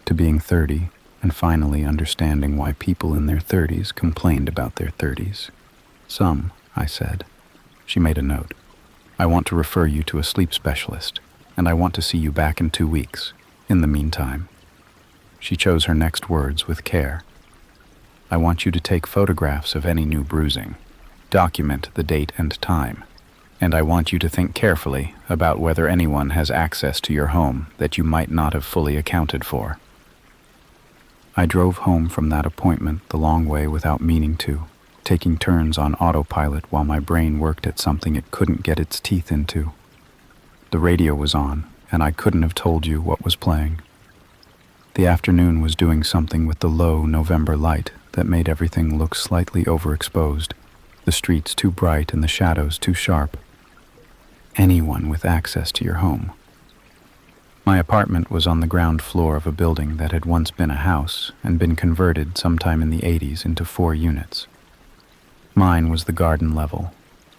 to being 30 and finally understanding why people in their 30s complained about their 30s. "Some," I said. She made a note. "I want to refer you to a sleep specialist, and I want to see you back in 2 weeks. In the meantime." She chose her next words with care. "I want you to take photographs of any new bruising. Document the date and time. And I want you to think carefully about whether anyone has access to your home that you might not have fully accounted for." I drove home from that appointment the long way without meaning to, taking turns on autopilot while my brain worked at something it couldn't get its teeth into. The radio was on, and I couldn't have told you what was playing. The afternoon was doing something with the low November light that made everything look slightly overexposed, the streets too bright and the shadows too sharp. Anyone with access to your home. My apartment was on the ground floor of a building that had once been a house and been converted sometime in the 80s into 4 units. Mine was the garden level,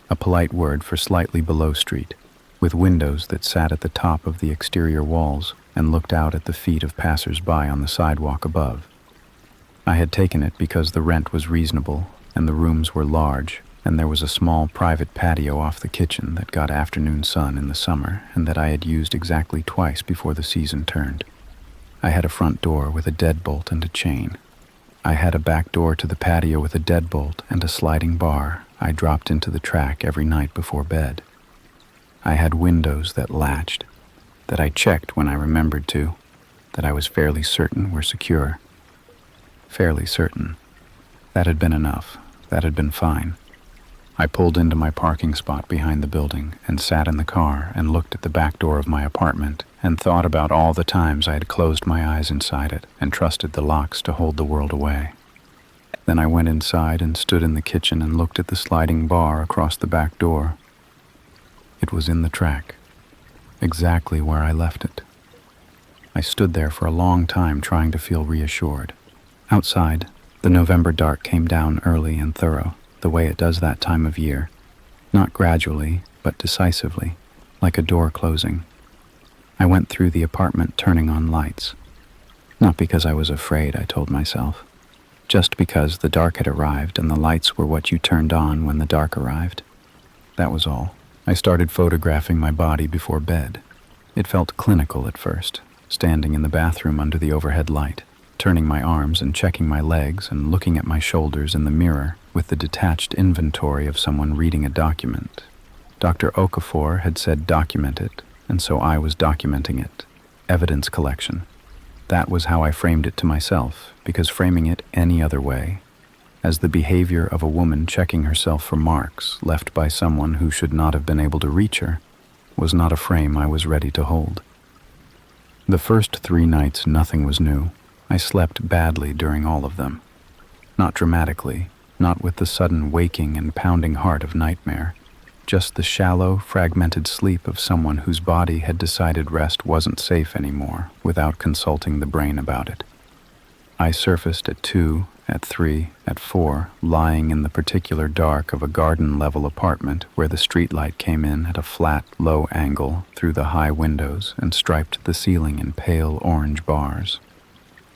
a polite word for slightly below street, with windows that sat at the top of the exterior walls and looked out at the feet of passers-by on the sidewalk above. I had taken it because the rent was reasonable and the rooms were large, and there was a small private patio off the kitchen that got afternoon sun in the summer and that I had used exactly twice before the season turned. I had a front door with a deadbolt and a chain. I had a back door to the patio with a deadbolt and a sliding bar I dropped into the track every night before bed. I had windows that latched, that I checked when I remembered to, that I was fairly certain were secure. Fairly certain. That had been enough. That had been fine. I pulled into my parking spot behind the building and sat in the car and looked at the back door of my apartment and thought about all the times I had closed my eyes inside it and trusted the locks to hold the world away. Then I went inside and stood in the kitchen and looked at the sliding bar across the back door. It was in the track, exactly where I left it. I stood there for a long time trying to feel reassured. Outside, the November dark came down early and thorough, the way it does that time of year, not gradually, but decisively, like a door closing. I went through the apartment turning on lights. Not because I was afraid, I told myself, just because the dark had arrived and the lights were what you turned on when the dark arrived. That was all. I started photographing my body before bed. It felt clinical at first, standing in the bathroom under the overhead light, turning my arms and checking my legs and looking at my shoulders in the mirror with the detached inventory of someone reading a document. Dr. Okafor had said document it, and so I was documenting it. Evidence collection. That was how I framed it to myself, because framing it any other way, as the behavior of a woman checking herself for marks left by someone who should not have been able to reach her was not a frame I was ready to hold. The first 3 nights nothing was new. I slept badly during all of them. Not dramatically, not with the sudden waking and pounding heart of nightmare, just the shallow, fragmented sleep of someone whose body had decided rest wasn't safe anymore without consulting the brain about it. I surfaced at 2, at 3, at 4, lying in the particular dark of a garden-level apartment where the streetlight came in at a flat, low angle through the high windows and striped the ceiling in pale orange bars.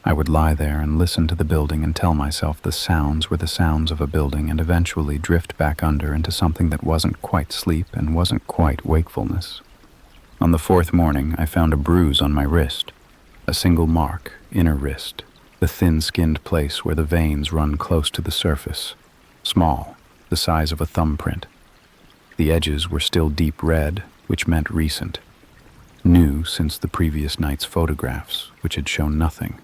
I would lie there and listen to the building and tell myself the sounds were the sounds of a building and eventually drift back under into something that wasn't quite sleep and wasn't quite wakefulness. On the 4th morning, I found a bruise on my wrist, a single mark, inner wrist, the thin-skinned place where the veins run close to the surface, small, the size of a thumbprint. The edges were still deep red, which meant recent, new since the previous night's photographs, which had shown nothing.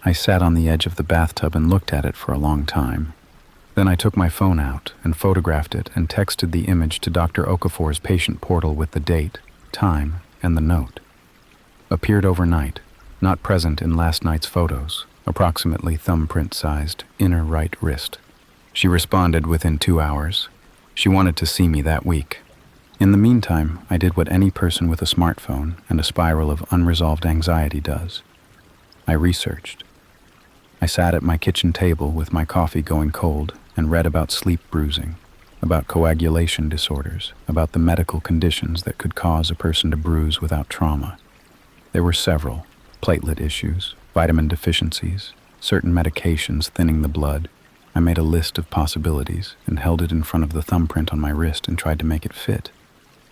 I sat on the edge of the bathtub and looked at it for a long time. Then I took my phone out and photographed it and texted the image to Dr. Okafor's patient portal with the date, time, and the note. Appeared overnight, not present in last night's photos, approximately thumbprint-sized, inner right wrist. She responded within 2 hours. She wanted to see me that week. In the meantime, I did what any person with a smartphone and a spiral of unresolved anxiety does. I researched. I sat at my kitchen table with my coffee going cold and read about sleep bruising, about coagulation disorders, about the medical conditions that could cause a person to bruise without trauma. There were several: platelet issues, vitamin deficiencies, certain medications thinning the blood. I made a list of possibilities and held it in front of the thumbprint on my wrist and tried to make it fit.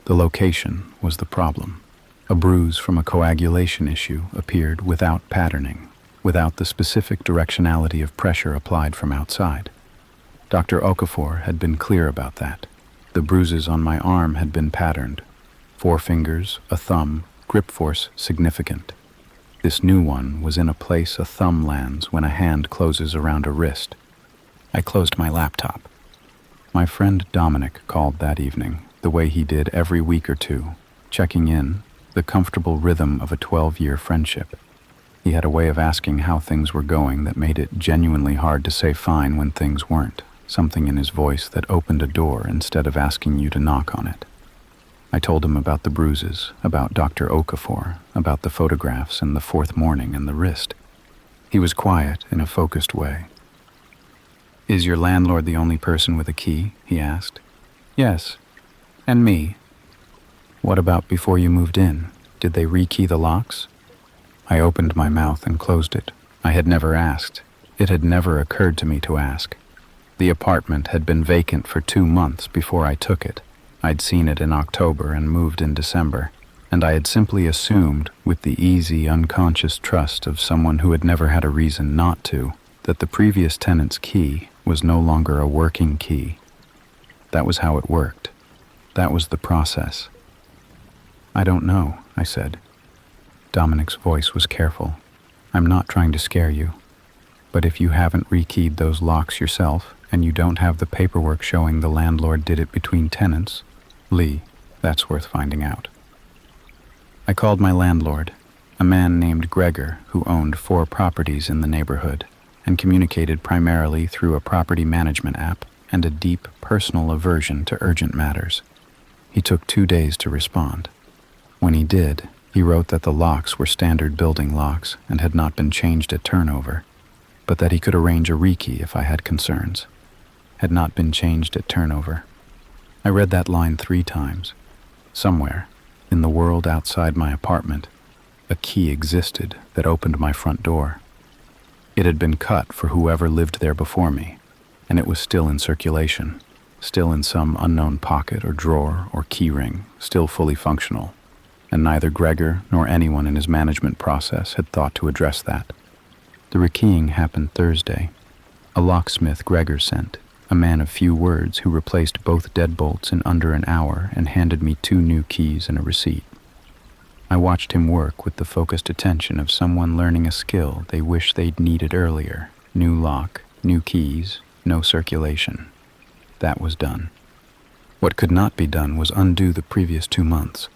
The location was the problem. A bruise from a coagulation issue appeared without patterning, without the specific directionality of pressure applied from outside. Dr. Okafor had been clear about that. The bruises on my arm had been patterned. 4 fingers, a thumb, grip force significant. This new one was in a place a thumb lands when a hand closes around a wrist. I closed my laptop. My friend Dominic called that evening, the way he did every week or two, checking in, the comfortable rhythm of a 12-year friendship. He had a way of asking how things were going that made it genuinely hard to say fine when things weren't, something in his voice that opened a door instead of asking you to knock on it. I told him about the bruises, about Dr. Okafor, about the photographs and the 4th morning and the wrist. He was quiet in a focused way. "Is your landlord the only person with a key?" he asked. "Yes. And me." "What about before you moved in? Did they rekey the locks?" I opened my mouth and closed it. I had never asked. It had never occurred to me to ask. The apartment had been vacant for 2 months before I took it. I'd seen it in October and moved in December, and I had simply assumed, with the easy, unconscious trust of someone who had never had a reason not to, that the previous tenant's key was no longer a working key. That was how it worked. That was the process. "I don't know," I said. Dominic's voice was careful. "I'm not trying to scare you. But if you haven't rekeyed those locks yourself, and you don't have the paperwork showing the landlord did it between tenants, Lee, that's worth finding out." I called my landlord, a man named Gregor who owned 4 properties in the neighborhood and communicated primarily through a property management app and a deep personal aversion to urgent matters. He took 2 days to respond. When he did, he wrote that the locks were standard building locks and had not been changed at turnover, but that he could arrange a rekey if I had concerns. Had not been changed at turnover. I read that line 3 times. Somewhere, in the world outside my apartment, a key existed that opened my front door. It had been cut for whoever lived there before me, and it was still in circulation, still in some unknown pocket or drawer or key ring, still fully functional, and neither Gregor nor anyone in his management process had thought to address that. The rekeying happened Thursday. A locksmith Gregor sent, a man of few words who replaced both deadbolts in under an hour and handed me 2 new keys and a receipt. I watched him work with the focused attention of someone learning a skill they wish they'd needed earlier. New lock, new keys, no circulation. That was done. What could not be done was undo the previous 2 months.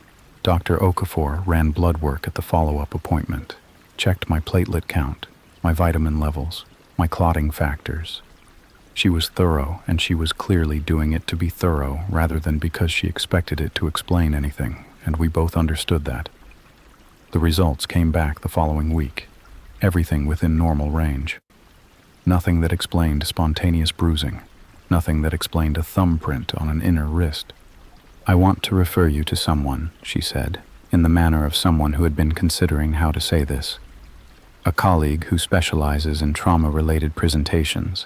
Dr. Okafor ran blood work at the follow-up appointment, checked my platelet count, my vitamin levels, my clotting factors. She was thorough, and she was clearly doing it to be thorough rather than because she expected it to explain anything, and we both understood that. The results came back the following week, everything within normal range. Nothing that explained spontaneous bruising, nothing that explained a thumbprint on an inner wrist. "I want to refer you to someone," she said, in the manner of someone who had been considering how to say this. "A colleague who specializes in trauma-related presentations.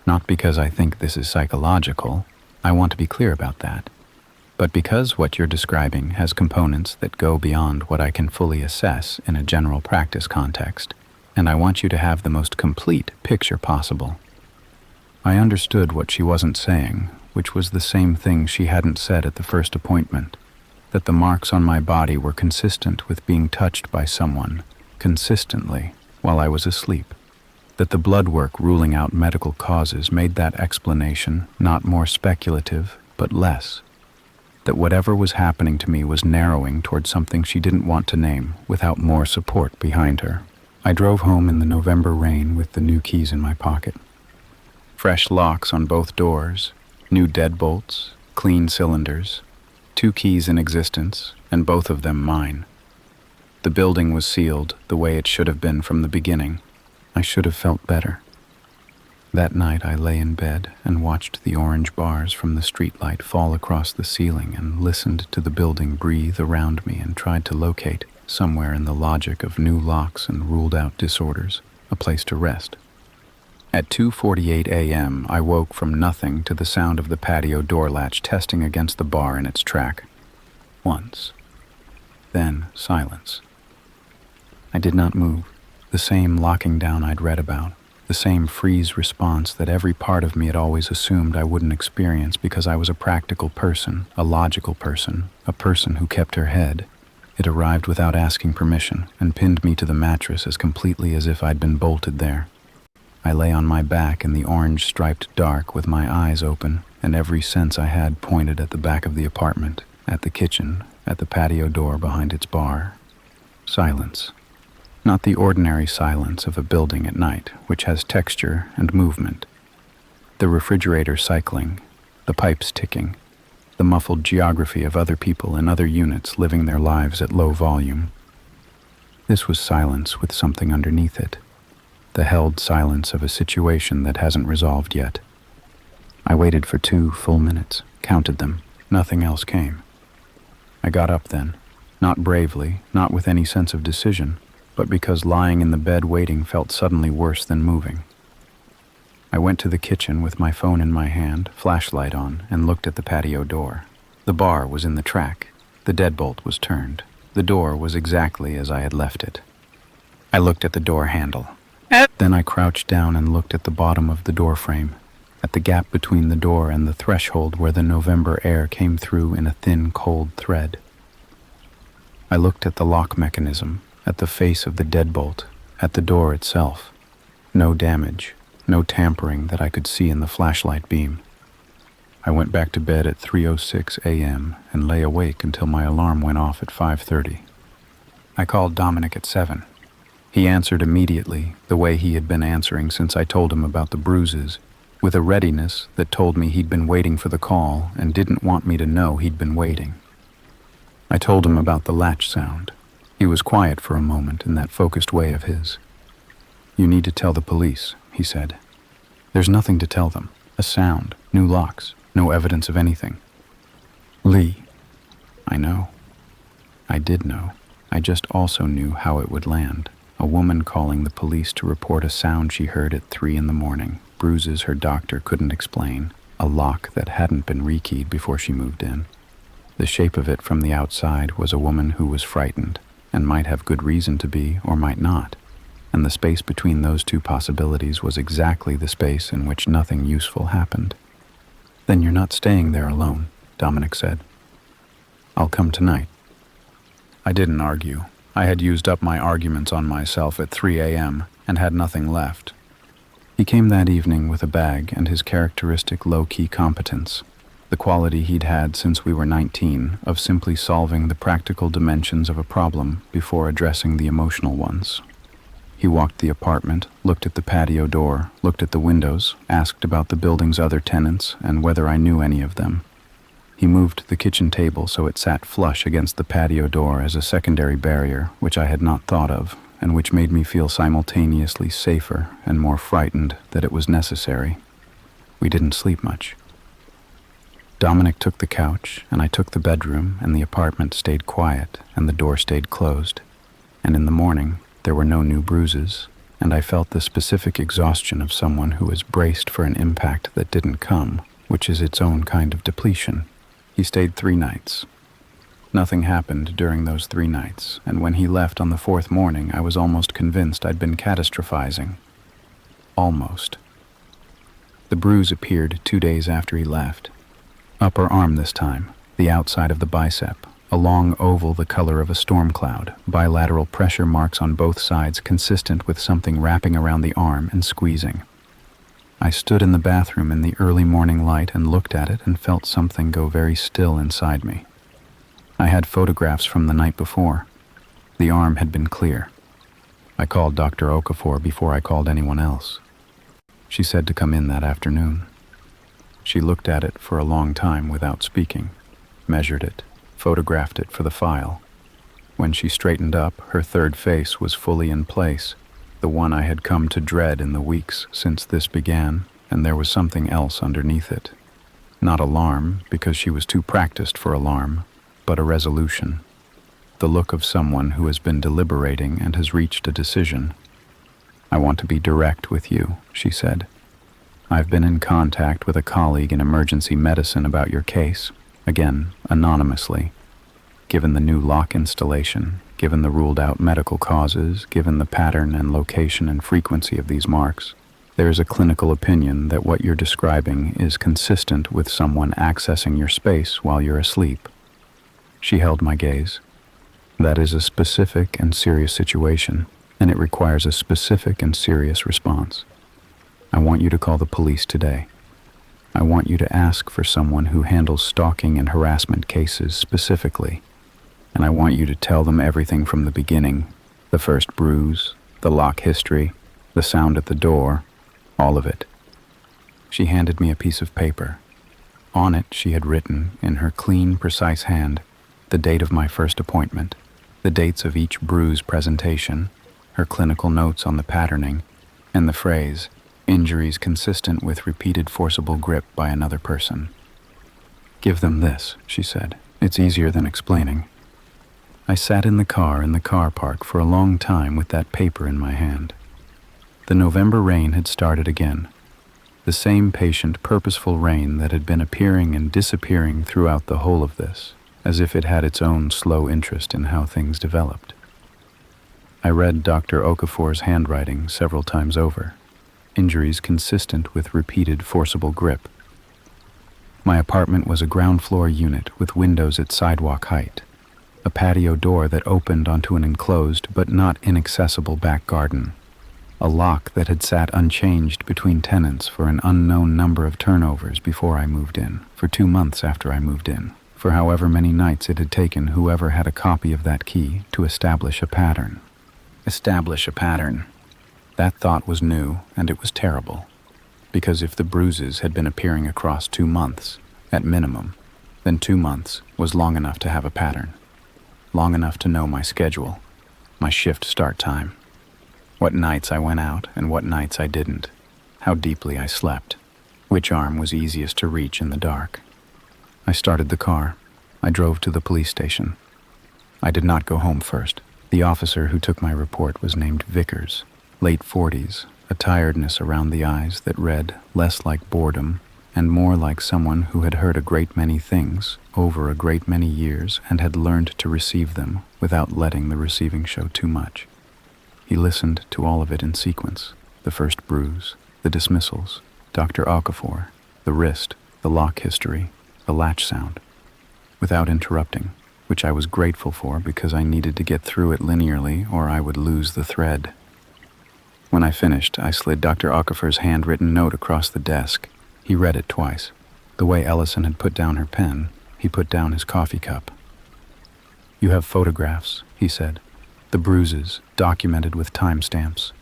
Not because I think this is psychological, I want to be clear about that, but because what you're describing has components that go beyond what I can fully assess in a general practice context, and I want you to have the most complete picture possible." I understood what she wasn't saying, which was the same thing she hadn't said at the first appointment, that the marks on my body were consistent with being touched by someone, consistently, while I was asleep. That the blood work ruling out medical causes made that explanation not more speculative, but less. That whatever was happening to me was narrowing toward something she didn't want to name without more support behind her. I drove home in the November rain with the new keys in my pocket. Fresh locks on both doors, new deadbolts, clean cylinders, 2 keys in existence, and both of them mine. The building was sealed the way it should have been from the beginning. I should have felt better. That night I lay in bed and watched the orange bars from the streetlight fall across the ceiling and listened to the building breathe around me and tried to locate, somewhere in the logic of new locks and ruled out disorders, a place to rest. At 2:48 a.m. I woke from nothing to the sound of the patio door latch testing against the bar in its track. Once. Then silence. I did not move. The same locking down I'd read about, the same freeze response that every part of me had always assumed I wouldn't experience because I was a practical person, a logical person, a person who kept her head. It arrived without asking permission and pinned me to the mattress as completely as if I'd been bolted there. I lay on my back in the orange-striped dark with my eyes open, and every sense I had pointed at the back of the apartment, at the kitchen, at the patio door behind its bar. Silence. Not the ordinary silence of a building at night, which has texture and movement. The refrigerator cycling, the pipes ticking, the muffled geography of other people in other units living their lives at low volume. This was silence with something underneath it, the held silence of a situation that hasn't resolved yet. I waited for 2 full minutes, counted them. Nothing else came. I got up then, not bravely, not with any sense of decision, but because lying in the bed waiting felt suddenly worse than moving. I went to the kitchen with my phone in my hand, flashlight on, and looked at the patio door. The bar was in the track. The deadbolt was turned. The door was exactly as I had left it. I looked at the door handle. Then I crouched down and looked at the bottom of the door frame, at the gap between the door and the threshold where the November air came through in a thin, cold thread. I looked at the lock mechanism, at the face of the deadbolt, at the door itself. No damage, no tampering that I could see in the flashlight beam. I went back to bed at 3:06 a.m. and lay awake until my alarm went off at 5:30. I called Dominic at 7. He answered immediately, the way he had been answering since I told him about the bruises, with a readiness that told me he'd been waiting for the call and didn't want me to know he'd been waiting. I told him about the latch sound. He was quiet for a moment in that focused way of his. "You need to tell the police," he said. "There's nothing to tell them. A sound, new locks, no evidence of anything." "Lee." I know. I did know. I just also knew how it would land. A woman calling the police to report a sound she heard at 3 in the morning, bruises her doctor couldn't explain, a lock that hadn't been rekeyed before she moved in. The shape of it from the outside was a woman who was frightened, and might have good reason to be or might not, and the space between those 2 possibilities was exactly the space in which nothing useful happened. "Then you're not staying there alone," Dominic said. "I'll come tonight." I didn't argue. I had used up my arguments on myself at 3 a.m. and had nothing left. He came that evening with a bag and his characteristic low-key competence, the quality he'd had since we were 19 of simply solving the practical dimensions of a problem before addressing the emotional ones. He walked the apartment, looked at the patio door, looked at the windows, asked about the building's other tenants and whether I knew any of them. He moved the kitchen table so it sat flush against the patio door as a secondary barrier, which I had not thought of, and which made me feel simultaneously safer and more frightened that it was necessary. We didn't sleep much. Dominic took the couch, and I took the bedroom, and the apartment stayed quiet, and the door stayed closed. And in the morning, there were no new bruises, and I felt the specific exhaustion of someone who is braced for an impact that didn't come, which is its own kind of depletion. He stayed 3 nights. Nothing happened during those 3 nights, and when he left on the 4th morning, I was almost convinced I'd been catastrophizing. Almost. The bruise appeared 2 days after he left. Upper arm this time, the outside of the bicep, a long oval the color of a storm cloud, bilateral pressure marks on both sides consistent with something wrapping around the arm and squeezing. I stood in the bathroom in the early morning light and looked at it and felt something go very still inside me. I had photographs from the night before. The arm had been clear. I called Dr. Okafor before I called anyone else. She said to come in that afternoon. She looked at it for a long time without speaking, measured it, photographed it for the file. When she straightened up, her third face was fully in place, the one I had come to dread in the weeks since this began, and there was something else underneath it. Not alarm, because she was too practiced for alarm, but a resolution. The look of someone who has been deliberating and has reached a decision. "I want to be direct with you," she said. "I've been in contact with a colleague in emergency medicine about your case, again, anonymously. Given the new lock installation, given the ruled-out medical causes, given the pattern and location and frequency of these marks, there is a clinical opinion that what you're describing is consistent with someone accessing your space while you're asleep." She held my gaze. "That is a specific and serious situation, and it requires a specific and serious response. I want you to call the police today. I want you to ask for someone who handles stalking and harassment cases specifically. And I want you to tell them everything from the beginning, the first bruise, the lock history, the sound at the door, all of it." She handed me a piece of paper. On it she had written, in her clean, precise hand, the date of my first appointment, the dates of each bruise presentation, her clinical notes on the patterning, and the phrase, "injuries consistent with repeated forcible grip by another person." "Give them this," she said. "It's easier than explaining." I sat in the car park for a long time with that paper in my hand. The November rain had started again. The same patient, purposeful rain that had been appearing and disappearing throughout the whole of this, as if it had its own slow interest in how things developed. I read Dr. Okafor's handwriting several times over. Injuries consistent with repeated forcible grip. My apartment was a ground-floor unit with windows at sidewalk height, a patio door that opened onto an enclosed but not inaccessible back garden, a lock that had sat unchanged between tenants for an unknown number of turnovers before I moved in, for 2 months after I moved in, for however many nights it had taken whoever had a copy of that key to establish a pattern. Establish a pattern. That thought was new, and it was terrible, because if the bruises had been appearing across 2 months, at minimum, then 2 months was long enough to have a pattern. Long enough to know my schedule, my shift start time, what nights I went out and what nights I didn't, how deeply I slept, which arm was easiest to reach in the dark. I started the car. I drove to the police station. I did not go home first. The officer who took my report was named Vickers, late 40s, a tiredness around the eyes that read less like boredom and more like someone who had heard a great many things over a great many years and had learned to receive them without letting the receiving show too much. He listened to all of it in sequence, the first bruise, the dismissals, Dr. Okafor, the wrist, the lock history, the latch sound, without interrupting, which I was grateful for because I needed to get through it linearly or I would lose the thread. When I finished, I slid Dr. Okafor's handwritten note across the desk. He read it twice. The way Ellison had put down her pen, he put down his coffee cup. "You have photographs," he said. "The bruises, documented with timestamps."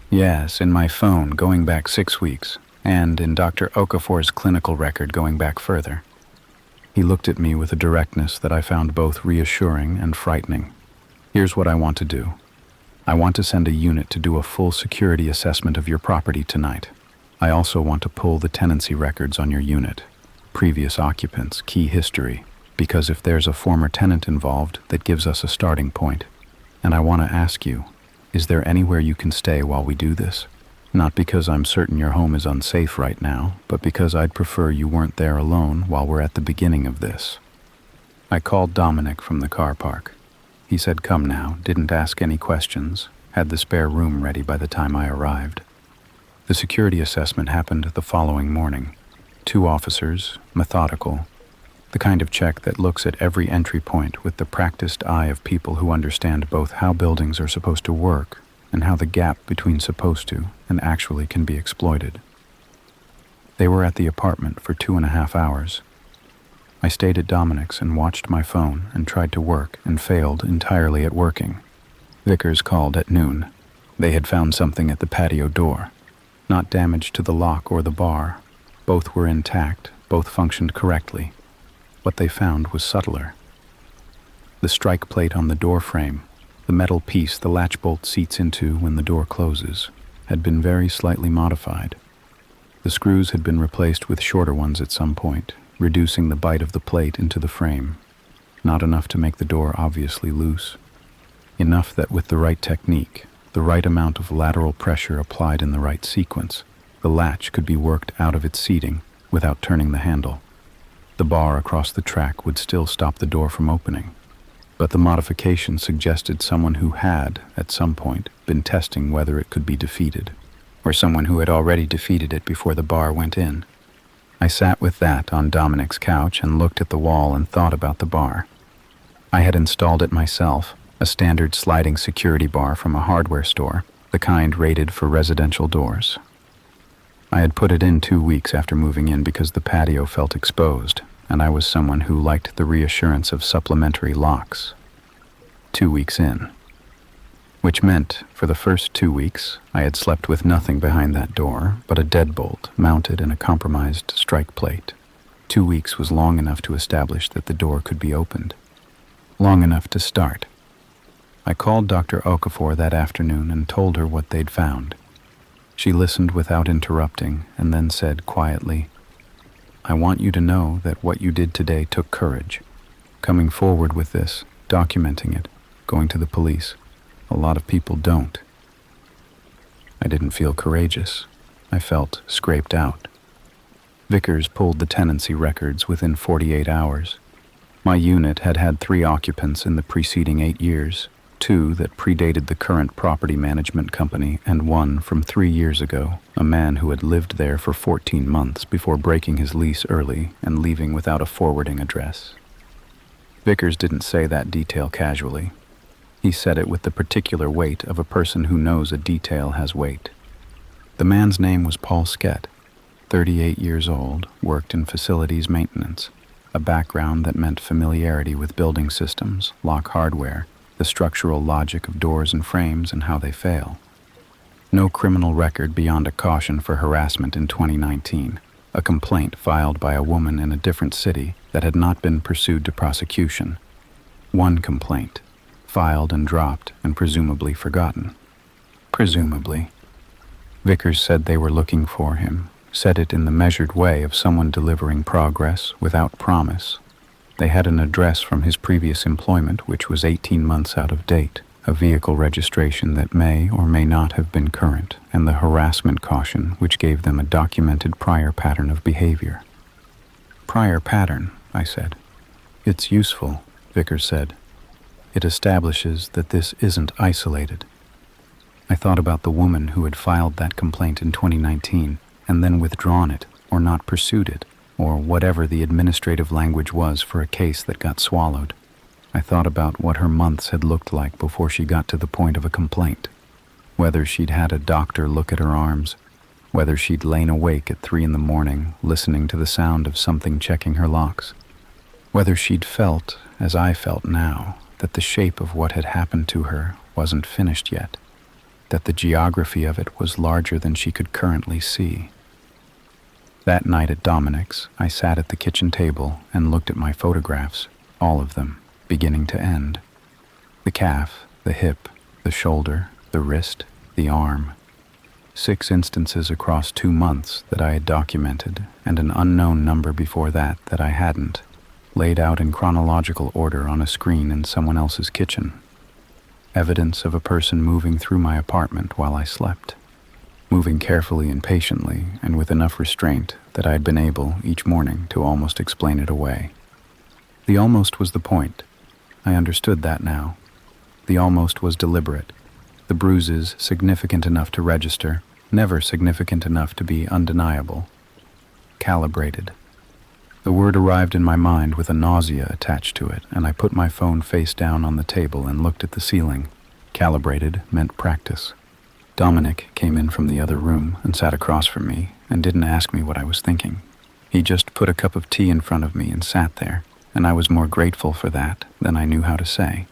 "Yes, in my phone, going back 6 weeks, and in Dr. Okafor's clinical record going back further." He looked at me with a directness that I found both reassuring and frightening. "Here's what I want to do. I want to send a unit to do a full security assessment of your property tonight. I also want to pull the tenancy records on your unit, previous occupants, key history, because if there's a former tenant involved, that gives us a starting point. And I want to ask you, is there anywhere you can stay while we do this? Not because I'm certain your home is unsafe right now, but because I'd prefer you weren't there alone while we're at the beginning of this." I called Dominic from the car park. He said come now, didn't ask any questions, had the spare room ready by the time I arrived. The security assessment happened the following morning. 2 officers, methodical, the kind of check that looks at every entry point with the practiced eye of people who understand both how buildings are supposed to work and how the gap between supposed to and actually can be exploited. They were at the apartment for 2.5 hours. I stayed at Dominic's and watched my phone and tried to work and failed entirely at working. Vickers called at noon. They had found something at the patio door. Not damage to the lock or the bar. Both were intact, both functioned correctly. What they found was subtler. The strike plate on the door frame, the metal piece the latch bolt seats into when the door closes, had been very slightly modified. The screws had been replaced with shorter ones at some point, reducing the bite of the plate into the frame. Not enough to make the door obviously loose. Enough that with the right technique, the right amount of lateral pressure applied in the right sequence, the latch could be worked out of its seating without turning the handle. The bar across the track would still stop the door from opening. But the modification suggested someone who had, at some point, been testing whether it could be defeated, or someone who had already defeated it before the bar went in. I sat with that on Dominic's couch and looked at the wall and thought about the bar. I had installed it myself, a standard sliding security bar from a hardware store, the kind rated for residential doors. I had put it in 2 weeks after moving in because the patio felt exposed, and I was someone who liked the reassurance of supplementary locks. 2 weeks in. Which meant, for the first 2 weeks, I had slept with nothing behind that door but a deadbolt mounted in a compromised strike plate. 2 weeks was long enough to establish that the door could be opened. Long enough to start. I called Dr. Okafor that afternoon and told her what they'd found. She listened without interrupting and then said quietly, "I want you to know that what you did today took courage. Coming forward with this, documenting it, going to the police. A lot of people don't." I didn't feel courageous. I felt scraped out. Vickers pulled the tenancy records within 48 hours. My unit had had 3 occupants in the preceding 8 years, 2 that predated the current property management company and 1 from 3 years ago, a man who had lived there for 14 months before breaking his lease early and leaving without a forwarding address. Vickers didn't say that detail casually. He said it with the particular weight of a person who knows a detail has weight. The man's name was Paul Skett, 38 years old, worked in facilities maintenance, a background that meant familiarity with building systems, lock hardware, the structural logic of doors and frames and how they fail. No criminal record beyond a caution for harassment in 2019, a complaint filed by a woman in a different city that had not been pursued to prosecution. 1 complaint, filed and dropped and presumably forgotten. Presumably. Vickers said they were looking for him, said it in the measured way of someone delivering progress without promise. They had an address from his previous employment which was 18 months out of date, a vehicle registration that may or may not have been current, and the harassment caution which gave them a documented prior pattern of behavior. "Prior pattern," I said. "It's useful," Vickers said. "It establishes that this isn't isolated." I thought about the woman who had filed that complaint in 2019 and then withdrawn it or not pursued it, or whatever the administrative language was for a case that got swallowed. I thought about what her months had looked like before she got to the point of a complaint. Whether she'd had a doctor look at her arms, whether she'd lain awake at 3 in the morning listening to the sound of something checking her locks, whether she'd felt, as I felt now, that the shape of what had happened to her wasn't finished yet, that the geography of it was larger than she could currently see. That night at Dominic's, I sat at the kitchen table and looked at my photographs, all of them, beginning to end. The calf, the hip, the shoulder, the wrist, the arm. 6 instances across 2 months that I had documented, and an unknown number before that I hadn't, laid out in chronological order on a screen in someone else's kitchen. Evidence of a person moving through my apartment while I slept, moving carefully and patiently and with enough restraint that I had been able, each morning, to almost explain it away. The almost was the point. I understood that now. The almost was deliberate. The bruises significant enough to register, never significant enough to be undeniable. Calibrated. The word arrived in my mind with a nausea attached to it, and I put my phone face down on the table and looked at the ceiling. Calibrated meant practice. Dominic came in from the other room and sat across from me and didn't ask me what I was thinking. He just put a cup of tea in front of me and sat there, and I was more grateful for that than I knew how to say.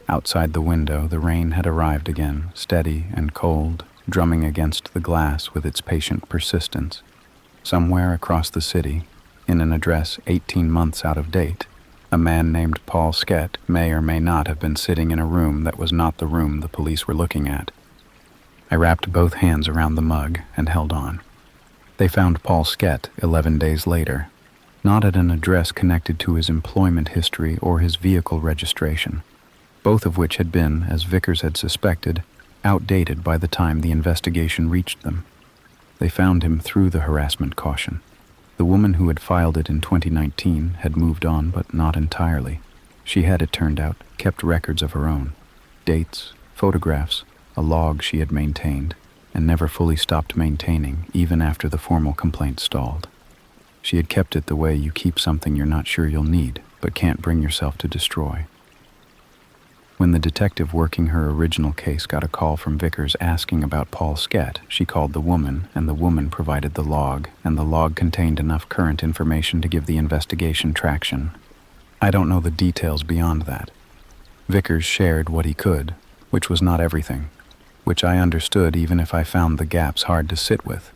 Outside the window, the rain had arrived again, steady and cold, drumming against the glass with its patient persistence. Somewhere across the city, in an address 18 months out of date, a man named Paul Skett may or may not have been sitting in a room that was not the room the police were looking at. I wrapped both hands around the mug and held on. They found Paul Skett 11 days later, not at an address connected to his employment history or his vehicle registration, both of which had been, as Vickers had suspected, outdated by the time the investigation reached them. They found him through the harassment caution. The woman who had filed it in 2019 had moved on, but not entirely. She had, it turned out, kept records of her own. Dates, photographs, a log she had maintained, and never fully stopped maintaining, even after the formal complaint stalled. She had kept it the way you keep something you're not sure you'll need, but can't bring yourself to destroy. When the detective working her original case got a call from Vickers asking about Paul Skett, she called the woman, and the woman provided the log, and the log contained enough current information to give the investigation traction. I don't know the details beyond that. Vickers shared what he could, which was not everything, which I understood even if I found the gaps hard to sit with.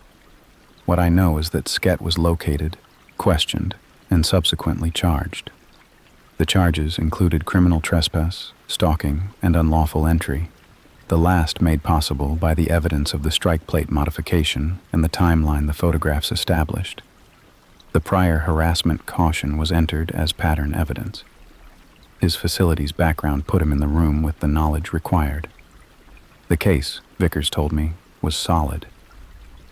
What I know is that Skett was located, questioned, and subsequently charged. The charges included criminal trespass, stalking, and unlawful entry, the last made possible by the evidence of the strike plate modification and the timeline the photographs established. The prior harassment caution was entered as pattern evidence. His facility's background put him in the room with the knowledge required. The case, Vickers told me, was solid.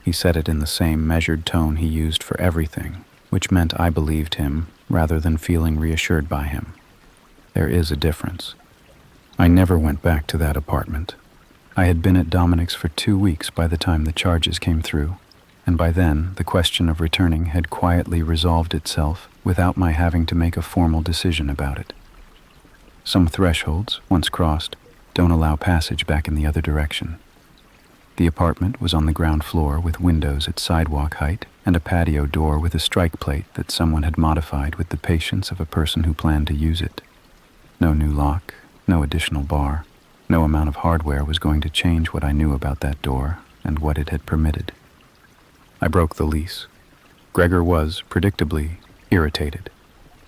He said it in the same measured tone he used for everything, which meant I believed him rather than feeling reassured by him. There is a difference. I never went back to that apartment. I had been at Dominic's for 2 weeks by the time the charges came through, and by then the question of returning had quietly resolved itself without my having to make a formal decision about it. Some thresholds, once crossed, don't allow passage back in the other direction. The apartment was on the ground floor with windows at sidewalk height and a patio door with a strike plate that someone had modified with the patience of a person who planned to use it. No new lock, no additional bar, no amount of hardware was going to change what I knew about that door and what it had permitted. I broke the lease. Gregor was, predictably, irritated.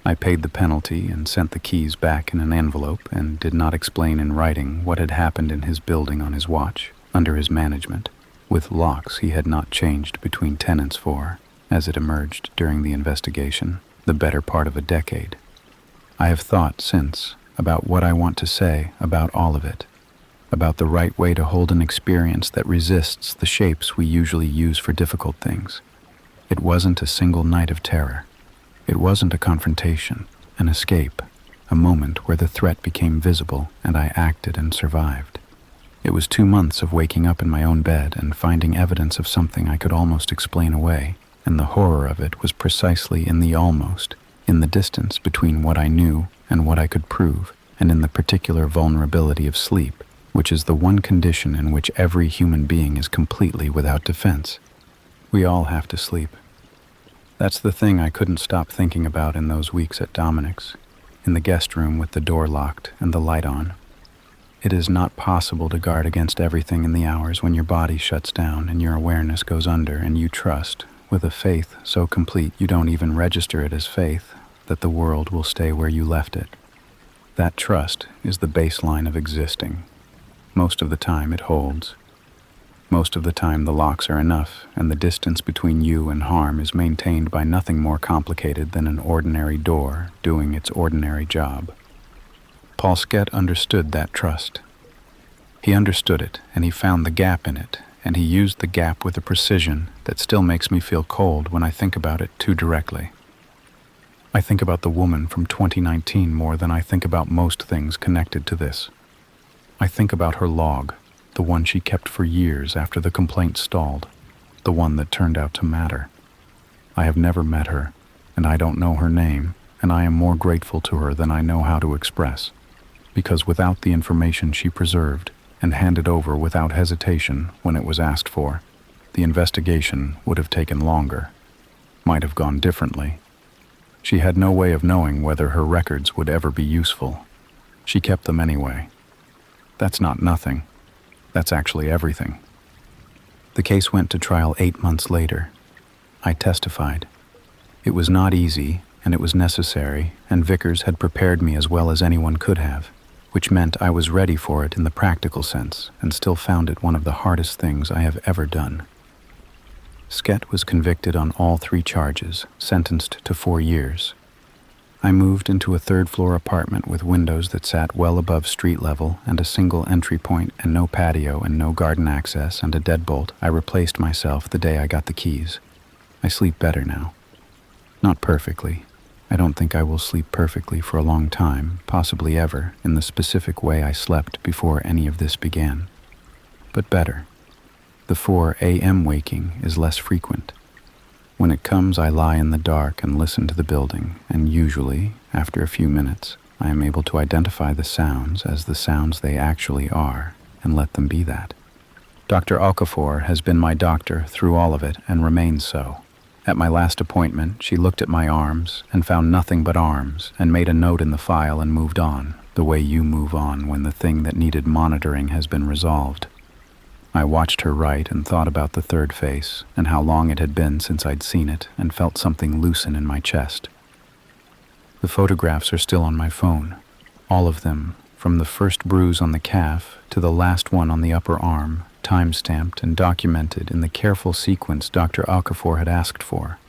I paid the penalty and sent the keys back in an envelope and did not explain in writing what had happened in his building on his watch, under his management, with locks he had not changed between tenants for, as it emerged during the investigation, the better part of a decade. I have thought since about what I want to say about all of it, about the right way to hold an experience that resists the shapes we usually use for difficult things. It wasn't a single night of terror. It wasn't a confrontation, an escape, a moment where the threat became visible and I acted and survived. It was 2 months of waking up in my own bed and finding evidence of something I could almost explain away, and the horror of it was precisely in the almost, in the distance between what I knew and what I could prove, and in the particular vulnerability of sleep, which is the one condition in which every human being is completely without defense. We all have to sleep. That's the thing I couldn't stop thinking about in those weeks at Dominic's, in the guest room with the door locked and the light on. It is not possible to guard against everything in the hours when your body shuts down and your awareness goes under and you trust, with a faith so complete you don't even register it as faith, that the world will stay where you left it. That trust is the baseline of existing. Most of the time it holds. Most of the time the locks are enough, and the distance between you and harm is maintained by nothing more complicated than an ordinary door doing its ordinary job. Paul Skett understood that trust. He understood it, and he found the gap in it, and he used the gap with a precision that still makes me feel cold when I think about it too directly. I think about the woman from 2019 more than I think about most things connected to this. I think about her log, the one she kept for years after the complaint stalled, the one that turned out to matter. I have never met her, and I don't know her name, and I am more grateful to her than I know how to express, because without the information she preserved and handed over without hesitation when it was asked for, the investigation would have taken longer, might have gone differently. She had no way of knowing whether her records would ever be useful. She kept them anyway. That's not nothing. That's actually everything. The case went to trial 8 months later. I testified. It was not easy, and it was necessary, and Vickers had prepared me as well as anyone could have, which meant I was ready for it in the practical sense, and still found it one of the hardest things I have ever done. Skett was convicted on all 3 charges, sentenced to 4 years. I moved into a 3rd-floor apartment with windows that sat well above street level and a single entry point and no patio and no garden access and a deadbolt. I replaced myself the day I got the keys. I sleep better now. Not perfectly. I don't think I will sleep perfectly for a long time, possibly ever, in the specific way I slept before any of this began. But better. The 4 a.m. waking is less frequent. When it comes, I lie in the dark and listen to the building, and usually, after a few minutes, I am able to identify the sounds as the sounds they actually are, and let them be that. Dr. Okafor has been my doctor through all of it and remains so. At my last appointment, she looked at my arms and found nothing but arms and made a note in the file and moved on, the way you move on when the thing that needed monitoring has been resolved. I watched her write and thought about the 3rd face and how long it had been since I'd seen it and felt something loosen in my chest. The photographs are still on my phone, all of them, from the first bruise on the calf to the last one on the upper arm, time-stamped and documented in the careful sequence Dr. Okafor had asked for.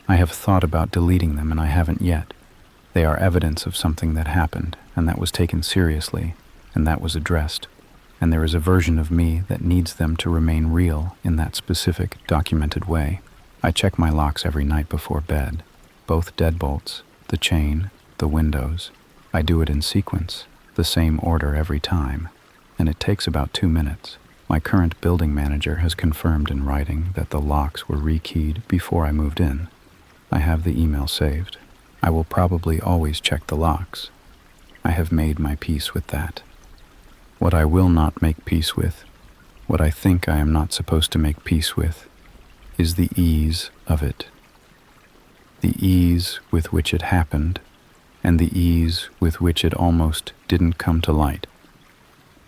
I have thought about deleting them and I haven't yet. They are evidence of something that happened and that was taken seriously and that was addressed. And there is a version of me that needs them to remain real in that specific, documented way. I check my locks every night before bed, both deadbolts, the chain, the windows. I do it in sequence, the same order every time, and it takes about 2 minutes. My current building manager has confirmed in writing that the locks were rekeyed before I moved in. I have the email saved. I will probably always check the locks. I have made my peace with that. What I will not make peace with, what I think I am not supposed to make peace with, is the ease of it. The ease with which it happened, and the ease with which it almost didn't come to light.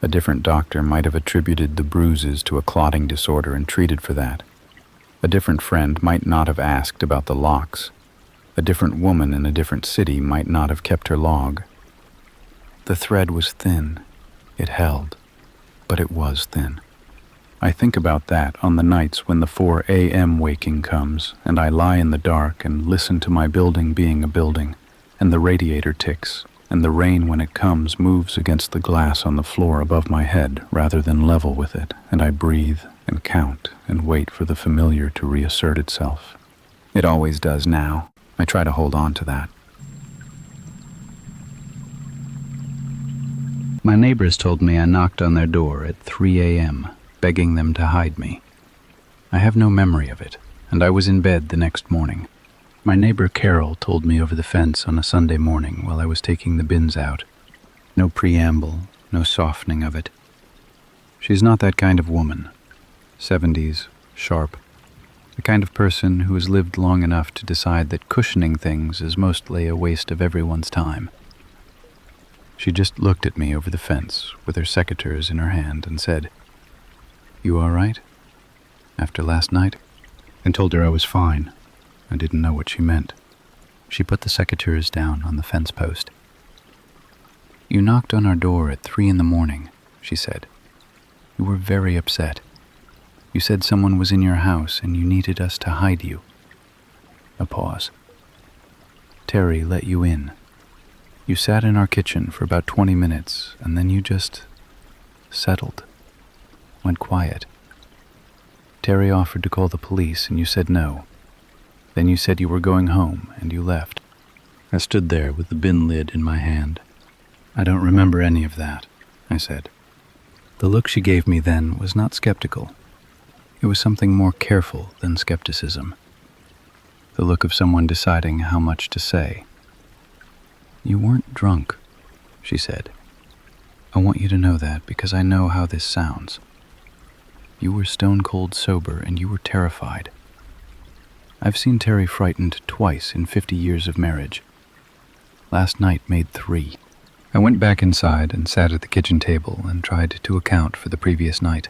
A different doctor might have attributed the bruises to a clotting disorder and treated for that. A different friend might not have asked about the locks. A different woman in a different city might not have kept her log. The thread was thin. It held, but it was thin. I think about that on the nights when the 4 a.m. waking comes and I lie in the dark and listen to my building being a building, and the radiator ticks, and the rain when it comes moves against the glass on the floor above my head rather than level with it, and I breathe and count and wait for the familiar to reassert itself. It always does now. I try to hold on to that. My neighbors told me I knocked on their door at 3 a.m., begging them to hide me. I have no memory of it, and I was in bed the next morning. My neighbor Carol told me over the fence on a Sunday morning while I was taking the bins out. No preamble, no softening of it. She's not that kind of woman. 70s, sharp. The kind of person who has lived long enough to decide that cushioning things is mostly a waste of everyone's time. She just looked at me over the fence with her secateurs in her hand and said, "You all right? After last night?" And told her I was fine. I didn't know what she meant. She put the secateurs down on the fence post. "You knocked on our door at 3 a.m, she said. "You were very upset. You said someone was in your house and you needed us to hide you." A pause. "Terry let you in. You sat in our kitchen for about 20 minutes and then you just settled, went quiet. Terry offered to call the police and you said no. Then you said you were going home and you left." I stood there with the bin lid in my hand. "I don't remember any of that," I said. The look she gave me then was not skeptical. It was something more careful than skepticism. The look of someone deciding how much to say. "You weren't drunk," she said. "I want you to know that because I know how this sounds. You were stone cold sober and you were terrified. I've seen Terry frightened twice in 50 years of marriage. Last night made 3. I went back inside and sat at the kitchen table and tried to account for the previous night.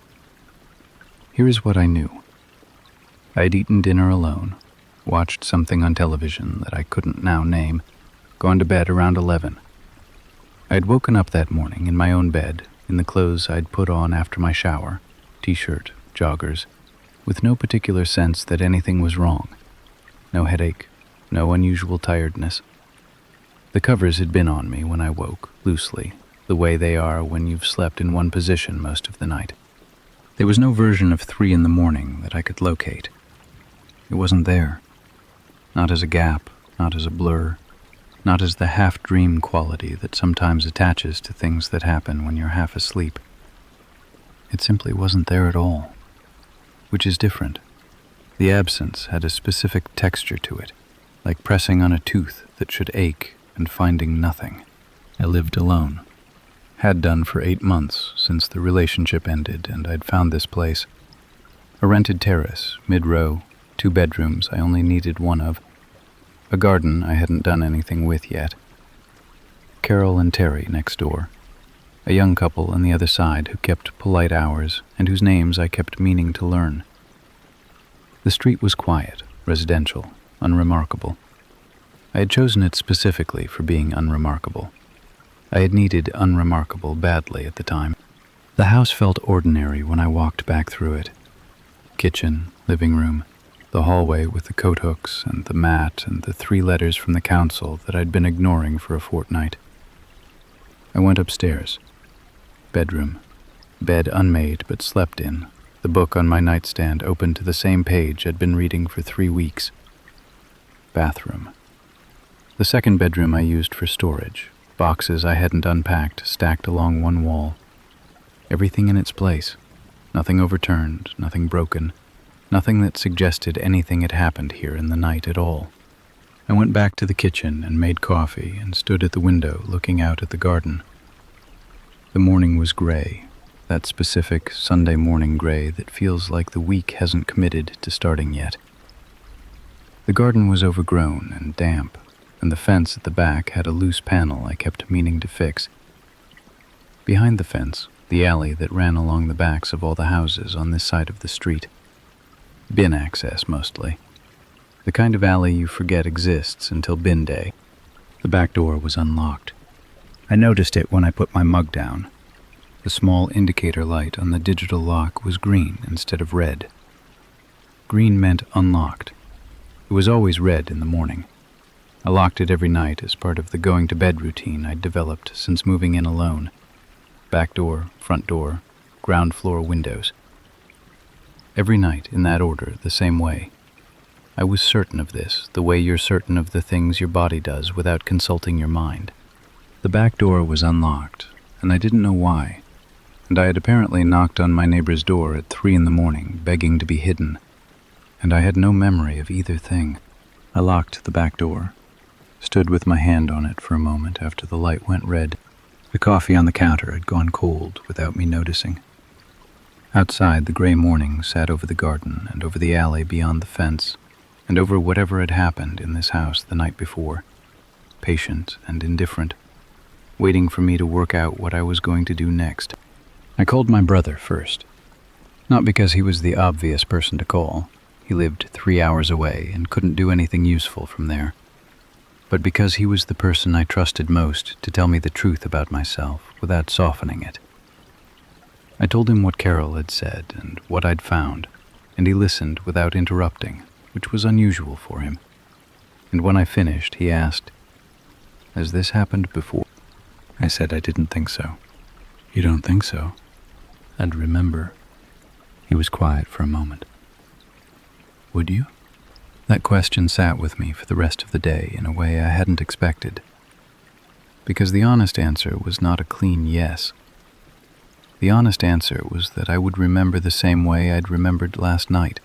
Here is what I knew. I had eaten dinner alone, watched something on television that I couldn't now name, gone to bed around 11. I had woken up that morning in my own bed, in the clothes I'd put on after my shower, t-shirt, joggers, with no particular sense that anything was wrong. No headache, no unusual tiredness. The covers had been on me when I woke, loosely, the way they are when you've slept in one position most of the night. There was no version of 3 a.m. that I could locate. It wasn't there. Not as a gap, not as a blur, not as the half-dream quality that sometimes attaches to things that happen when you're half asleep. It simply wasn't there at all, which is different. The absence had a specific texture to it, like pressing on a tooth that should ache and finding nothing. I lived alone. Had done for 8 months since the relationship ended and I'd found this place. A rented terrace, mid-row, 2 bedrooms I only needed one of. A garden I hadn't done anything with yet. Carol and Terry next door. A young couple on the other side who kept polite hours and whose names I kept meaning to learn. The street was quiet, residential, unremarkable. I had chosen it specifically for being unremarkable. I had needed unremarkable badly at the time. The house felt ordinary when I walked back through it. Kitchen, living room, the hallway with the coat hooks and the mat and the 3 letters from the council that I'd been ignoring for a fortnight. I went upstairs. Bedroom. Bed unmade but slept in. The book on my nightstand open to the same page I'd been reading for 3 weeks. Bathroom. The second bedroom I used for storage. Boxes I hadn't unpacked stacked along one wall. Everything in its place. Nothing overturned, nothing broken, nothing that suggested anything had happened here in the night at all. I went back to the kitchen and made coffee and stood at the window looking out at the garden. The morning was gray, that specific Sunday morning gray that feels like the week hasn't committed to starting yet. The garden was overgrown and damp, and the fence at the back had a loose panel I kept meaning to fix. Behind the fence, the alley that ran along the backs of all the houses on this side of the street. Bin access, mostly. The kind of alley you forget exists until bin day. The back door was unlocked. I noticed it when I put my mug down. The small indicator light on the digital lock was green instead of red. Green meant unlocked. It was always red in the morning. I locked it every night as part of the going-to-bed routine I'd developed since moving in alone. Back door, front door, ground floor windows. Every night, in that order, the same way. I was certain of this, the way you're certain of the things your body does without consulting your mind. The back door was unlocked, and I didn't know why, and I had apparently knocked on my neighbor's door at 3 a.m, begging to be hidden, and I had no memory of either thing. I locked the back door, stood with my hand on it for a moment after the light went red. The coffee on the counter had gone cold without me noticing. Outside, the gray morning sat over the garden and over the alley beyond the fence, and over whatever had happened in this house the night before, patient and indifferent, waiting for me to work out what I was going to do next. I called my brother first. Not because he was the obvious person to call. He lived 3 hours away and couldn't do anything useful from there. But because he was the person I trusted most to tell me the truth about myself without softening it. I told him what Carol had said and what I'd found, and he listened without interrupting, which was unusual for him. And when I finished, he asked, "Has this happened before?" I said I didn't think so. "You don't think so?" "And remember." He was quiet for a moment. "Would you?" That question sat with me for the rest of the day in a way I hadn't expected. Because the honest answer was not a clean yes. The honest answer was that I would remember the same way I'd remembered last night.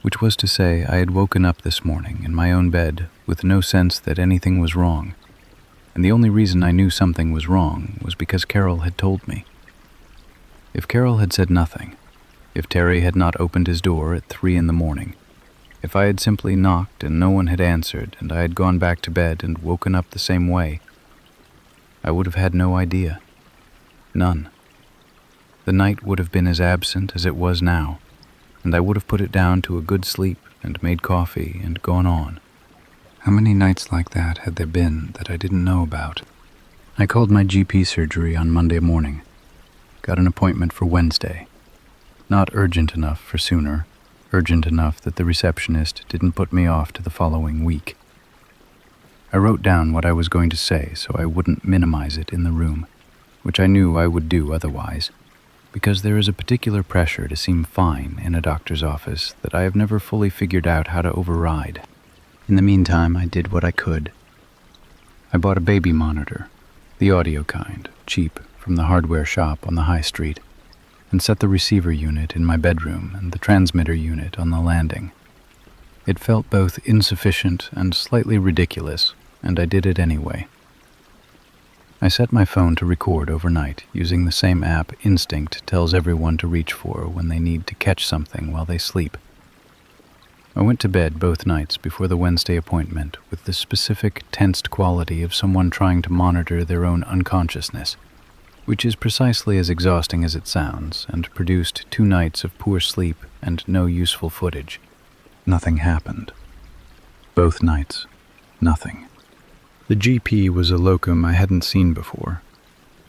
Which was to say, I had woken up this morning in my own bed with no sense that anything was wrong. And the only reason I knew something was wrong was because Carol had told me. If Carol had said nothing, if Terry had not opened his door at 3 a.m, if I had simply knocked and no one had answered and I had gone back to bed and woken up the same way, I would have had no idea. None. The night would have been as absent as it was now, and I would have put it down to a good sleep and made coffee and gone on. How many nights like that had there been that I didn't know about? I called my GP surgery on Monday morning, got an appointment for Wednesday. Not urgent enough for sooner, urgent enough that the receptionist didn't put me off to the following week. I wrote down what I was going to say so I wouldn't minimize it in the room, which I knew I would do otherwise, because there is a particular pressure to seem fine in a doctor's office that I have never fully figured out how to override. In the meantime, I did what I could. I bought a baby monitor, the audio kind, cheap, from the hardware shop on the high street, and set the receiver unit in my bedroom and the transmitter unit on the landing. It felt both insufficient and slightly ridiculous, and I did it anyway. I set my phone to record overnight using the same app Instinct tells everyone to reach for when they need to catch something while they sleep. I went to bed both nights before the Wednesday appointment with the specific tensed quality of someone trying to monitor their own unconsciousness, which is precisely as exhausting as it sounds, and produced 2 nights of poor sleep and no useful footage. Nothing happened. Both nights, nothing. The GP was a locum I hadn't seen before,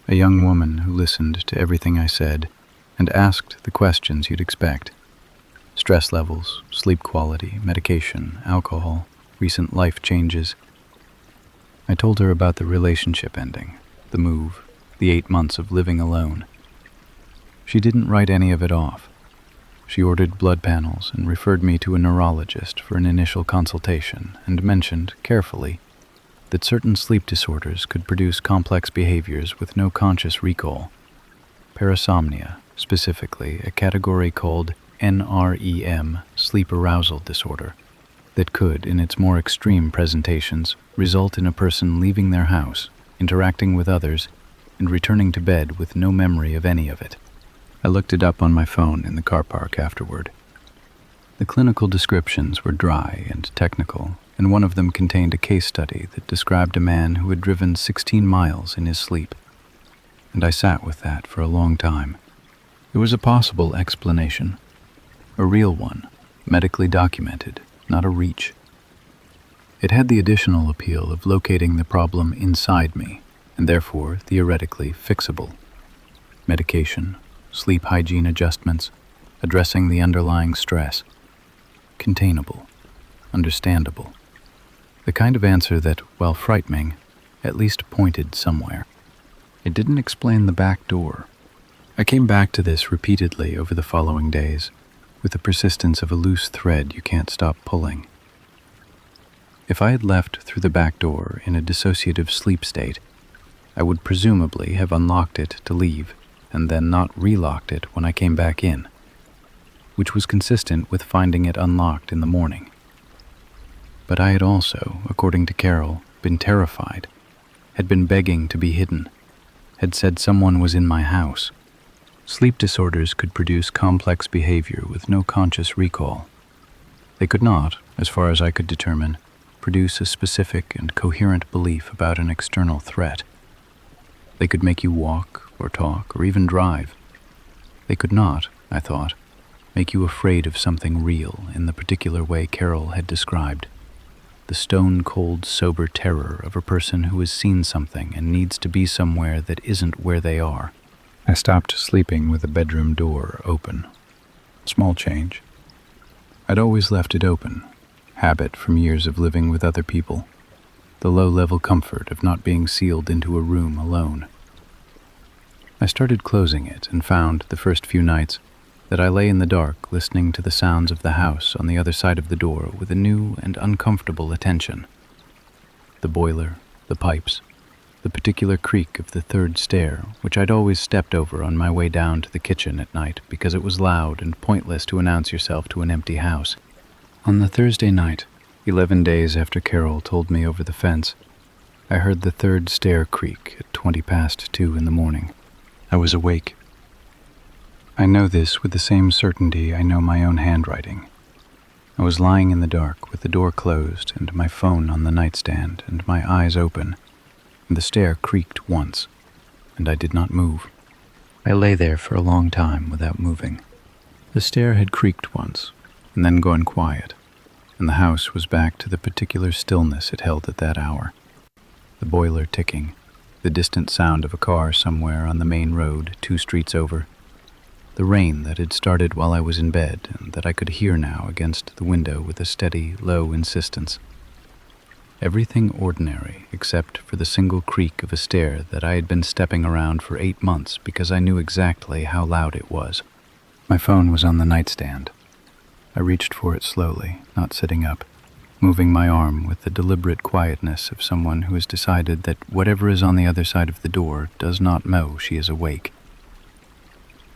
a young woman who listened to everything I said and asked the questions you'd expect. Stress levels, sleep quality, medication, alcohol, recent life changes. I told her about the relationship ending, the move, the 8 months of living alone. She didn't write any of it off. She ordered blood panels and referred me to a neurologist for an initial consultation and mentioned, carefully, that certain sleep disorders could produce complex behaviors with no conscious recall. Parasomnia, specifically, a category called NREM, sleep arousal disorder, that could, in its more extreme presentations, result in a person leaving their house, interacting with others, and returning to bed with no memory of any of it. I looked it up on my phone in the car park afterward. The clinical descriptions were dry and technical, and one of them contained a case study that described a man who had driven 16 miles in his sleep. And I sat with that for a long time. It was a possible explanation, a real one, medically documented, not a reach. It had the additional appeal of locating the problem inside me, and therefore theoretically fixable. Medication, sleep hygiene adjustments, addressing the underlying stress. Containable, understandable. The kind of answer that, while frightening, at least pointed somewhere. It didn't explain the back door. I came back to this repeatedly over the following days, with the persistence of a loose thread you can't stop pulling. If I had left through the back door in a dissociative sleep state, I would presumably have unlocked it to leave, and then not relocked it when I came back in, which was consistent with finding it unlocked in the morning. But I had also, according to Carol, been terrified, had been begging to be hidden, had said someone was in my house, Sleep disorders could produce complex behavior with no conscious recall. They could not, as far as I could determine, produce a specific and coherent belief about an external threat. They could make you walk or talk or even drive. They could not, I thought, make you afraid of something real in the particular way Carol had described. The stone-cold, sober terror of a person who has seen something and needs to be somewhere that isn't where they are. I stopped sleeping with the bedroom door open. Small change. I'd always left it open, habit from years of living with other people, the low-level comfort of not being sealed into a room alone. I started closing it and found, the first few nights, that I lay in the dark listening to the sounds of the house on the other side of the door with a new and uncomfortable attention. The boiler, the pipes, the particular creak of the third stair, which I'd always stepped over on my way down to the kitchen at night because it was loud and pointless to announce yourself to an empty house. On the Thursday night, 11 days after Carol told me over the fence, I heard the third stair creak at 2:20 in the morning. I was awake. I know this with the same certainty I know my own handwriting. I was lying in the dark with the door closed and my phone on the nightstand and my eyes open, and the stair creaked once, and I did not move. I lay there for a long time without moving. The stair had creaked once, and then gone quiet, and the house was back to the particular stillness it held at that hour. The boiler ticking, the distant sound of a car somewhere on the main road 2 streets over, the rain that had started while I was in bed and that I could hear now against the window with a steady, low insistence. Everything ordinary except for the single creak of a stair that I had been stepping around for 8 months because I knew exactly how loud it was. My phone was on the nightstand. I reached for it slowly, not sitting up, moving my arm with the deliberate quietness of someone who has decided that whatever is on the other side of the door does not know she is awake.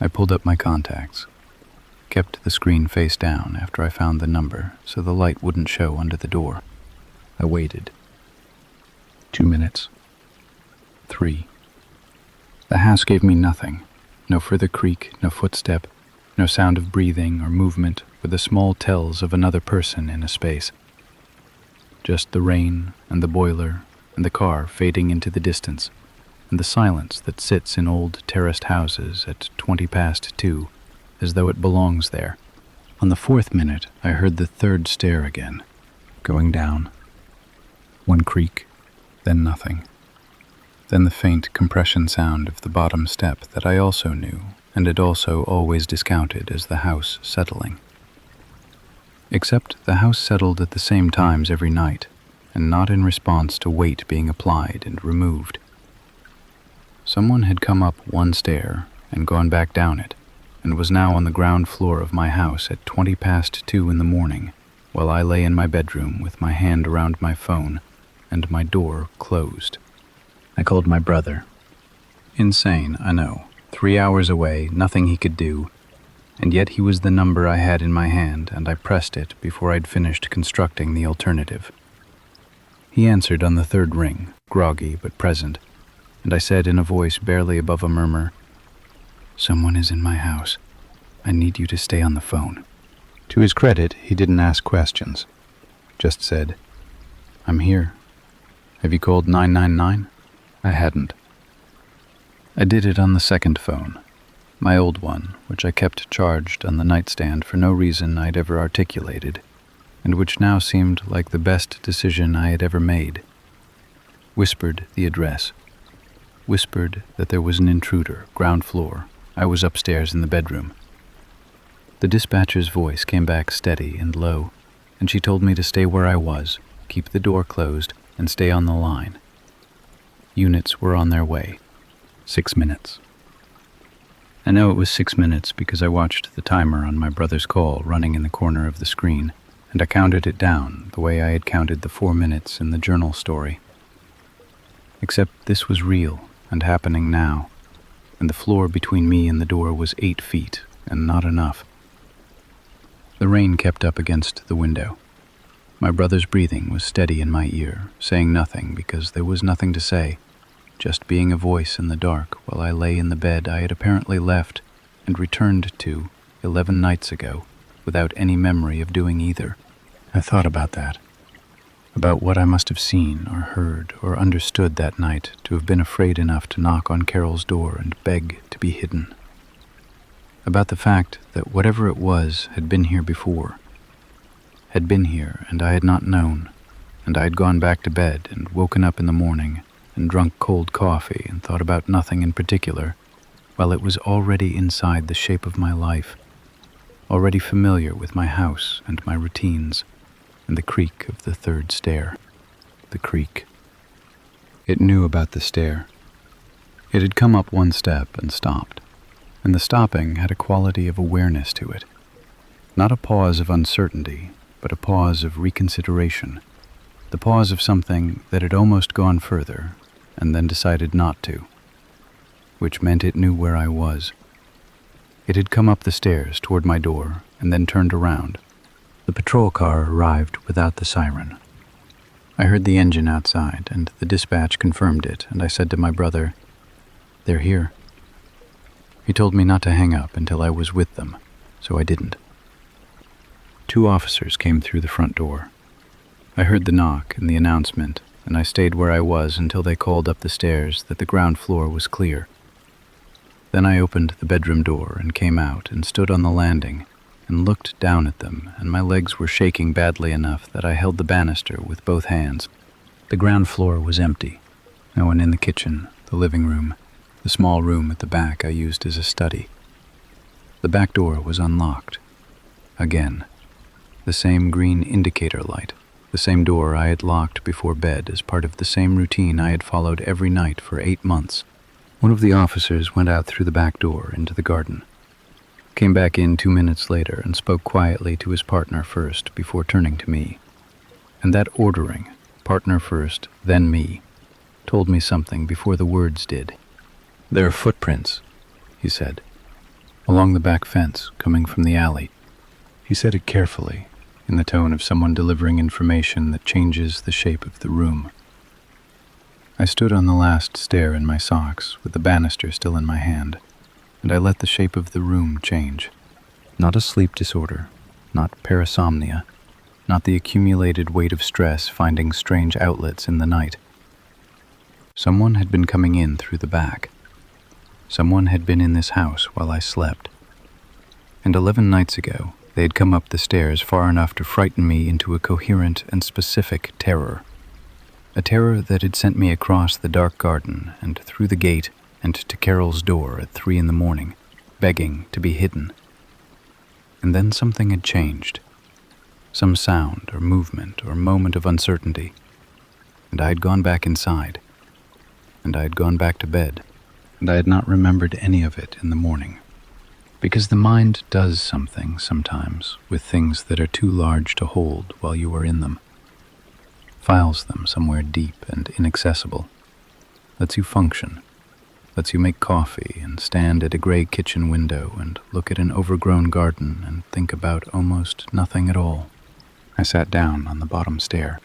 I pulled up my contacts, kept the screen face down after I found the number so the light wouldn't show under the door. I waited. 2 minutes. 3. The house gave me nothing. No further creak, no footstep, no sound of breathing or movement or the small tells of another person in a space. Just the rain and the boiler and the car fading into the distance, and the silence that sits in old terraced houses at 2:20, as though it belongs there. On the 4th minute, I heard the third stair again, going down. 1 creak, then nothing. Then the faint compression sound of the bottom step that I also knew and had also always discounted as the house settling. Except the house settled at the same times every night, and not in response to weight being applied and removed. Someone had come up 1 stair and gone back down it, and was now on the ground floor of my house at 2:20 in the morning, while I lay in my bedroom with my hand around my phone and my door closed. I called my brother. Insane, I know. 3 hours away, nothing he could do, and yet he was the number I had in my hand, and I pressed it before I'd finished constructing the alternative. He answered on the 3rd ring, groggy but present, and I said in a voice barely above a murmur, "Someone is in my house. I need you to stay on the phone." To his credit, he didn't ask questions, just said, "I'm here. Have you called 999? I hadn't. I did it on the 2nd phone, my old one, which I kept charged on the nightstand for no reason I'd ever articulated, and which now seemed like the best decision I had ever made. Whispered the address. Whispered that there was an intruder, ground floor. I was upstairs in the bedroom. The dispatcher's voice came back steady and low, and she told me to stay where I was, keep the door closed, and stay on the line. Units were on their way. 6 minutes. I know it was 6 minutes because I watched the timer on my brother's call running in the corner of the screen, and I counted it down the way I had counted the 4 minutes in the journal story. Except this was real and happening now, and the floor between me and the door was 8 feet, and not enough. The rain kept up against the window. My brother's breathing was steady in my ear, saying nothing because there was nothing to say, just being a voice in the dark while I lay in the bed I had apparently left and returned to 11 nights ago without any memory of doing either. I thought about that, about what I must have seen or heard or understood that night to have been afraid enough to knock on Carol's door and beg to be hidden. About the fact that whatever it was had been here before, had been here and I had not known, and I had gone back to bed and woken up in the morning and drunk cold coffee and thought about nothing in particular, while it was already inside the shape of my life, already familiar with my house and my routines, and the creak of the third stair. The creak. It knew about the stair. It had come up one step and stopped, and the stopping had a quality of awareness to it. Not a pause of uncertainty, but a pause of reconsideration, the pause of something that had almost gone further and then decided not to, which meant it knew where I was. It had come up the stairs toward my door and then turned around. The patrol car arrived without the siren. I heard the engine outside, and the dispatch confirmed it, and I said to my brother, "They're here." He told me not to hang up until I was with them, so I didn't. 2 officers came through the front door. I heard the knock and the announcement, and I stayed where I was until they called up the stairs that the ground floor was clear. Then I opened the bedroom door and came out and stood on the landing and looked down at them, and my legs were shaking badly enough that I held the banister with both hands. The ground floor was empty. No one in the kitchen, the living room, the small room at the back I used as a study. The back door was unlocked. Again, the same green indicator light, the same door I had locked before bed as part of the same routine I had followed every night for 8 months. One of the officers went out through the back door into the garden, came back in 2 minutes later and spoke quietly to his partner first before turning to me. And that ordering, partner first, then me, told me something before the words did. "There are footprints," he said, "along the back fence coming from the alley." He said it carefully, in the tone of someone delivering information that changes the shape of the room. I stood on the last stair in my socks, with the banister still in my hand, and I let the shape of the room change. Not a sleep disorder, not parasomnia, not the accumulated weight of stress finding strange outlets in the night. Someone had been coming in through the back. Someone had been in this house while I slept. And 11 nights ago, they had come up the stairs far enough to frighten me into a coherent and specific terror. A terror that had sent me across the dark garden and through the gate and to Carol's door at 3 in the morning, begging to be hidden. And then something had changed. Some sound or movement or moment of uncertainty. And I had gone back inside. And I had gone back to bed. And I had not remembered any of it in the morning. Because the mind does something sometimes with things that are too large to hold while you are in them. Files them somewhere deep and inaccessible. Lets you function. Lets you make coffee and stand at a gray kitchen window and look at an overgrown garden and think about almost nothing at all. I sat down on the bottom stair.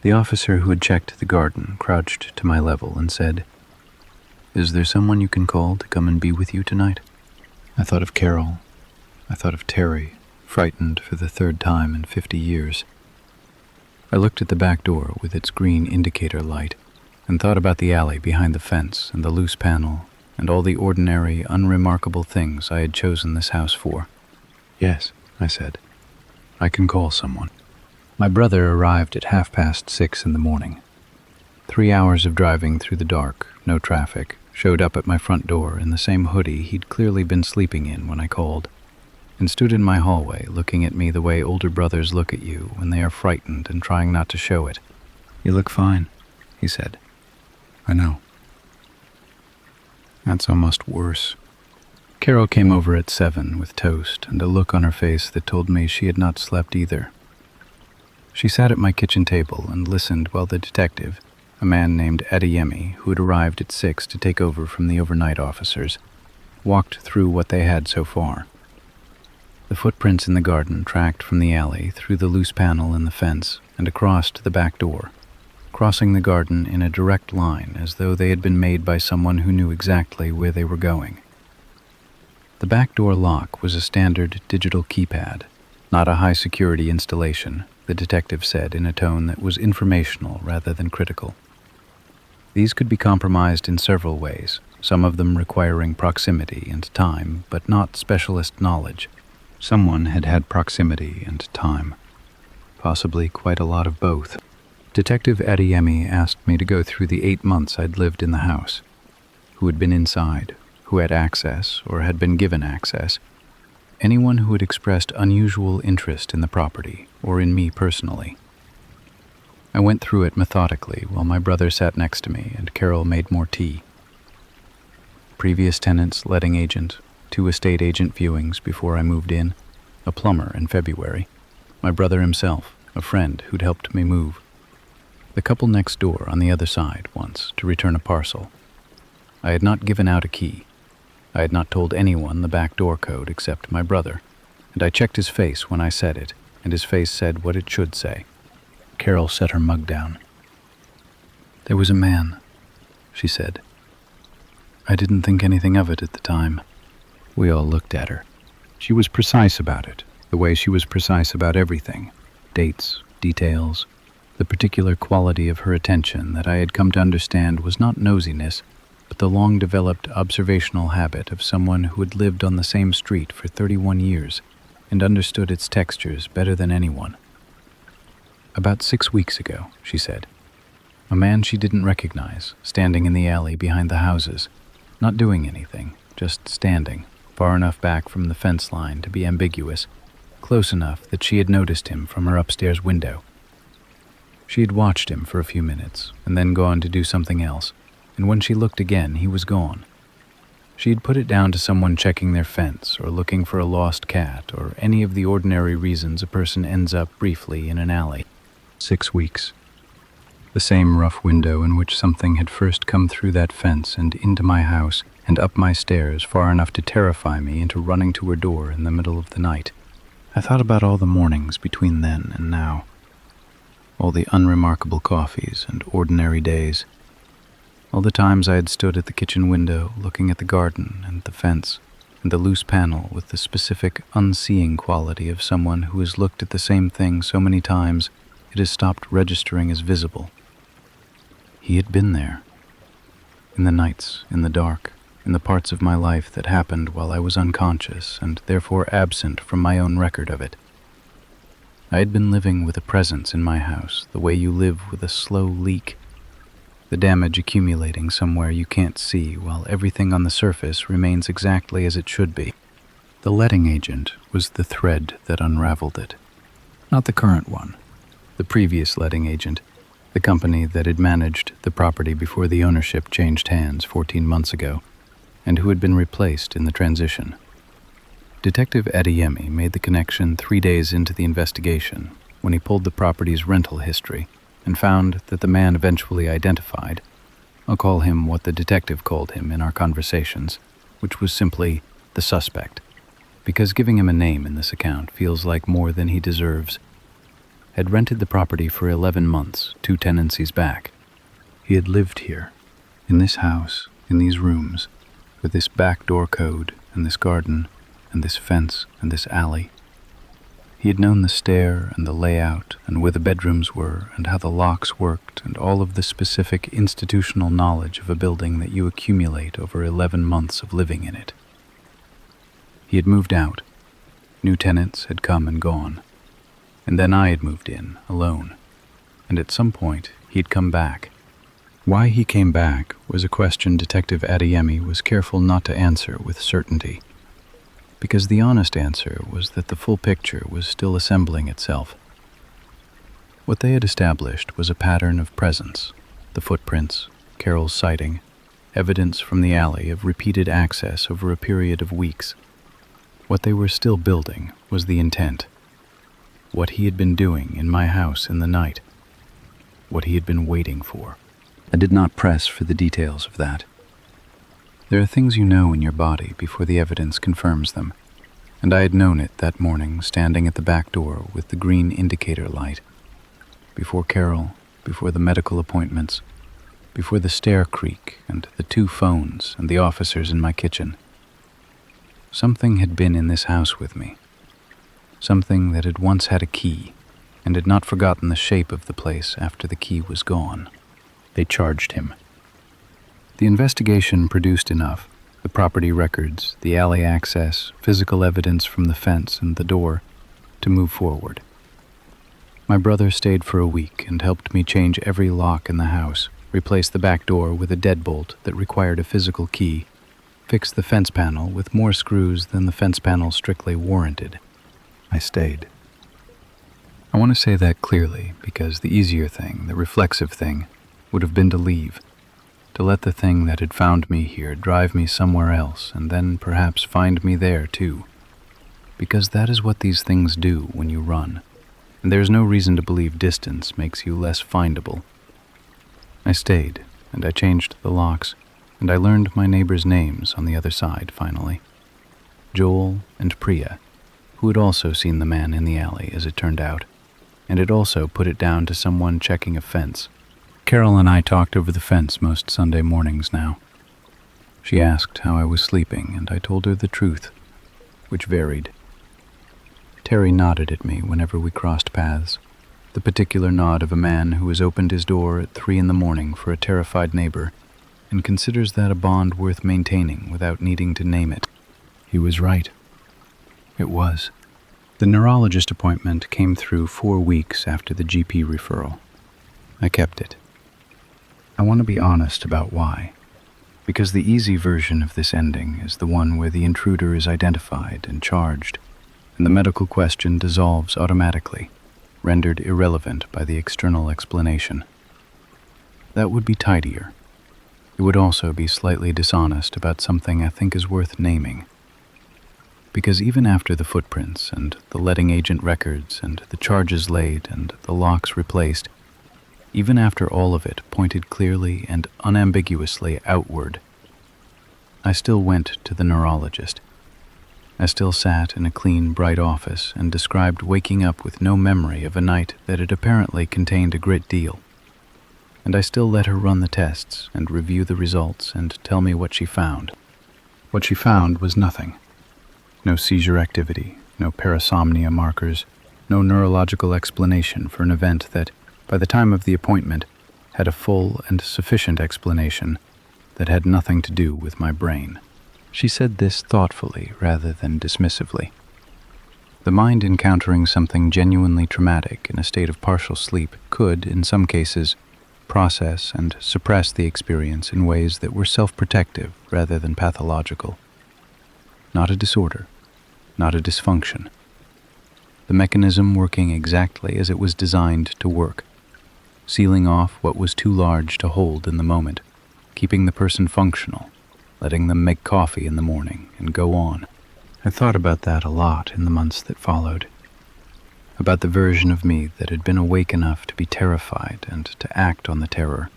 The officer who had checked the garden crouched to my level and said, "Is there someone you can call to come and be with you tonight?" I thought of Carol. I thought of Terry, frightened for the 3rd time in 50 years. I looked at the back door with its green indicator light and thought about the alley behind the fence and the loose panel and all the ordinary, unremarkable things I had chosen this house for. "Yes," I said, "I can call someone." My brother arrived at 6:30 in the morning. 3 hours of driving through the dark, no traffic, showed up at my front door in the same hoodie he'd clearly been sleeping in when I called, and stood in my hallway looking at me the way older brothers look at you when they are frightened and trying not to show it. "You look fine," he said. "I know." That's almost worse. Carol came over at 7 with toast and a look on her face that told me she had not slept either. She sat at my kitchen table and listened while the detective, a man named Adeyemi, who had arrived at 6 to take over from the overnight officers, walked through what they had so far. The footprints in the garden tracked from the alley through the loose panel in the fence and across to the back door, crossing the garden in a direct line as though they had been made by someone who knew exactly where they were going. The back door lock was a standard digital keypad, not a high-security installation, the detective said in a tone that was informational rather than critical. These could be compromised in several ways, some of them requiring proximity and time, but not specialist knowledge. Someone had had proximity and time. Possibly quite a lot of both. Detective Adeyemi asked me to go through the 8 months I'd lived in the house, who had been inside, who had access or had been given access, anyone who had expressed unusual interest in the property or in me personally. I went through it methodically while my brother sat next to me and Carol made more tea. Previous tenants, letting agent, 2 estate agent viewings before I moved in, a plumber in February, my brother himself, a friend who'd helped me move, the couple next door on the other side once to return a parcel. I had not given out a key. I had not told anyone the back door code except my brother, and I checked his face when I said it, and his face said what it should say. Carol set her mug down. "There was a man," she said. "I didn't think anything of it at the time." We all looked at her. She was precise about it, the way she was precise about everything. Dates, details, the particular quality of her attention that I had come to understand was not nosiness, but the long-developed observational habit of someone who had lived on the same street for 31 years and understood its textures better than anyone. "About 6 weeks ago," she said, "a man she didn't recognize, standing in the alley behind the houses, not doing anything, just standing, far enough back from the fence line to be ambiguous, close enough that she had noticed him from her upstairs window. She had watched him for a few minutes and then gone to do something else, and when she looked again, he was gone. She had put it down to someone checking their fence or looking for a lost cat or any of the ordinary reasons a person ends up briefly in an alley. 6 weeks. The same rough window in which something had first come through that fence and into my house and up my stairs far enough to terrify me into running to her door in the middle of the night. I thought about all the mornings between then and now. All the unremarkable coffees and ordinary days. All the times I had stood at the kitchen window looking at the garden and the fence and the loose panel with the specific unseeing quality of someone who has looked at the same thing so many times it has stopped registering as visible. He had been there. In the nights, in the dark, in the parts of my life that happened while I was unconscious and therefore absent from my own record of it. I had been living with a presence in my house the way you live with a slow leak, the damage accumulating somewhere you can't see while everything on the surface remains exactly as it should be. The letting agent was the thread that unraveled it. Not the current one. The previous letting agent, the company that had managed the property before the ownership changed hands 14 months ago, and who had been replaced in the transition. Detective Adeyemi made the connection 3 days into the investigation when he pulled the property's rental history and found that the man eventually identified, I'll call him what the detective called him in our conversations, which was simply the suspect, because giving him a name in this account feels like more than he deserves, had rented the property for 11 months, 2 tenancies back. He had lived here, in this house, in these rooms, with this back door code and this garden and this fence and this alley. He had known the stair and the layout and where the bedrooms were and how the locks worked and all of the specific institutional knowledge of a building that you accumulate over 11 months of living in it. He had moved out. New tenants had come and gone. And then I had moved in, alone. And at some point, he'd come back. Why he came back was a question Detective Adeyemi was careful not to answer with certainty, because the honest answer was that the full picture was still assembling itself. What they had established was a pattern of presence, the footprints, Carol's sighting, evidence from the alley of repeated access over a period of weeks. What they were still building was the intent. What he had been doing in my house in the night. What he had been waiting for. I did not press for the details of that. There are things you know in your body before the evidence confirms them, and I had known it that morning standing at the back door with the green indicator light. Before Carol, before the medical appointments, before the stair creak and the 2 phones and the officers in my kitchen. Something had been in this house with me. Something that had once had a key and had not forgotten the shape of the place after the key was gone. They charged him. The investigation produced enough, the property records, the alley access, physical evidence from the fence and the door, to move forward. My brother stayed for a week and helped me change every lock in the house, replace the back door with a deadbolt that required a physical key, fix the fence panel with more screws than the fence panel strictly warranted. I stayed. I want to say that clearly because the easier thing, the reflexive thing, would have been to leave, to let the thing that had found me here drive me somewhere else and then perhaps find me there too. Because that is what these things do when you run, and there's no reason to believe distance makes you less findable. I stayed, and I changed the locks, and I learned my neighbors' names on the other side finally. Joel and Priya, who had also seen the man in the alley as it turned out, and had also put it down to someone checking a fence. Carol and I talked over the fence most Sunday mornings now. She asked how I was sleeping, and I told her the truth, which varied. Terry nodded at me whenever we crossed paths, the particular nod of a man who has opened his door at 3 a.m. for a terrified neighbor and considers that a bond worth maintaining without needing to name it. He was right. It was. The neurologist appointment came through 4 weeks after the GP referral. I kept it. I want to be honest about why, because the easy version of this ending is the one where the intruder is identified and charged, and the medical question dissolves automatically, rendered irrelevant by the external explanation. That would be tidier. It would also be slightly dishonest about something I think is worth naming. Because even after the footprints and the letting agent records and the charges laid and the locks replaced, even after all of it pointed clearly and unambiguously outward, I still went to the neurologist. I still sat in a clean, bright office and described waking up with no memory of a night that had apparently contained a great deal. And I still let her run the tests and review the results and tell me what she found. What she found was nothing. No seizure activity, no parasomnia markers, no neurological explanation for an event that, by the time of the appointment, had a full and sufficient explanation that had nothing to do with my brain. She said this thoughtfully rather than dismissively. The mind encountering something genuinely traumatic in a state of partial sleep could, in some cases, process and suppress the experience in ways that were self-protective rather than pathological. Not a disorder, not a dysfunction. The mechanism working exactly as it was designed to work, sealing off what was too large to hold in the moment, keeping the person functional, letting them make coffee in the morning and go on. I thought about that a lot in the months that followed, about the version of me that had been awake enough to be terrified and to act on the terror,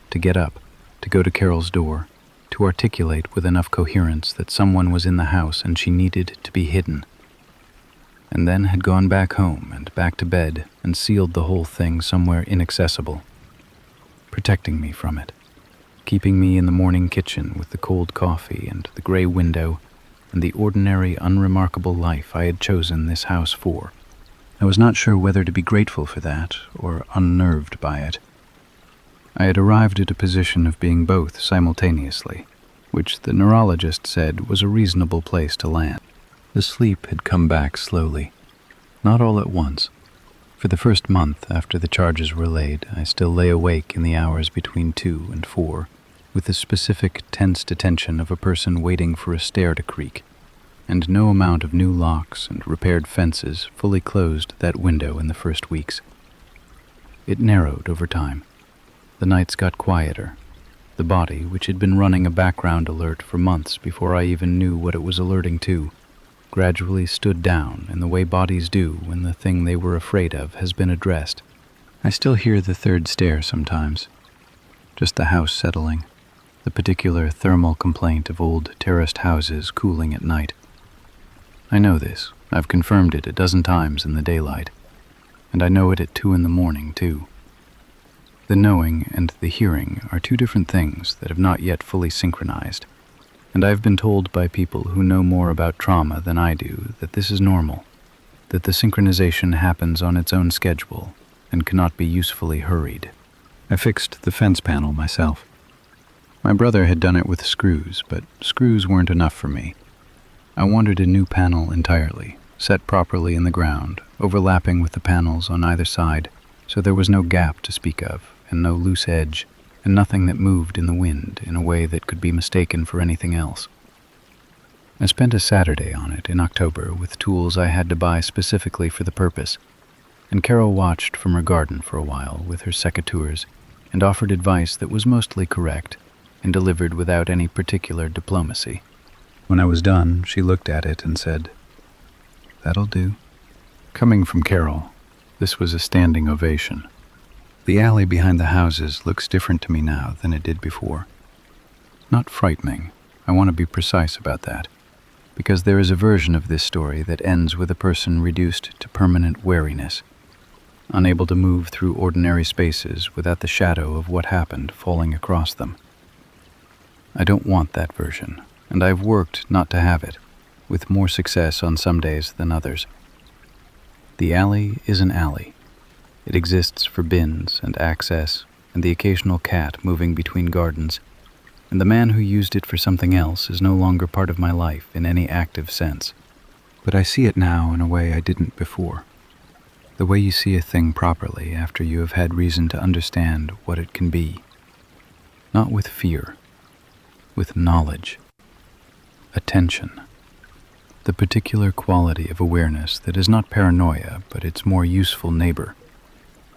to get up, to go to Carol's door, to articulate with enough coherence that someone was in the house and she needed to be hidden, and then had gone back home and back to bed and sealed the whole thing somewhere inaccessible, protecting me from it, keeping me in the morning kitchen with the cold coffee and the gray window and the ordinary, unremarkable life I had chosen this house for. I was not sure whether to be grateful for that or unnerved by it. I had arrived at a position of being both simultaneously, which the neurologist said was a reasonable place to land. The sleep had come back slowly, not all at once. For the first month after the charges were laid, I still lay awake in the hours between 2 and 4, with the specific tensed attention of a person waiting for a stair to creak, and no amount of new locks and repaired fences fully closed that window in the first weeks. It narrowed over time. The nights got quieter. The body, which had been running a background alert for months before I even knew what it was alerting to, gradually stood down in the way bodies do when the thing they were afraid of has been addressed. I still hear the third stair sometimes, just the house settling, the particular thermal complaint of old terraced houses cooling at night. I know this. I've confirmed it a dozen times in the daylight, and I know it at 2 a.m, too. The knowing and the hearing are two different things that have not yet fully synchronized. And I've been told by people who know more about trauma than I do that this is normal, that the synchronization happens on its own schedule and cannot be usefully hurried. I fixed the fence panel myself. My brother had done it with screws, but screws weren't enough for me. I wanted a new panel entirely, set properly in the ground, overlapping with the panels on either side, so there was no gap to speak of, and no loose edge, and nothing that moved in the wind in a way that could be mistaken for anything else. I spent a Saturday on it in October with tools I had to buy specifically for the purpose, and Carol watched from her garden for a while with her secateurs and offered advice that was mostly correct and delivered without any particular diplomacy. When I was done, she looked at it and said, "That'll do." Coming from Carol, this was a standing ovation. The alley behind the houses looks different to me now than it did before. Not frightening, I want to be precise about that, because there is a version of this story that ends with a person reduced to permanent wariness, unable to move through ordinary spaces without the shadow of what happened falling across them. I don't want that version, and I've worked not to have it, with more success on some days than others. The alley is an alley. It exists for bins and access and the occasional cat moving between gardens, and the man who used it for something else is no longer part of my life in any active sense. But I see it now in a way I didn't before. The way you see a thing properly after you have had reason to understand what it can be. Not with fear, with knowledge, attention. The particular quality of awareness that is not paranoia, but its more useful neighbor.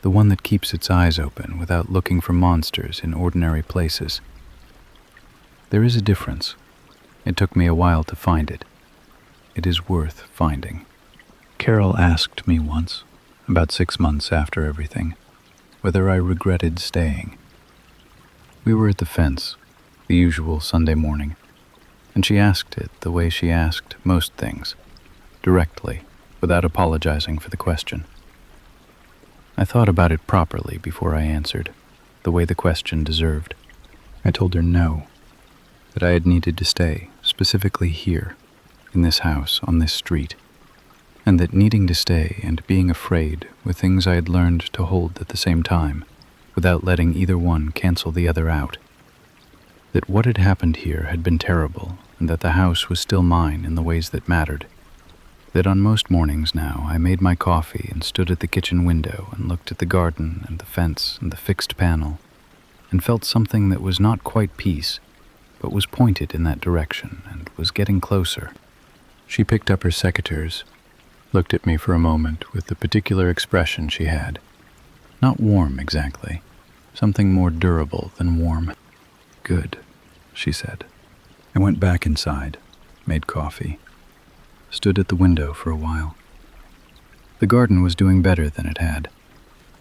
The one that keeps its eyes open without looking for monsters in ordinary places. There is a difference. It took me a while to find it. It is worth finding. Carol asked me once, about 6 months after everything, whether I regretted staying. We were at the fence, the usual Sunday morning, and she asked it the way she asked most things, directly, without apologizing for the question. I thought about it properly before I answered, the way the question deserved. I told her no, that I had needed to stay, specifically here, in this house, on this street, and that needing to stay and being afraid were things I had learned to hold at the same time, without letting either one cancel the other out. That what had happened here had been terrible, and that the house was still mine in the ways that mattered. That on most mornings now I made my coffee and stood at the kitchen window and looked at the garden and the fence and the fixed panel, and felt something that was not quite peace, but was pointed in that direction and was getting closer. She picked up her secateurs, looked at me for a moment with the particular expression she had. Not warm exactly, something more durable than warm. "Good," she said. I went back inside, made coffee, stood at the window for a while. The garden was doing better than it had.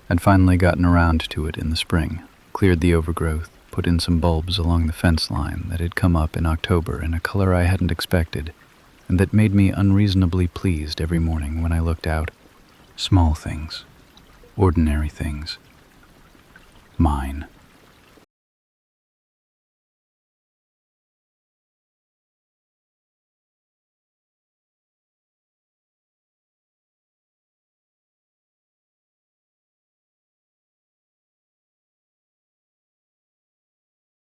I'd finally gotten around to it in the spring, cleared the overgrowth, put in some bulbs along the fence line that had come up in October in a color I hadn't expected, and that made me unreasonably pleased every morning when I looked out. Small things, ordinary things. Mine.